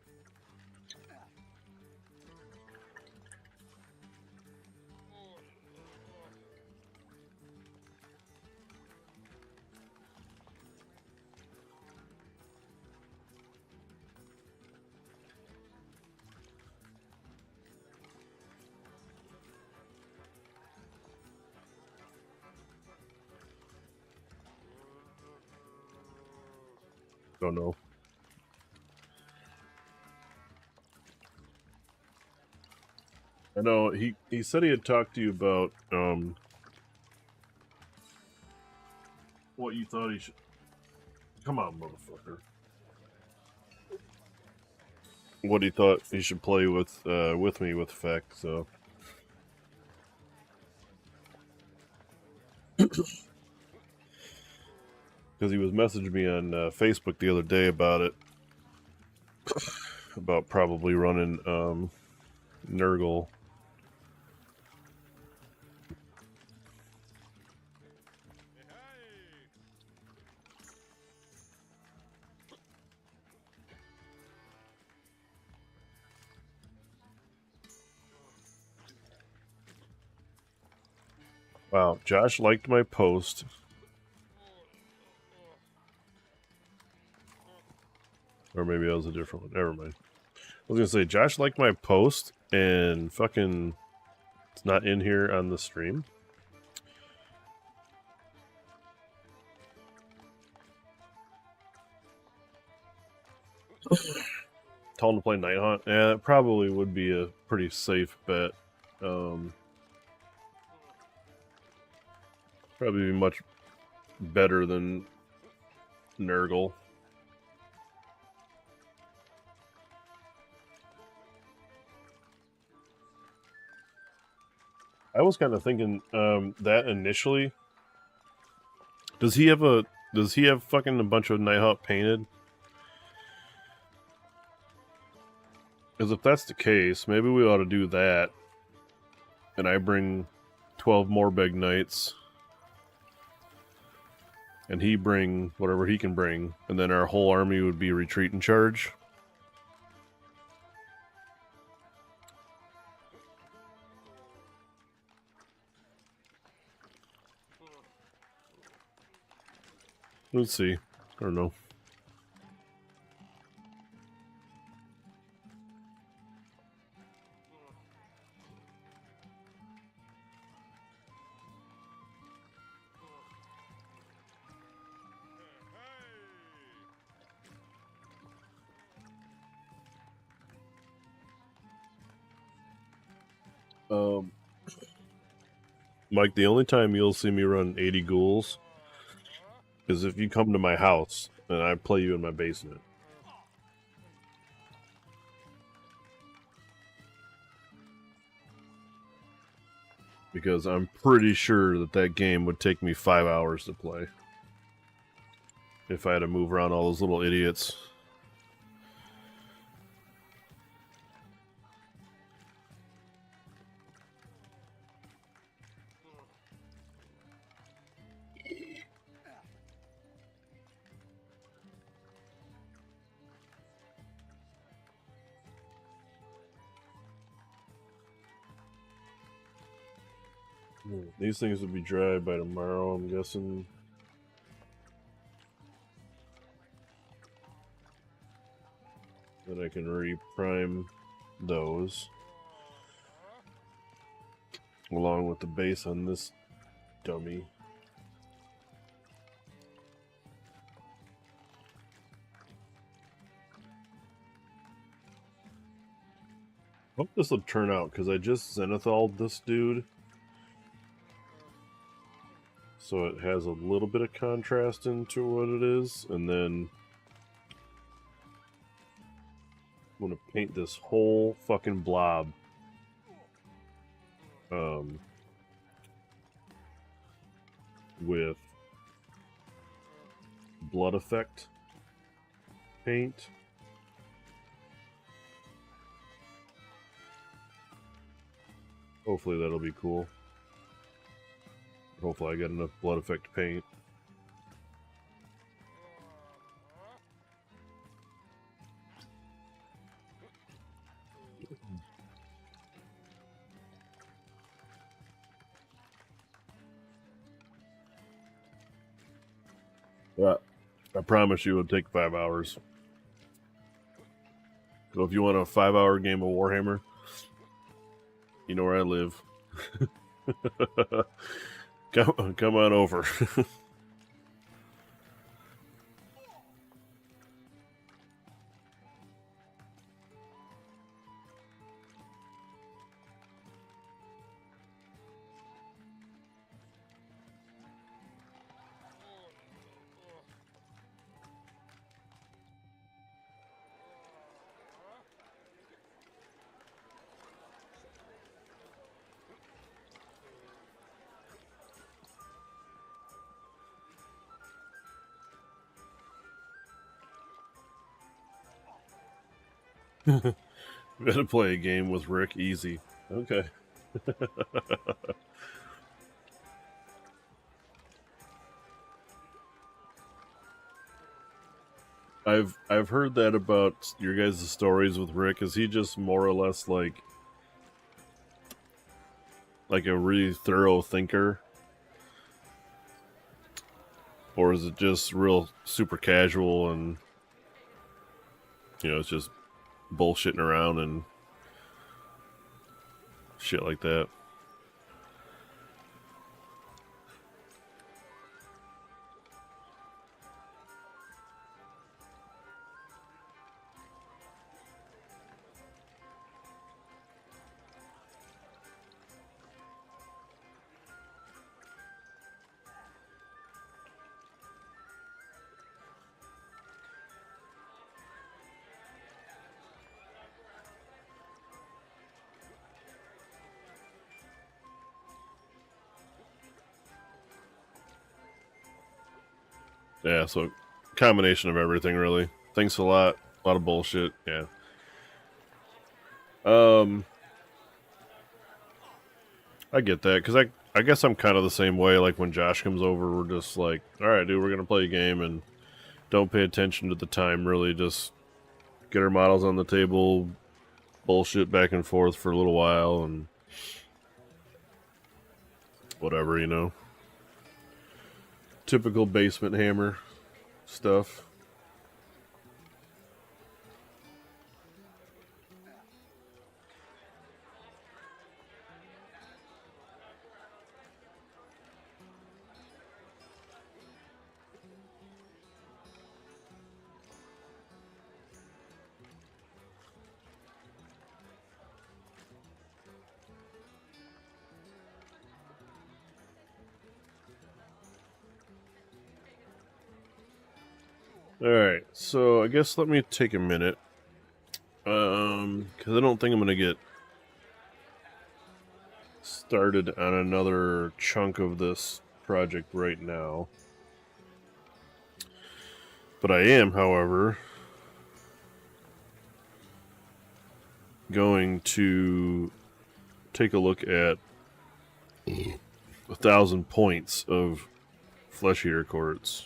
Don't know. I know he said he had talked to you about what you thought he should. Come on, motherfucker. What he thought he should play with me with Feck, so. Because he was messaging me on Facebook the other day about it. About probably running Nurgle. Wow, Josh liked my post. Or maybe that was a different one. Never mind. I was gonna say, Josh liked my post and fucking it's not in here on the stream. Tell him to play Night Hunt. Yeah, it probably would be a pretty safe bet. Probably be much better than Nurgle. I was kind of thinking that initially. Does he have fucking a bunch of Nighthawk painted? Because if that's the case, maybe we ought to do that. And I bring 12 more big knights. And he bring whatever he can bring. And then our whole army would be retreat and charge. Let's see. I don't know. Mike, the only time you'll see me run 80 ghouls is if you come to my house and I play you in my basement. Because I'm pretty sure that that game would take me 5 hours to play. If I had to move around all those little idiots. These things would be dry by tomorrow, I'm guessing. Then I can reprime those. Along with the base on this dummy. Hope this will turn out, because I just zenithalled this dude. So it has a little bit of contrast into what it is, and then I'm gonna paint this whole fucking blob with blood effect paint. Hopefully that'll be cool. Hopefully I get enough blood effect paint. Yeah, I promise you it'll take 5 hours. So if you want a 5-hour game of Warhammer, you know where I live. Come on over. We gotta play a game with Rick easy. Okay. I've heard that about your guys' stories with Rick. Is he just more or less like a really thorough thinker? Or is it just real super casual and it's just bullshitting around and shit like that? Yeah, so combination of everything, really. Thanks a lot. A lot of bullshit. Yeah. I get that, because I guess I'm kind of the same way. Like, when Josh comes over, we're just like, alright, dude, we're going to play a game, and don't pay attention to the time, really. Just get our models on the table, bullshit back and forth for a little while, and whatever, Typical basement hammer. stuff. Alright, so I guess let me take a minute. Because I don't think I'm going to get started on another chunk of this project right now. But I am, however, going to take a look at 1,000 points of Flesh Eater Courts.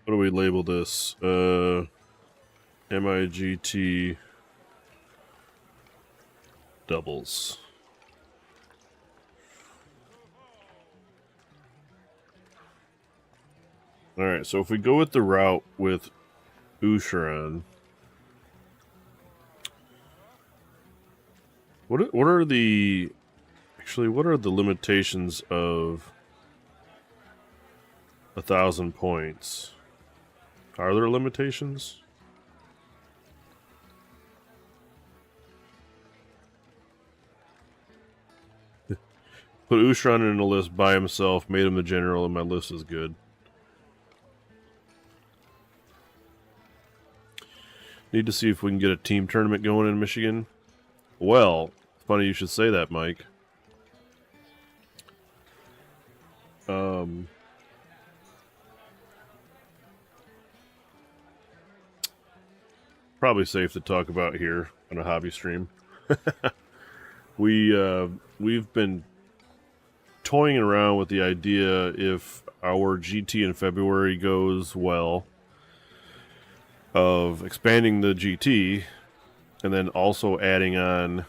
What do we label this? MIGT doubles. Alright, so if we go with the route with Usharan, what are the limitations of 1,000 points? Are there limitations? Put Usharan in a list by himself, made him the general, and my list is good. Need to see if we can get a team tournament going in Michigan. Well, funny you should say that, Mike. Probably safe to talk about here on a hobby stream. We've been toying around with the idea, if our GT in February goes well, of expanding the GT and then also adding on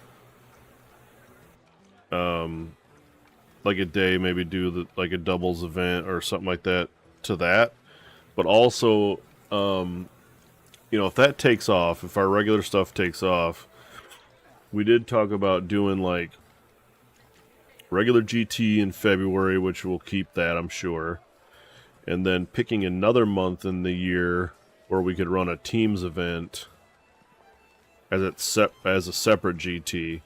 like a day, maybe do like a doubles event or something like that to that. But also, you know, if that takes off, if our regular stuff takes off, we did talk about doing like regular GT in February, which will keep that, I'm sure. And then picking another month in the year where we could run a teams event as a separate GT.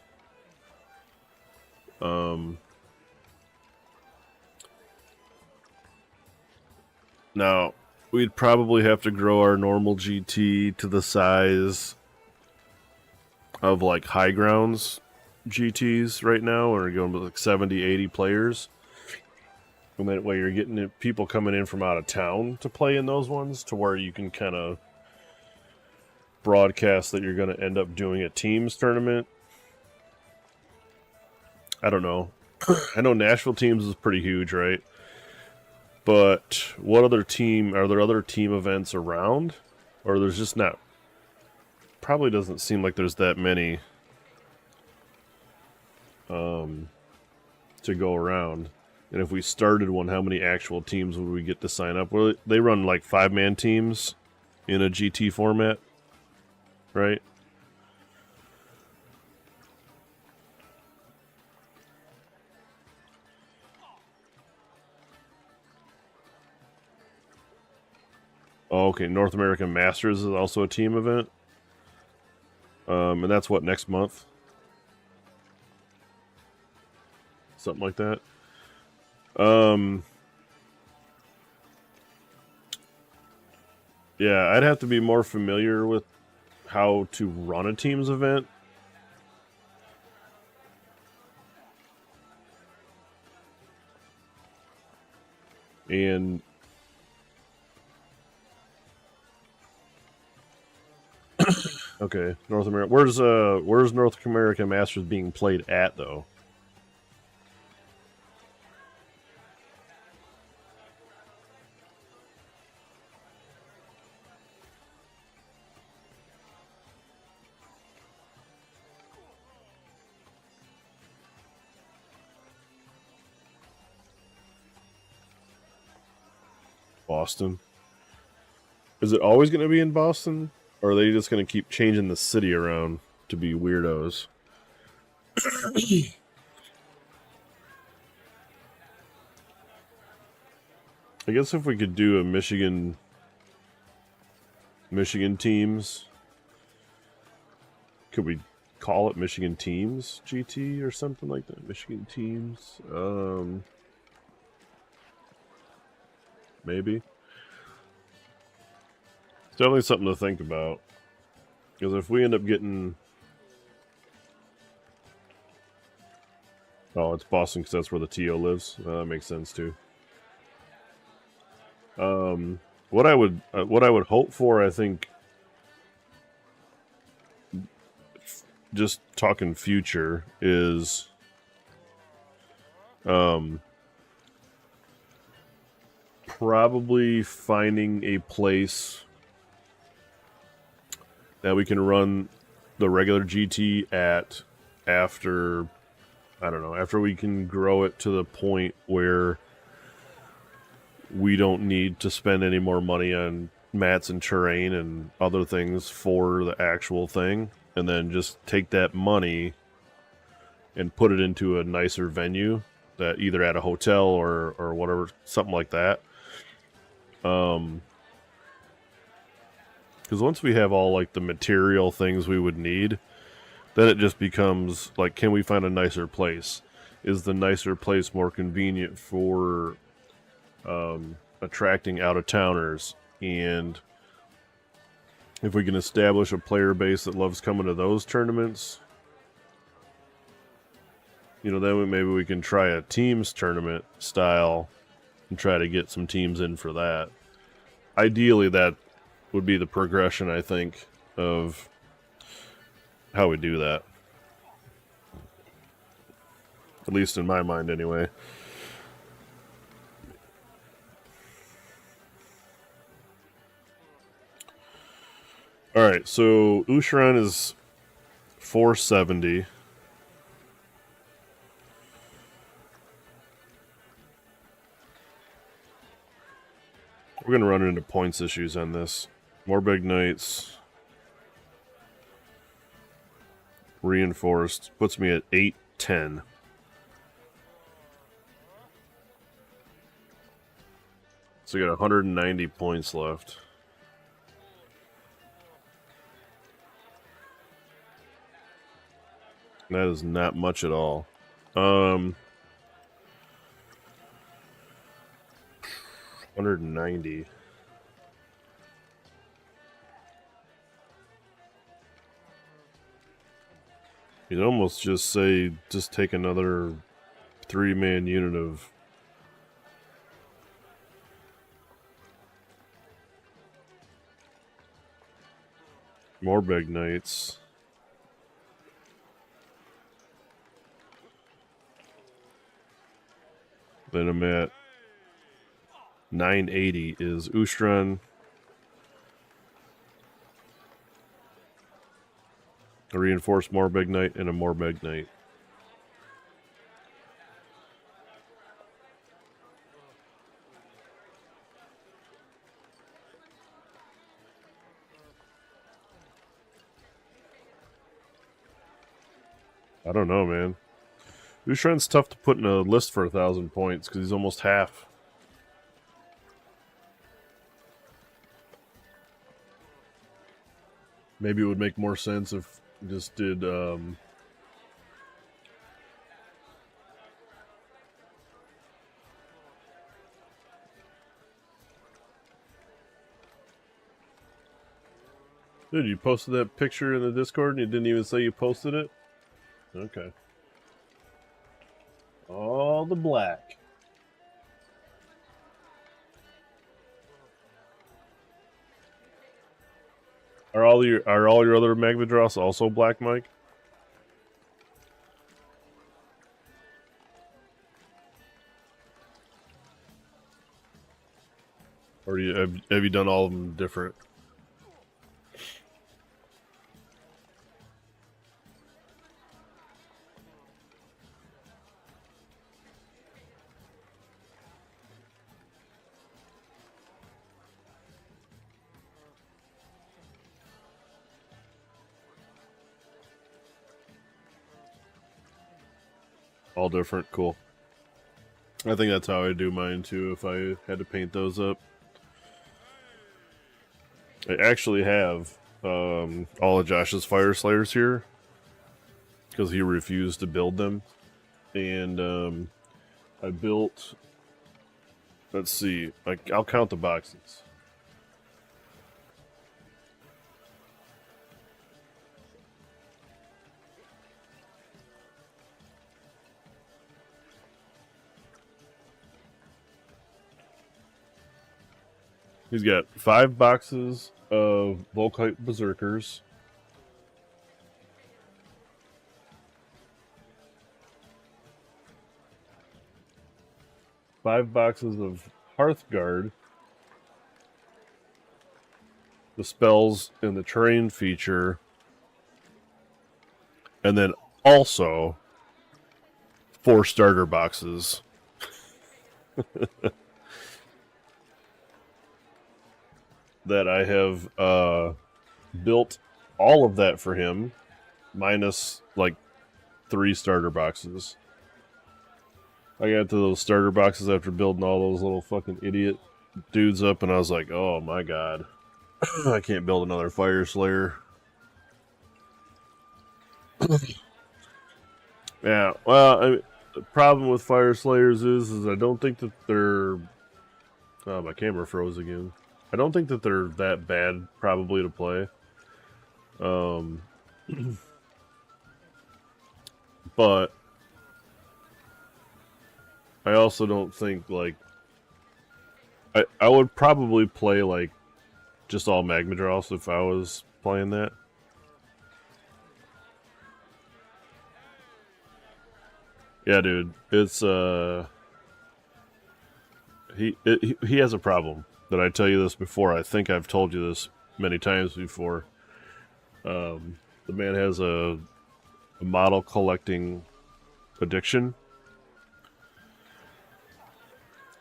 Now, we'd probably have to grow our normal GT to the size of like High Grounds GTs right now. We're going with like 70, 80 players. And that way you're getting people coming in from out of town to play in those ones, to where you can kind of broadcast that you're going to end up doing a teams tournament. I don't know. I know Nashville teams is pretty huge, right? But are there other team events around? Or there's just not, probably doesn't seem like there's that many to go around. And if we started one, how many actual teams would we get to sign up? Well, they run like 5-man teams in a GT format, right? Oh, okay, North American Masters is also a team event. And that's what, next month? Something like that. Yeah, I'd have to be more familiar with how to run a teams event. And okay, North America. Where's North American Masters being played at though? Boston. Is it always going to be in Boston? Or are they just going to keep changing the city around to be weirdos? I guess if we could do a Michigan teams, could we call it Michigan Teams GT or something like that? Michigan Teams, maybe. It's definitely something to think about, because if we end up getting, oh, it's Boston because that's where the TO lives. That makes sense too. What I would hope for, I think, just talking future, is probably finding a place that we can run the regular GT at after, I don't know, after we can grow it to the point where we don't need to spend any more money on mats and terrain and other things for the actual thing, and then just take that money and put it into a nicer venue, that either at a hotel or whatever, something like that. Because once we have all like the material things we would need, then it just becomes like, can we find a nicer place? Is the nicer place more convenient for attracting out-of-towners? And if we can establish a player base that loves coming to those tournaments, you know, then maybe we can try a teams tournament style and try to get some teams in for that. Ideally, that would be the progression, I think, of how we do that. At least in my mind, anyway. Alright, so Usharan is 470. We're going to run into points issues on this. More big knights. Reinforced. Puts me at 810. So we got 190 points left. That is not much at all. 190. You'd almost just say, just take another 3-man unit of more big knights. Then I'm at 980 is Ustran. A reinforced more big knight and a more big knight. I don't know, man. Ushran's tough to put in a list for 1,000 points because he's almost half. Maybe it would make more sense if we just did Dude, you posted that picture in the Discord and you didn't even say you posted it? Okay. All the black. Are all your other Magma Dross also black, Mike? Or have you done all of them different? All different. Cool. I think that's how I do mine too if I had to paint those up. I actually have all of Josh's Fire Slayers here because he refused to build them. And I built, let's see, I'll count the boxes. He's got 5 boxes of Volkite Berserkers. Five boxes of Hearthguard. The spells in the terrain feature. And then also 4 starter boxes. That I have built all of that for him, minus like 3 starter boxes. I got to those starter boxes after building all those little fucking idiot dudes up, and I was like, oh my god. I can't build another Fire Slayer. Yeah, well, the problem with Fire Slayers is I don't think that they're... Oh, my camera froze again. I don't think that they're that bad, probably, to play. But I also don't think, like... I would probably play, like, just all Magma Draws if I was playing that. Yeah, dude. It's, He has a problem. Did I tell you this before? I think I've told you this many times before. The man has a model collecting addiction.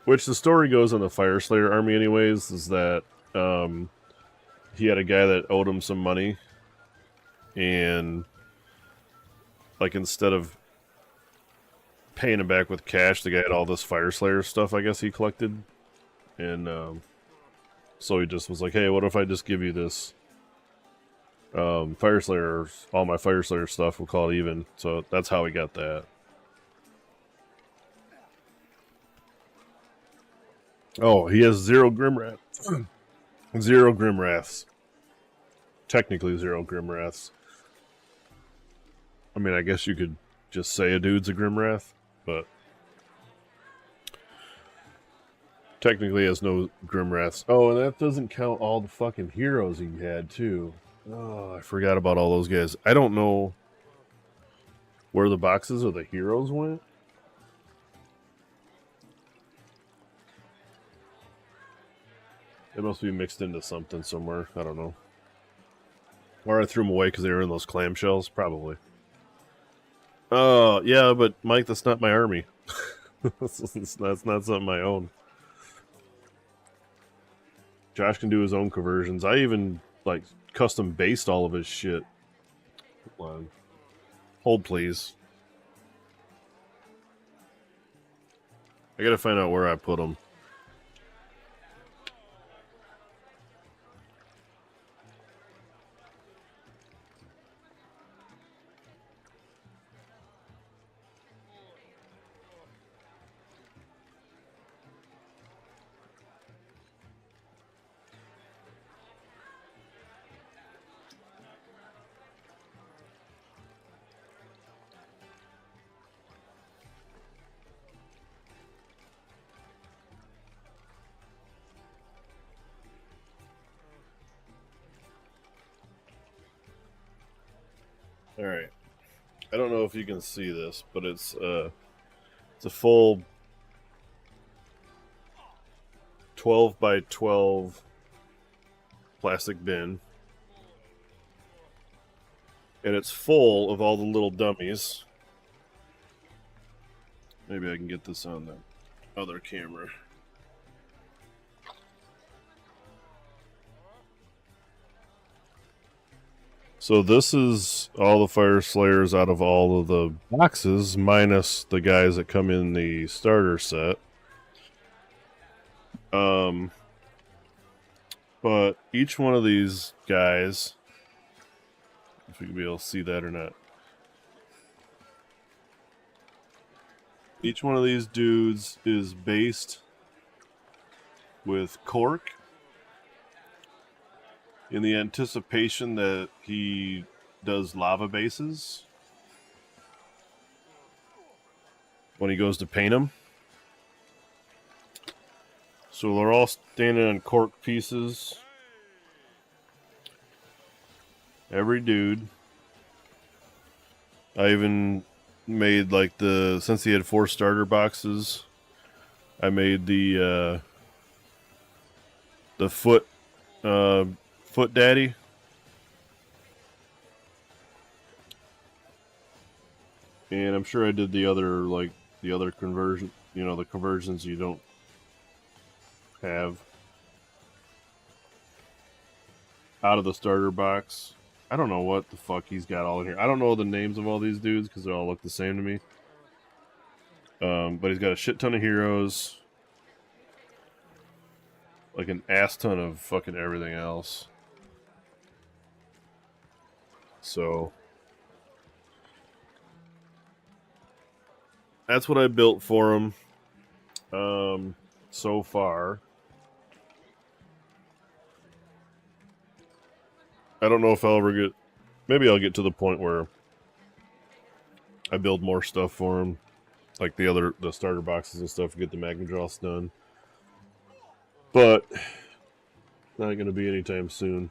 Which the story goes on the Fire Slayer army anyways, is that he had a guy that owed him some money. And like instead of paying him back with cash, the guy had all this Fire Slayer stuff I guess he collected. And so he just was like, hey, what if I just give you this Fire Slayer, all my Fire Slayer stuff, we'll call it even. So that's how he got that. Oh, he has 0 Grimwrath. 0 Grimwraths. Technically 0 Grimwraths. I mean, I guess you could just say a dude's a Grimwrath, but technically he has no Grimwraths. Oh, and that doesn't count all the fucking heroes he had, too. Oh, I forgot about all those guys. I don't know where the boxes of the heroes went. It must be mixed into something somewhere. I don't know. Or I threw them away because they were in those clamshells. Probably. Oh, yeah, but Mike, that's not my army. That's not something I own. Josh can do his own conversions. I even, like, custom based all of his shit. Hold on. Hold, please. I gotta find out where I put them. Alright. I don't know if you can see this, but it's a full 12 by 12 plastic bin. And it's full of all the little dummies. Maybe I can get this on the other camera. So this is all the Fire Slayers out of all of the boxes, minus the guys that come in the starter set. But each one of these guys, if we can be able to see that or not, each one of these dudes is based with cork in the anticipation that he does lava bases when he goes to paint them. So they're all standing on cork pieces. Every dude. I even made like since he had 4 starter boxes, I made the foot daddy. And I'm sure I did the other conversion, the conversions you don't have out of the starter box. I don't know what the fuck he's got all in here. I don't know the names of all these dudes because they all look the same to me. But he's got a shit ton of heroes. Like an ass ton of fucking everything else. So that's what I built for him so far. I don't know if I'll ever get... Maybe I'll get to the point where I build more stuff for him. Like the starter boxes and stuff, get the Magmadross done. But not going to be anytime soon.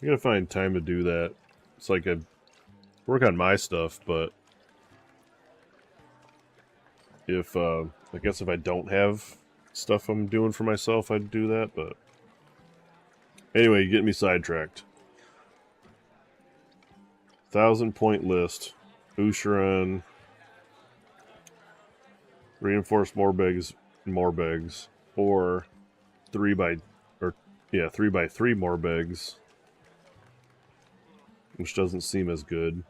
I got to find time to do that. It's like I work on my stuff, but if I guess if I don't have stuff I'm doing for myself, I'd do that. But anyway, you get me sidetracked. 1,000-point list. Usharan. Reinforced Morbegs, or 3x3 Morbegs, which doesn't seem as good.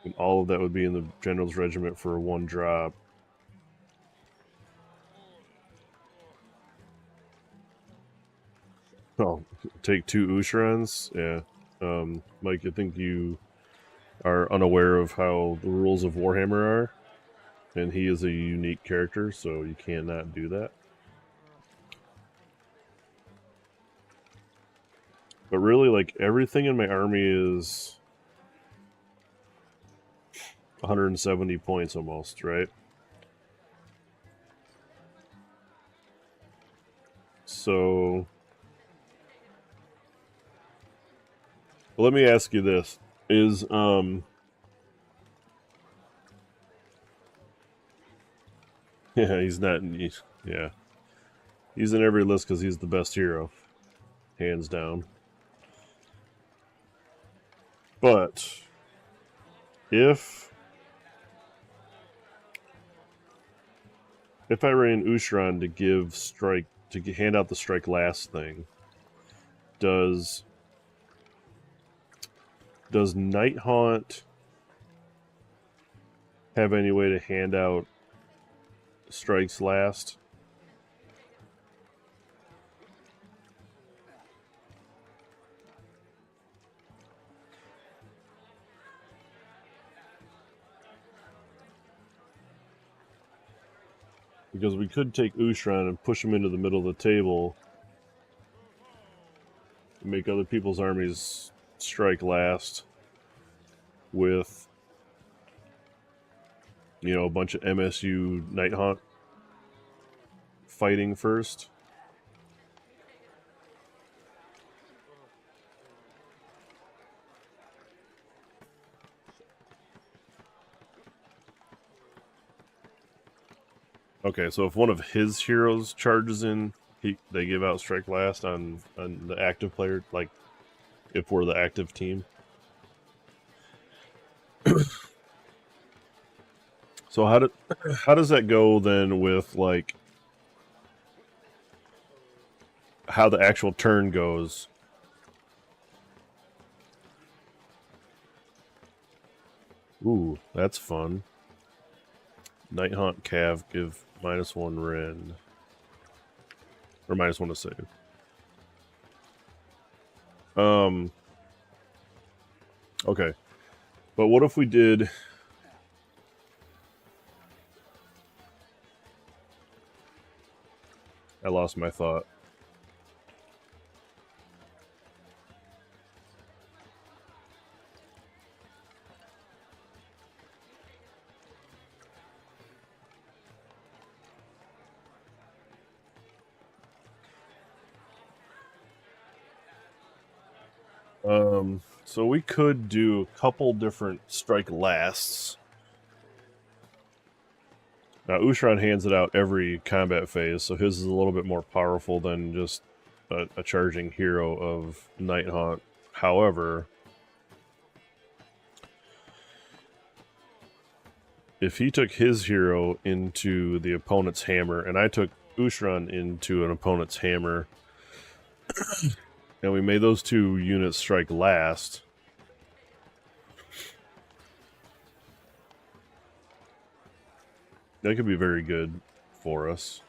And all of that would be in the General's Regiment for 1 drop. Oh, take 2 Usharans? Yeah. Mike, I think you are unaware of how the rules of Warhammer are. And he is a unique character, so you cannot do that. But really, like, everything in my army is 170 points almost, right? So... Well, let me ask you this. Is, yeah, he's not... yeah. He's in every list because he's the best hero. Hands down. But... If I ran Usharan to give strike... to hand out the strike last thing, does Nighthaunt have any way to hand out strikes last? Because we could take Usharan and push him into the middle of the table and make other people's armies strike last with, a bunch of MSU Nighthaunt fighting first. Okay, so if one of his heroes charges in, they give out strike last on the active player, like if we're the active team. So how does that go then with like how the actual turn goes? Ooh, that's fun. Night Haunt Cav give -1 rend. Or -1 to save. Okay. But what if we did... I lost my thought. So we could do a couple different strike lasts. Now, Ushran hands it out every combat phase, so his is a little bit more powerful than just a charging hero of Night Haunt. However, if he took his hero into the opponent's hammer, and I took Ushran into an opponent's hammer, and we made those two units strike last, that could be very good for us.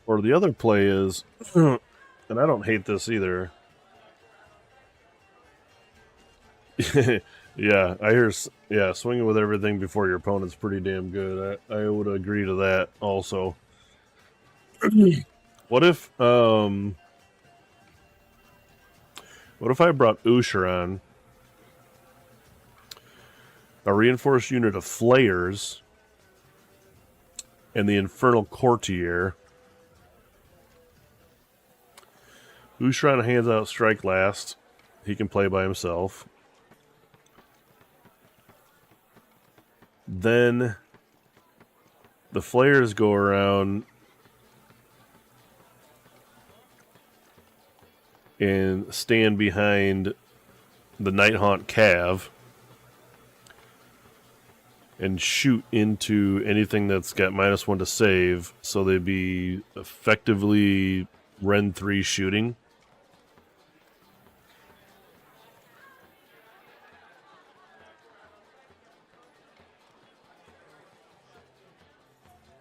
Or the other play is, and I don't hate this either. Yeah, I hear. Yeah, swinging with everything before your opponent's pretty damn good. I would agree to that also. What if I brought Usharan, a reinforced unit of Flayers, and the Infernal Courtier? Usharan hands out strike last. He can play by himself. Then the Flayers go around and stand behind the Night Haunt Cav and shoot into anything that's got -1 to save, so they'd be effectively Rend 3 shooting.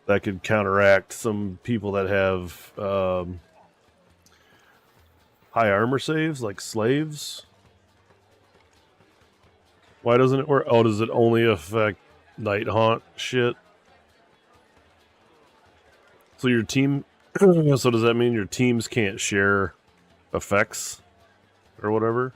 That could counteract some people that have high armor saves, like slaves. Why doesn't it work? Oh, does it only affect Night Haunt shit? So your team... so does that mean your teams can't share effects or whatever?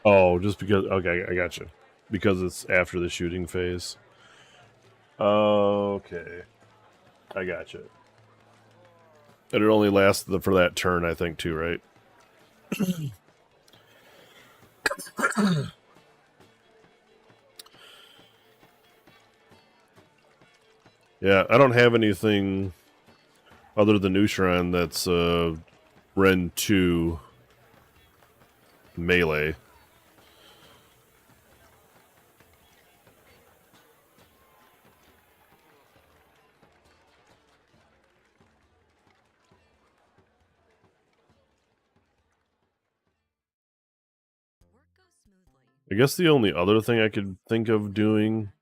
Oh, just because... Okay, I got you. Because it's after the shooting phase. Okay. I got you. And it only lasts for that turn, I think, too, right? Yeah, I don't have anything other than Usharan that's Rend 2 melee. I guess the only other thing I could think of doing...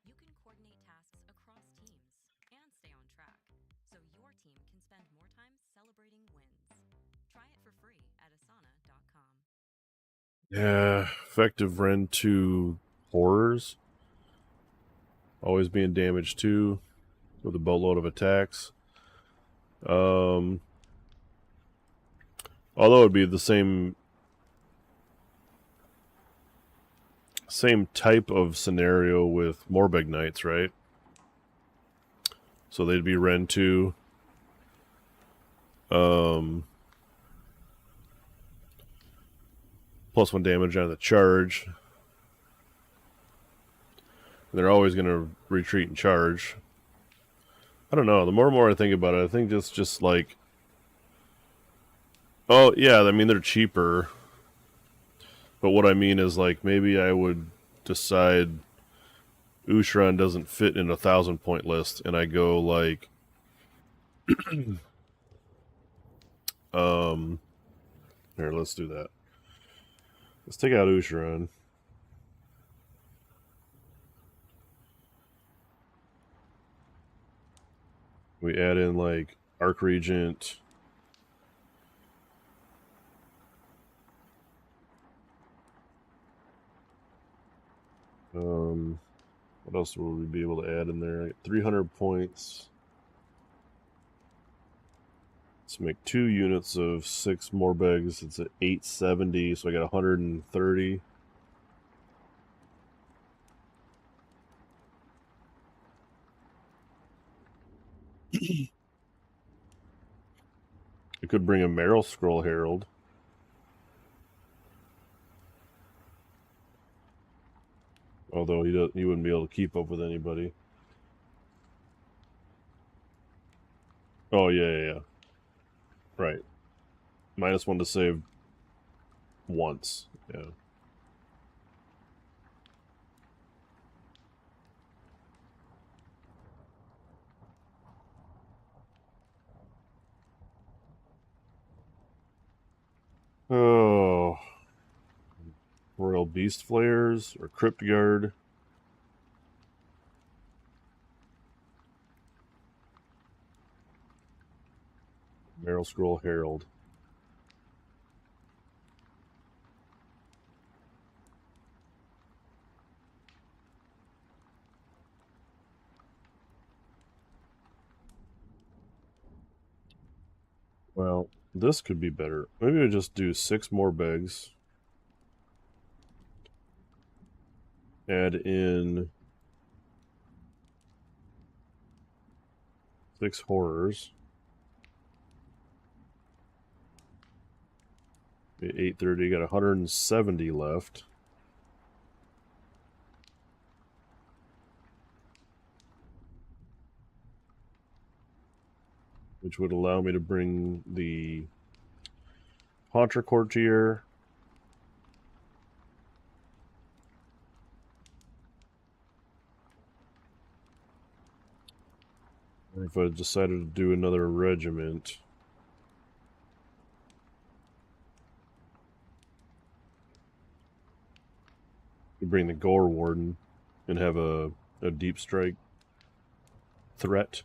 Yeah, effective Rend 2 horrors. Always being damaged too, with a boatload of attacks. Although it'd be the same type of scenario with Morbeg Knights, right? So they'd be Ren 2. +1 damage on the charge. They're always going to retreat and charge. I don't know. The more and more I think about it, I think just like... Oh, yeah, I mean, they're cheaper. But what I mean is, like, maybe I would decide Ushran doesn't fit in a 1,000-point list, and I go, like... Here, let's do that. Let's take out Ushran. We add in, like, Arc Regent. What else will we be able to add in there? 300 points. Let's make 2 units of 6 Morbegs. It's at 870, so I got 130. I could bring a Meryl Scroll Herald. Although he wouldn't be able to keep up with anybody. Oh, yeah. Right. -1 to save once. Yeah. Oh. Royal Beast Flares or Crypt Guard. Meryl Scroll Herald. Well, this could be better. Maybe I just do 6 more Begs. Add in 6 Horrors. 830, got 170 left. Which would allow me to bring the Haunter Courtier. Or if I decided to do another regiment. We bring the Gore Warden and have a deep strike threat.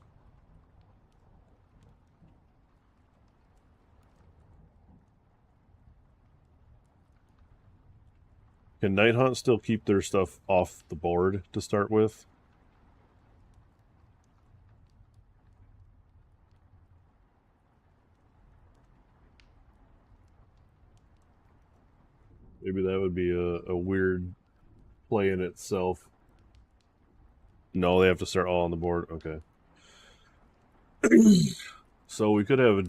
Can Night Hunt still keep their stuff off the board to start with? Maybe that would be a weird play in itself. No, they have to start all on the board. Okay. So we could have a...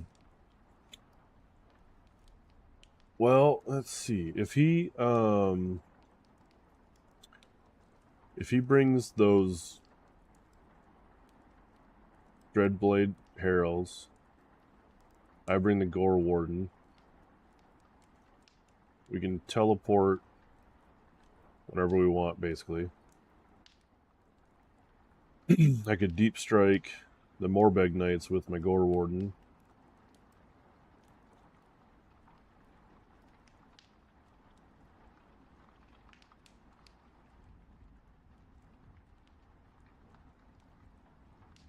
Well, let's see. If he brings those Dreadblade Heralds, I bring the Gore Warden. We can teleport whenever we want, basically. I could deep strike the Morbeg Knights with my Gore Warden.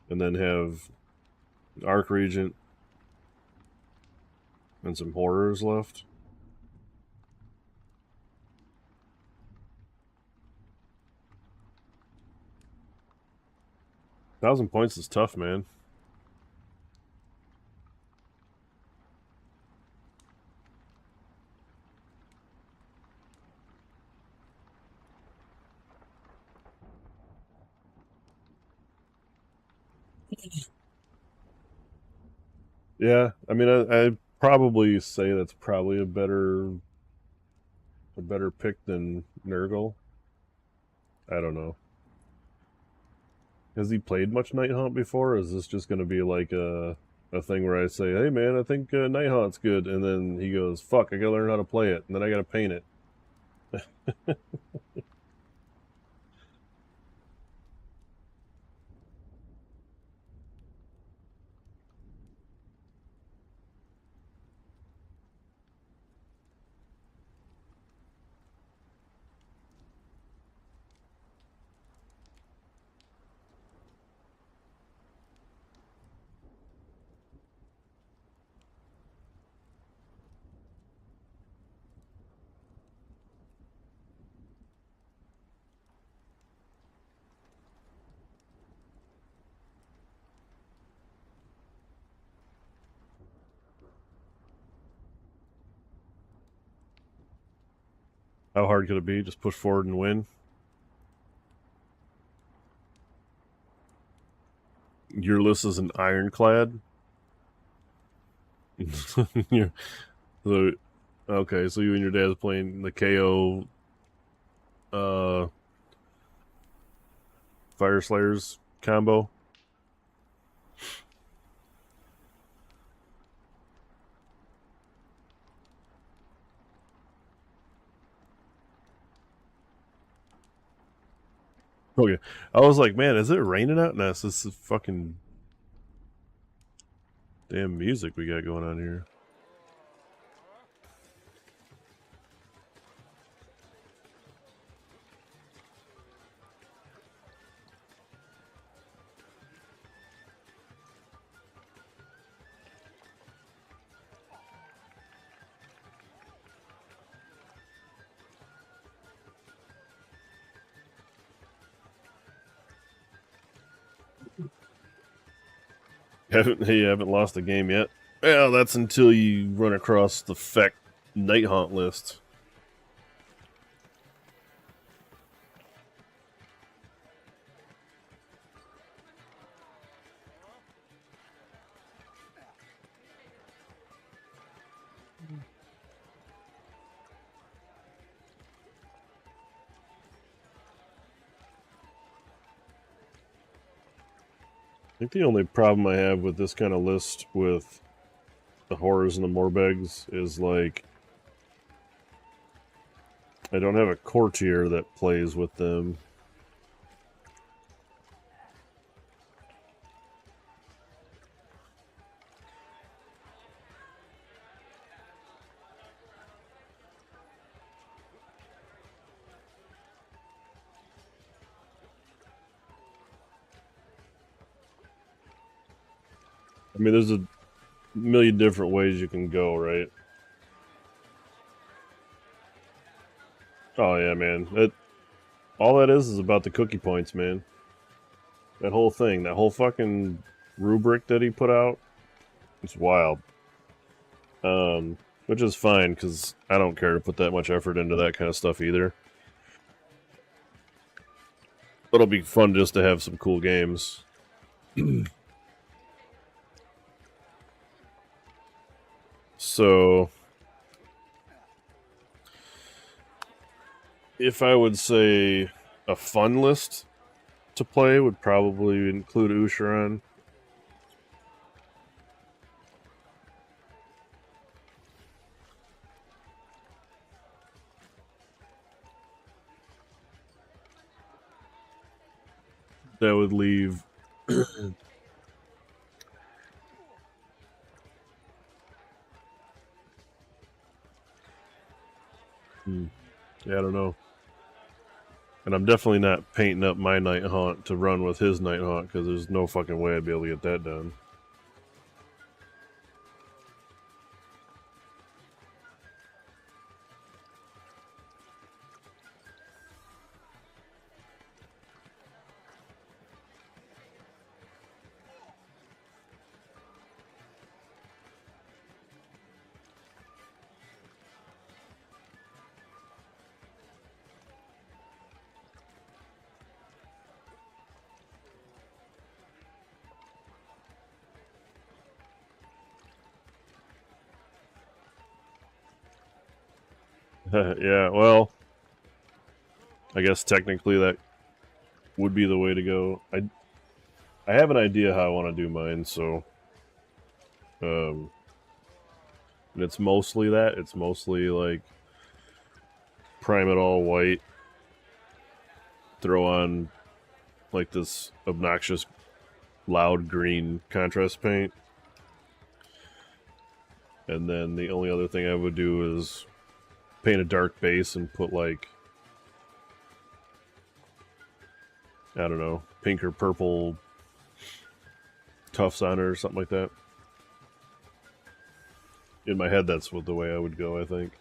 And then have Arc Regent and some Horrors left. $1,000 points is tough, man. Yeah, I mean, I'd probably say that's probably a better pick than Nurgle. I don't know. Has he played much Night Haunt before? Or is this just going to be like a thing where I say, "Hey man, I think Night Haunt's good," and then he goes, "Fuck, I gotta learn how to play it, and then I gotta paint it." How hard could it be? Just push forward and win. Your list is an ironclad. You're- so, okay, so you and your dad's playing the KO Fire Slayers combo. Okay, I was like, man, is it raining out? No, this is fucking damn music we got going on here. You haven't lost a game yet. Well, that's until you run across the Feck Night Haunt list. I think the only problem I have with this kind of list with the horrors and the morbegs is like I don't have a courtier that plays with them. I mean, there's a million different ways you can go, right? Oh yeah, man. All that is about the cookie points, man. That whole thing, that whole fucking rubric that he put out, it's wild. Which is fine because I don't care to put that much effort into that kind of stuff either. It'll be fun just to have some cool games. So, if I would say a fun list to play would probably include Usharan. That would leave yeah, I don't know. And I'm definitely not painting up my Night Haunt to run with his Night Haunt because there's no fucking way I'd be able to get that done. Yeah, well, I guess technically that would be the way to go. I have an idea how I want to do mine, so and it's mostly that. It's mostly like prime it all white, throw on like this obnoxious loud green contrast paint, and then the only other thing I would do is paint a dark base and put like, I don't know, pink or purple tufts on it or something like that. In my head, that's the way I would go, I think.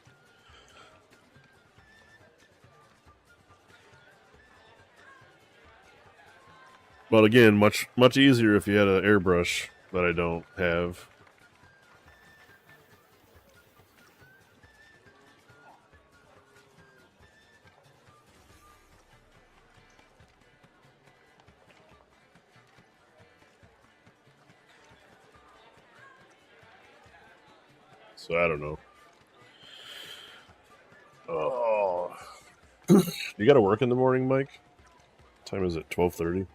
But again, much easier if you had an airbrush that I don't have. So I don't know. Oh, you got to work in the morning, Mike? What time is it? 12:30.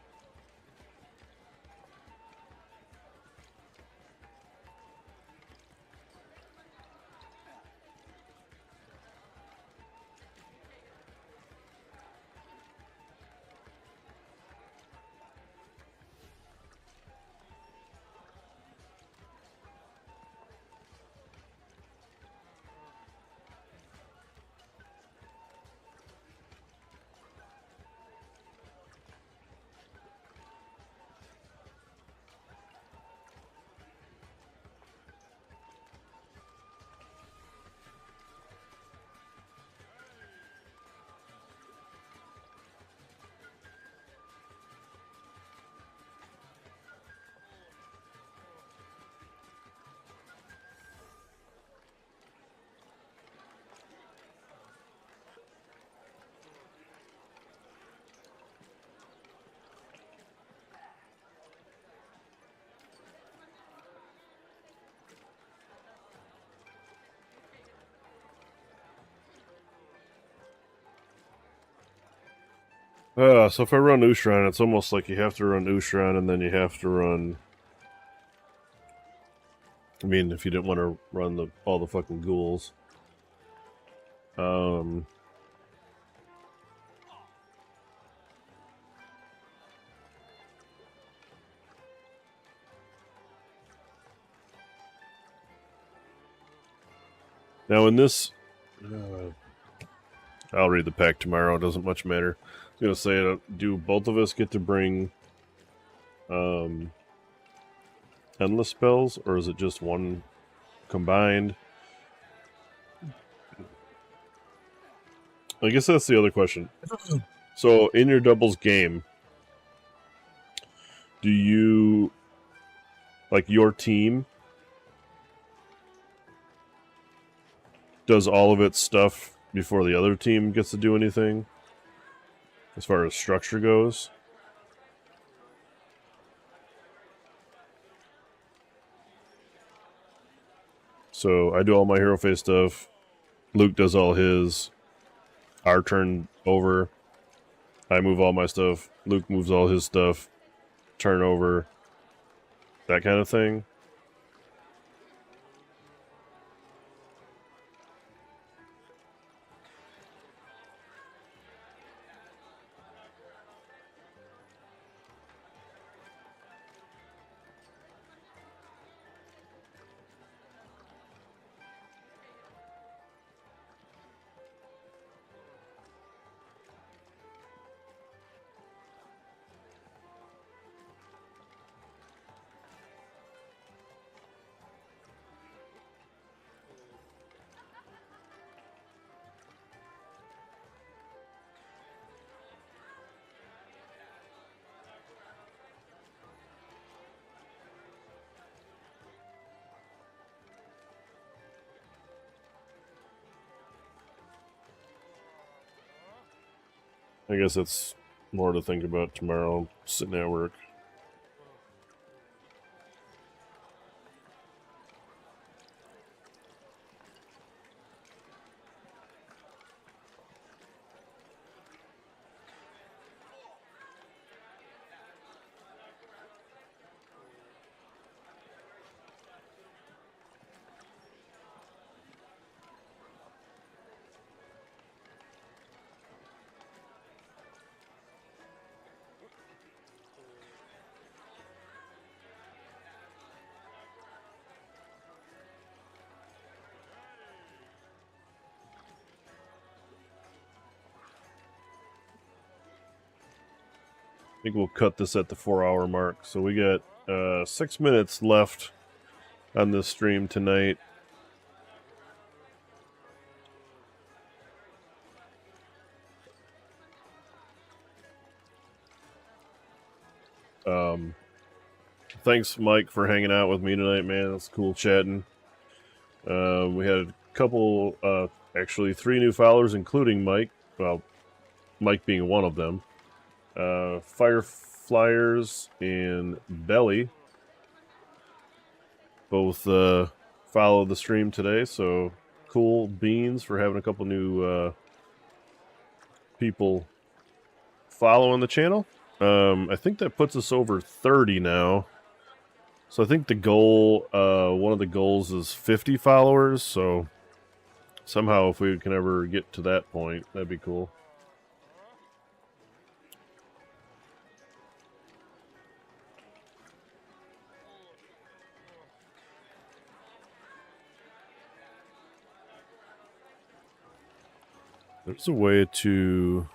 So if I run Ushtran, it's almost like you have to run Ushtran and then you have to run... I mean, if you didn't want to run all the fucking ghouls. Now in this... I'll read the pack tomorrow, it doesn't much matter. I was going to say, do both of us get to bring endless spells, or is it just one combined? I guess that's the other question. So, in your doubles game, do you, like, your team does all of its stuff before the other team gets to do anything, as far as structure goes? So, I do all my hero phase stuff, Luke does all his, our turn over, I move all my stuff, Luke moves all his stuff, turn over, that kind of thing. I guess that's more to think about tomorrow, sitting at work. I think we'll cut this at the 4-hour mark. So we got 6 minutes left on this stream tonight. Thanks, Mike, for hanging out with me tonight, man. It's cool chatting. We had a couple, actually 3 new followers, including Mike. Well, Mike being one of them. Fireflyers and Belly both followed the stream today, so cool beans for having a couple new people following the channel. I think that puts us over 30 now. So I think the goal, one of the goals is 50 followers, so somehow if we can ever get to that point, that'd be cool. There's a way to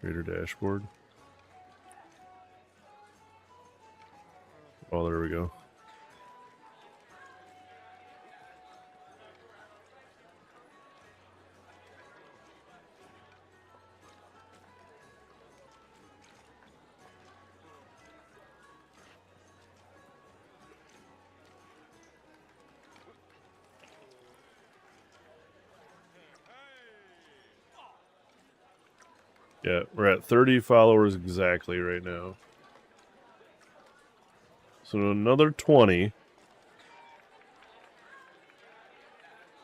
creator dashboard. Oh, there we go. Yeah, we're at 30 followers exactly right now. So another 20.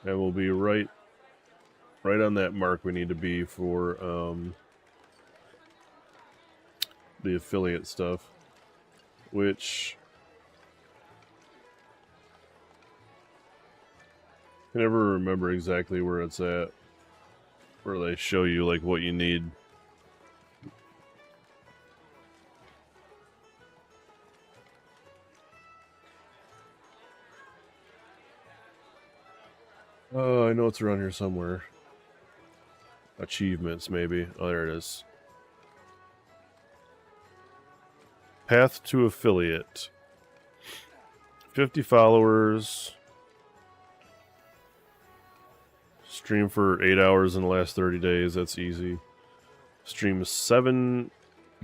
And we'll be right on that mark we need to be for the affiliate stuff. Which I never remember exactly where it's at. Where they show you like what you need. Oh, I know it's around here somewhere. Achievements, maybe. Oh, there it is. Path to affiliate. 50 followers. Stream for 8 hours in the last 30 days. That's easy. Stream 7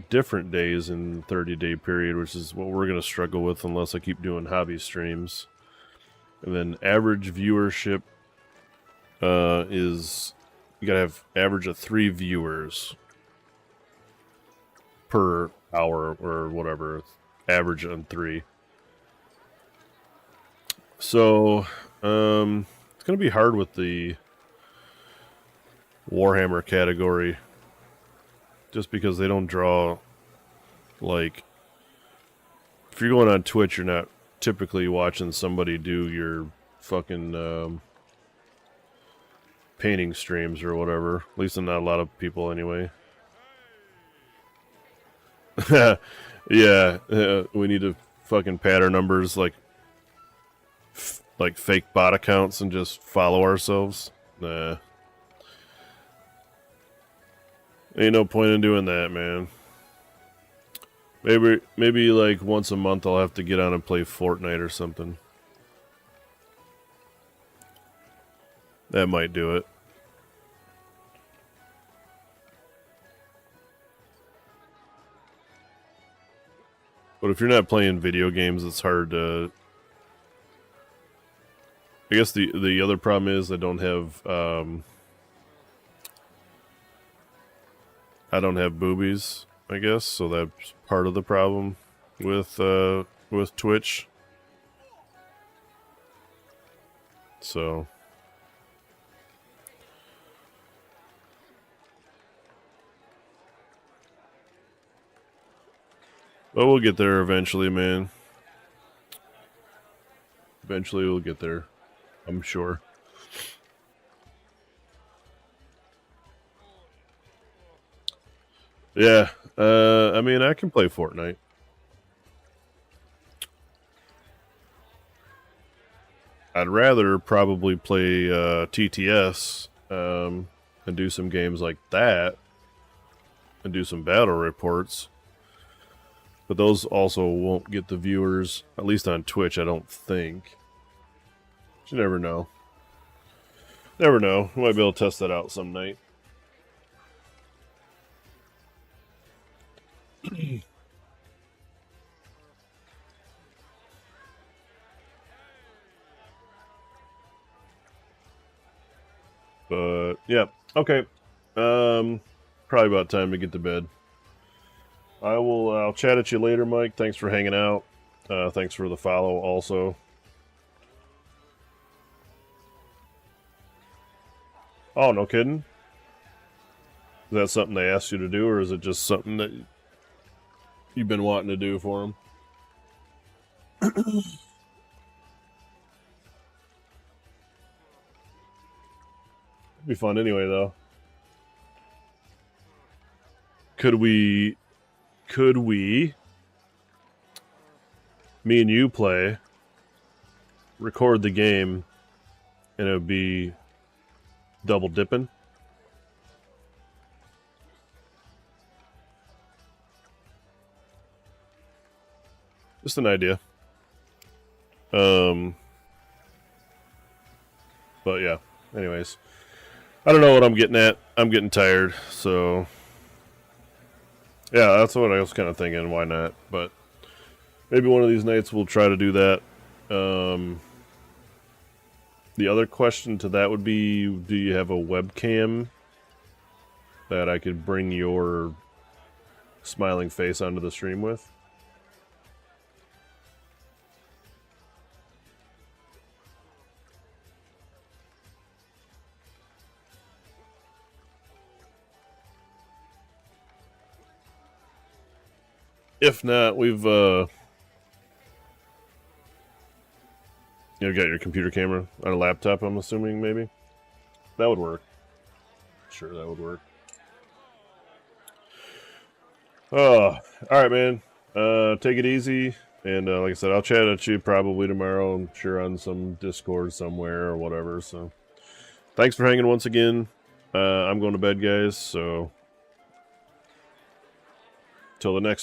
different days in 30-day period, which is what we're going to struggle with unless I keep doing hobby streams. And then average viewership is you gotta have average of 3 viewers per hour or whatever. Average on 3. So it's gonna be hard with the Warhammer category, just because they don't draw, like, if you're going on Twitch, you're not typically watching somebody do your fucking painting streams or whatever. At least not a lot of people anyway. Yeah, we need to fucking pad our numbers like fake bot accounts and just follow ourselves. Nah. Ain't no point in doing that, man. Maybe like once a month I'll have to get on and play Fortnite or something. That might do it. But if you're not playing video games, it's hard to... I guess the other problem is I don't have boobies, I guess, so that's part of the problem with Twitch. So but we'll get there eventually, man. Eventually we'll get there, I'm sure. Yeah, I mean, I can play Fortnite. I'd rather probably play TTS, and do some games like that and do some battle reports. But those also won't get the viewers, at least on Twitch, I don't think. But you never know. Never know. We might be able to test that out some night. But yeah, okay. Probably about time to get to bed. I'll chat at you later, Mike. Thanks for hanging out. Thanks for the follow also. Oh, no kidding? Is that something they asked you to do, or is it just something that you've been wanting to do for them? It'd be fun anyway, though. Could we, me and you play, record the game, and it would be double dipping? Just an idea. But yeah, anyways. I don't know what I'm getting at. I'm getting tired, so yeah, that's what I was kind of thinking. Why not? But maybe one of these nights we'll try to do that. The other question to that would be, do you have a webcam that I could bring your smiling face onto the stream with? If not, we've you got your computer camera on a laptop, I'm assuming, maybe? That would work. Sure, that would work. Oh, alright, man. Take it easy. And like I said, I'll chat at you probably tomorrow. I'm sure on some Discord somewhere or whatever. So, thanks for hanging once again. I'm going to bed, guys. So, till the next